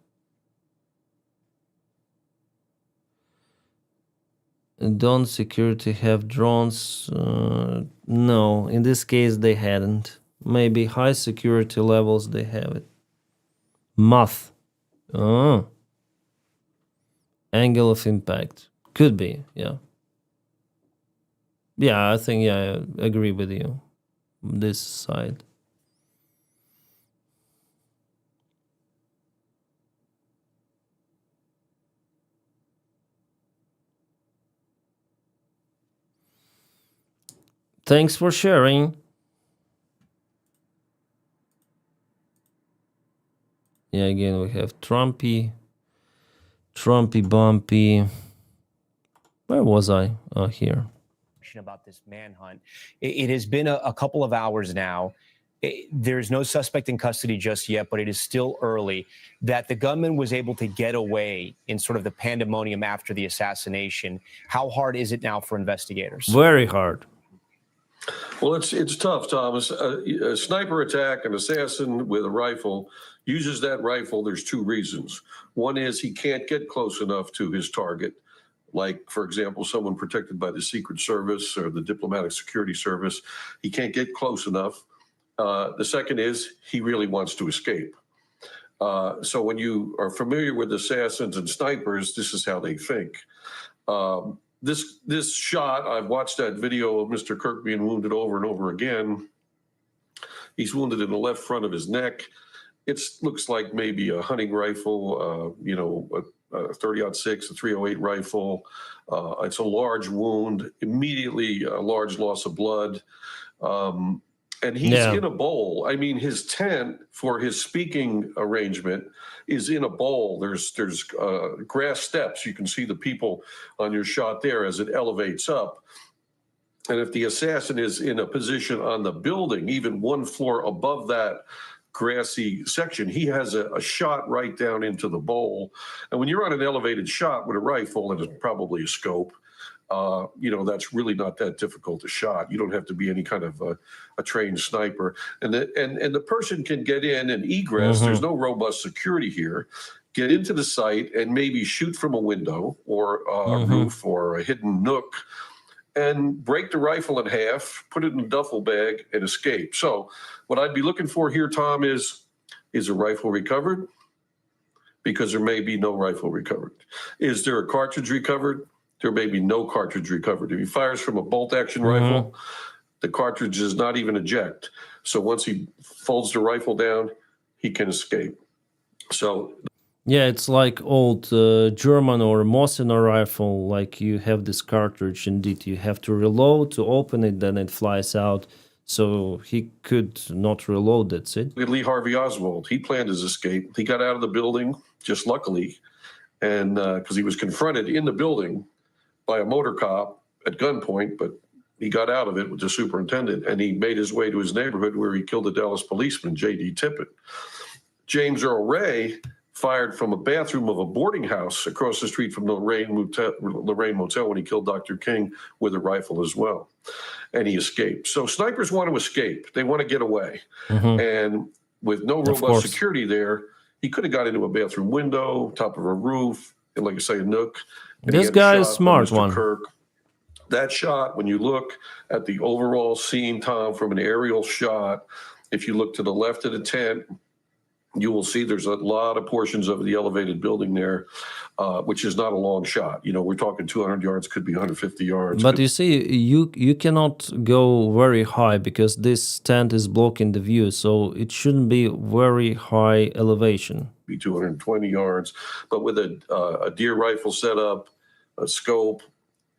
Don't security have drones? No, in this case they hadn't. Maybe high security levels they have it. Math. Angle of impact. Could be, yeah. Yeah, I think, yeah, I agree with you. This side. Thanks for sharing. Yeah, again, we have Trumpy, Bumpy. Where was I? Here. About this manhunt. It has been a couple of hours now. There's no suspect in custody just yet, but it is still early. That the gunman was able to get away in sort of the pandemonium after the assassination. How hard is it now for investigators? Very hard. Well, it's tough, Thomas. A sniper attack, an assassin with a rifle uses that rifle. There's 2 reasons. One is he can't get close enough to his target, like, for example, someone protected by the Secret Service or the Diplomatic Security Service. He can't get close enough. The second is he really wants to escape. So when you are familiar with assassins and snipers, this is how they think. This shot, I've watched that video of Mr. Kirk being wounded over and over again. He's wounded in the left front of his neck. It looks like maybe a hunting rifle, a 30-06, a 308 rifle. It's a large wound, immediately a large loss of blood. And he's in a bowl. I mean, his tent for his speaking arrangement is in a bowl. There's grass steps. You can see the people on your shot there as it elevates up. And if the assassin is in a position on the building, even 1 floor above that grassy section, he has a shot right down into the bowl. And when you're on an elevated shot with a rifle, and it's probably a scope, that's really not that difficult a shot. You don't have to be any kind of a trained sniper. And the person can get in and egress. There's no robust security here. Get into the site and maybe shoot from a window or a roof or a hidden nook and break the rifle in half, put it in a duffel bag, and escape. So what I'd be looking for here, Tom, is a rifle recovered? Because there may be no rifle recovered. Is there a cartridge recovered? There may be no cartridge recovered. If he fires from a bolt-action rifle, the cartridge does not even eject. So once he folds the rifle down, he can escape. So yeah, it's like old German or Mosin rifle, like you have this cartridge, indeed. You have to reload to open it, then it flies out. So he could not reload, that's it. Lee Harvey Oswald, he planned his escape. He got out of the building, just luckily, and because he was confronted in the building by a motor cop at gunpoint, but he got out of it with the superintendent, and he made his way to his neighborhood where he killed a Dallas policeman, J.D. Tippett. James Earl Ray fired from a bathroom of a boarding house across the street from the Lorraine Motel when he killed Dr. King with a rifle as well. And he escaped. So snipers want to escape. They want to get away. And with no robust security there, he could have got into a bathroom window, top of a roof, and like I say, a nook. This guy is smart one. Kirk. That shot, when you look at the overall scene, Tom, from an aerial shot, if you look to the left of the tent, you will see there's a lot of portions of the elevated building there, which is not a long shot. You know, we're talking 200 yards, could be 150 yards. But you see, you cannot go very high because this tent is blocking the view, so it shouldn't be very high elevation. Be 220 yards, but with a deer rifle setup, a scope,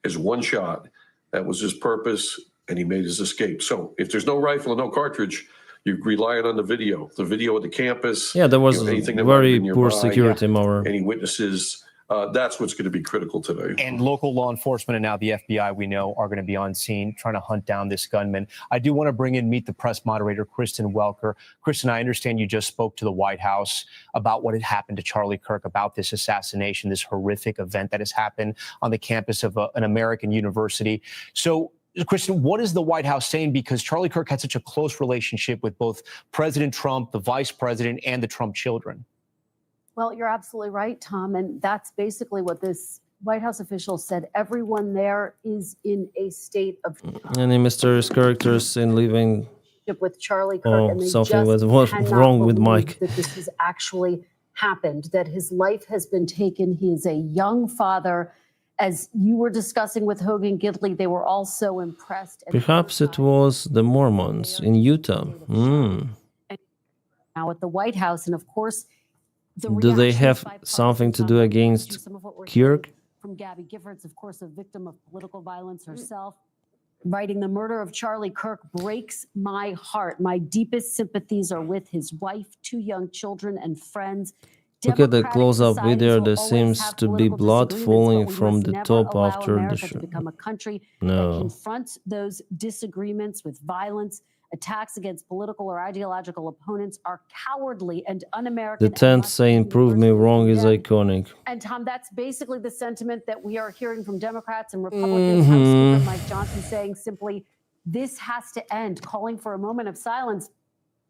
is one shot. That was his purpose, and he made his escape. So if there's no rifle and no cartridge, you're relying on the video of the campus. Yeah, there was anything that very might have been poor nearby, security, Maurer. any witnesses. That's what's going to be critical today. And local law enforcement and now the FBI, we know, are going to be on scene trying to hunt down this gunman. I do want to bring in Meet the Press moderator, Kristen Welker. Kristen, I understand you just spoke to the White House about what had happened to Charlie Kirk, about this assassination, this horrific event that has happened on the campus of an American university. So, Kristen, what is the White House saying? Because Charlie Kirk had such a close relationship with both President Trump, the vice president, and the Trump children. Well, you're absolutely right, Tom. And that's basically what this White House official said. Everyone there is in a state of Any mysterious characters in living? With Charlie Kirk, and they something just was cannot wrong with believe Mike. that this has actually happened, that his life has been taken. He is a young father. As you were discussing with Hogan Gidley, they were all so impressed. And Perhaps it was the Mormons in Utah. now at the White House, and of course, Do they have something to do against Kirk? From Gabby Giffords, of course, a victim of political violence herself, writing, "The murder of Charlie Kirk breaks my heart. My deepest sympathies are with his wife, 2 young children, and friends." Look at the close-up video. There seems to be blood falling from the top after the to become a country that No. confronts those disagreements with violence. Attacks against political or ideological opponents are cowardly and un-American. The tent saying "prove me wrong" is iconic. And Tom, that's basically the sentiment that we are hearing from Democrats and Republicans. House Speaker Mike Johnson saying simply, this has to end, calling for a moment of silence.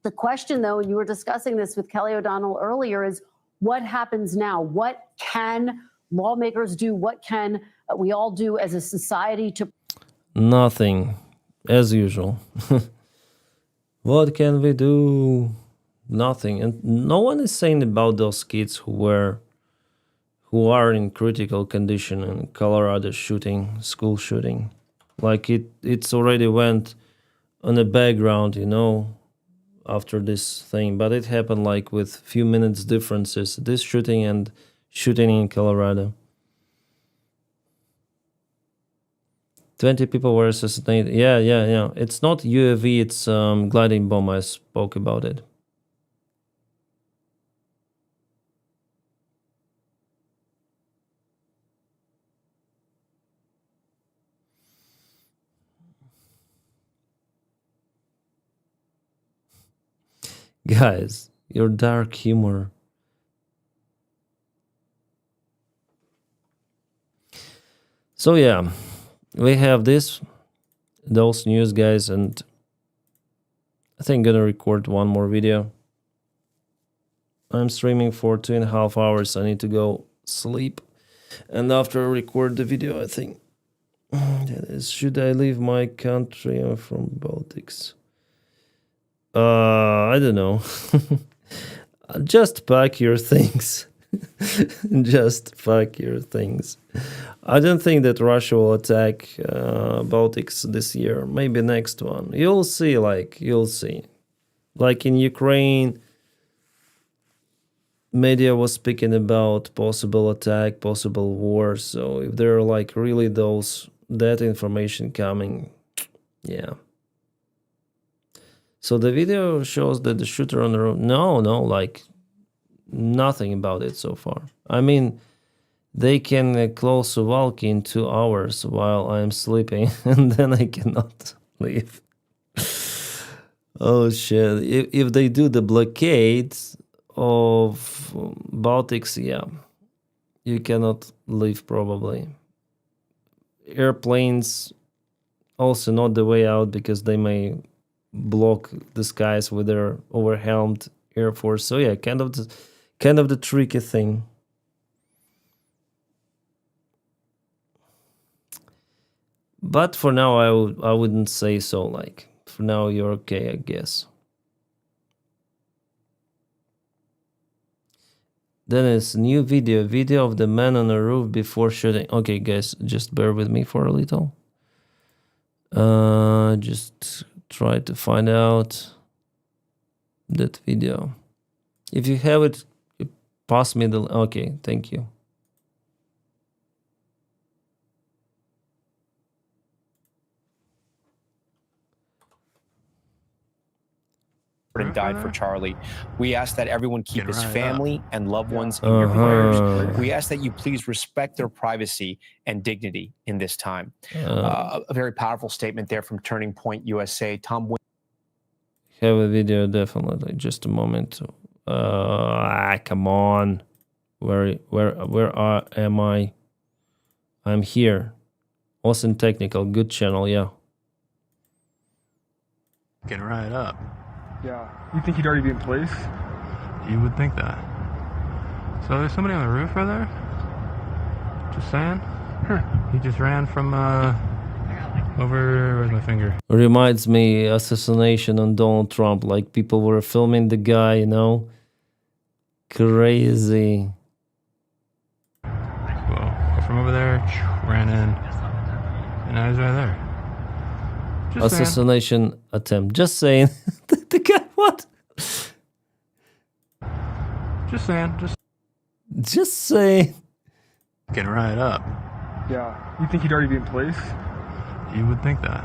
The question, though, and you were discussing this with Kelly O'Donnell earlier, is what happens now? What can lawmakers do? What can we all do as a society to... Nothing, as usual. What can we do? Nothing. And no one is saying about those kids who are in critical condition in Colorado school shooting. Like it's already went on the background, you know, after this thing. But it happened like with few minutes differences. This shooting and shooting in Colorado. 20 people were assassinated. Yeah. It's not UAV, it's gliding bomb. I spoke about it. Guys, your dark humor. So yeah. We have those news, guys, and I think I'm gonna record one more video. I'm streaming for 2.5 hours. I need to go sleep, and after I record the video, I think Should I leave my country? I'm from Baltics. I don't know. Just pack your things. Just pack your things. I don't think that Russia will attack Baltics this year. Maybe next one. You'll see. You'll see. Like in Ukraine, media was speaking about possible attack, possible war. So if there are really that information coming, yeah. So the video shows that the shooter on the road. No, nothing about it so far. I mean, they can close Suwalki in 2 hours while I'm sleeping, and then I cannot leave. Oh shit! If they do the blockade of Baltics, yeah, you cannot leave probably. Airplanes also not the way out because they may block the skies with their overwhelmed air force. So yeah, kind of the tricky thing. But for now, I wouldn't say so. For now, you're okay, I guess. Then it's new video of the man on the roof before shooting. Okay, guys, just bear with me for a little. Just try to find out that video. If you have it, pass me the... Okay, thank you. And died for Charlie. We ask that everyone keep his family and loved ones in your prayers. We ask that you please respect their privacy and dignity in this time. A very powerful statement there from Turning Point USA. Tom. Have a video, definitely. Just a moment. Come on. Where am I? I'm here. Awesome Technical, good channel, yeah. Getting right up. Yeah. You think he'd already be in place? You would think that. So there's somebody on the roof right there? Just saying? He just ran from over... Where's my finger? Reminds me assassination on Donald Trump. Like people were filming the guy, you know? Crazy. Well, from over there, ran in. And now he's right there. Just assassination saying. Attempt. Just saying. The guy, what? Just saying. Just saying. Getting right up. Yeah. You think he'd already be in place? You would think that.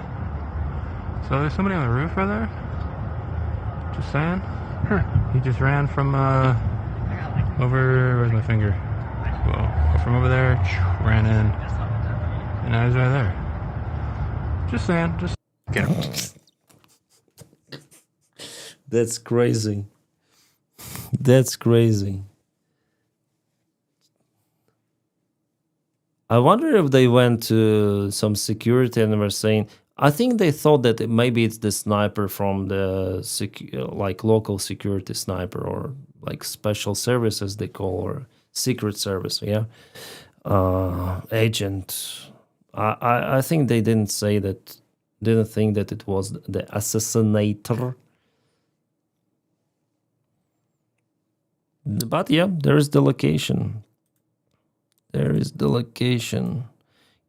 So there's somebody on the roof right there? Just saying? He just ran from over... Where's my finger? Well, from over there, ran in. And now he's right there. Just saying. Just... Get him. That's crazy. That's crazy. I wonder if they went to some security and were saying, I think they thought that maybe it's the sniper from the local security sniper or like special services they call, or secret service, yeah, agent. I think they didn't say that. Didn't think that it was the assassinator. But yeah, there's the location. There is the location.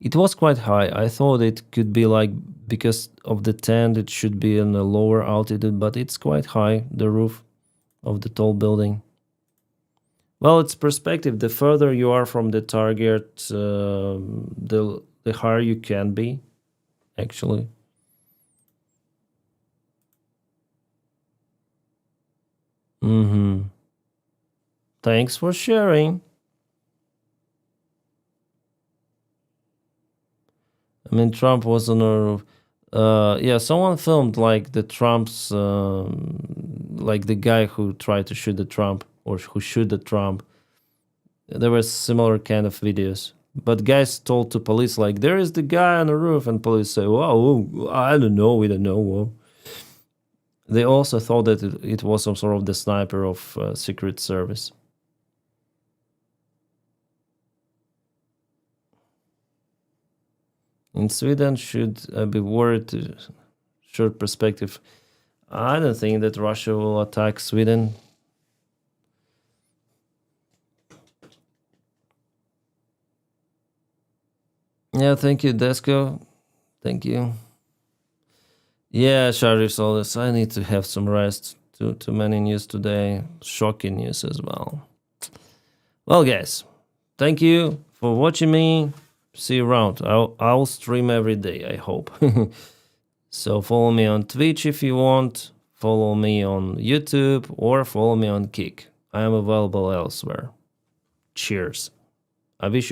It was quite high. I thought it could be like, because of the tent, it should be in a lower altitude, but it's quite high, the roof of the tall building. Well, it's perspective. The further you are from the target, the higher you can be, actually. Thanks for sharing. I mean, Trump was on a roof. Yeah, someone filmed like the Trump's, like the guy who tried to shoot the Trump, or who shoot the Trump. There were similar kind of videos. But guys told to police, like, there is the guy on the roof, and police say, well, I don't know, we don't know. Well, they also thought that it was some sort of the sniper of Secret Service. In Sweden, should I be worried? Short perspective. I don't think that Russia will attack Sweden. Yeah, thank you, Desco. Thank you. Yeah, Sharif Solis, I need to have some rest. Too many news today. Shocking news as well. Well, guys, thank you for watching me. See you around. I'll stream every day, I hope. So follow me on Twitch if you want. Follow me on YouTube or follow me on Kick. I am available elsewhere. Cheers. I wish you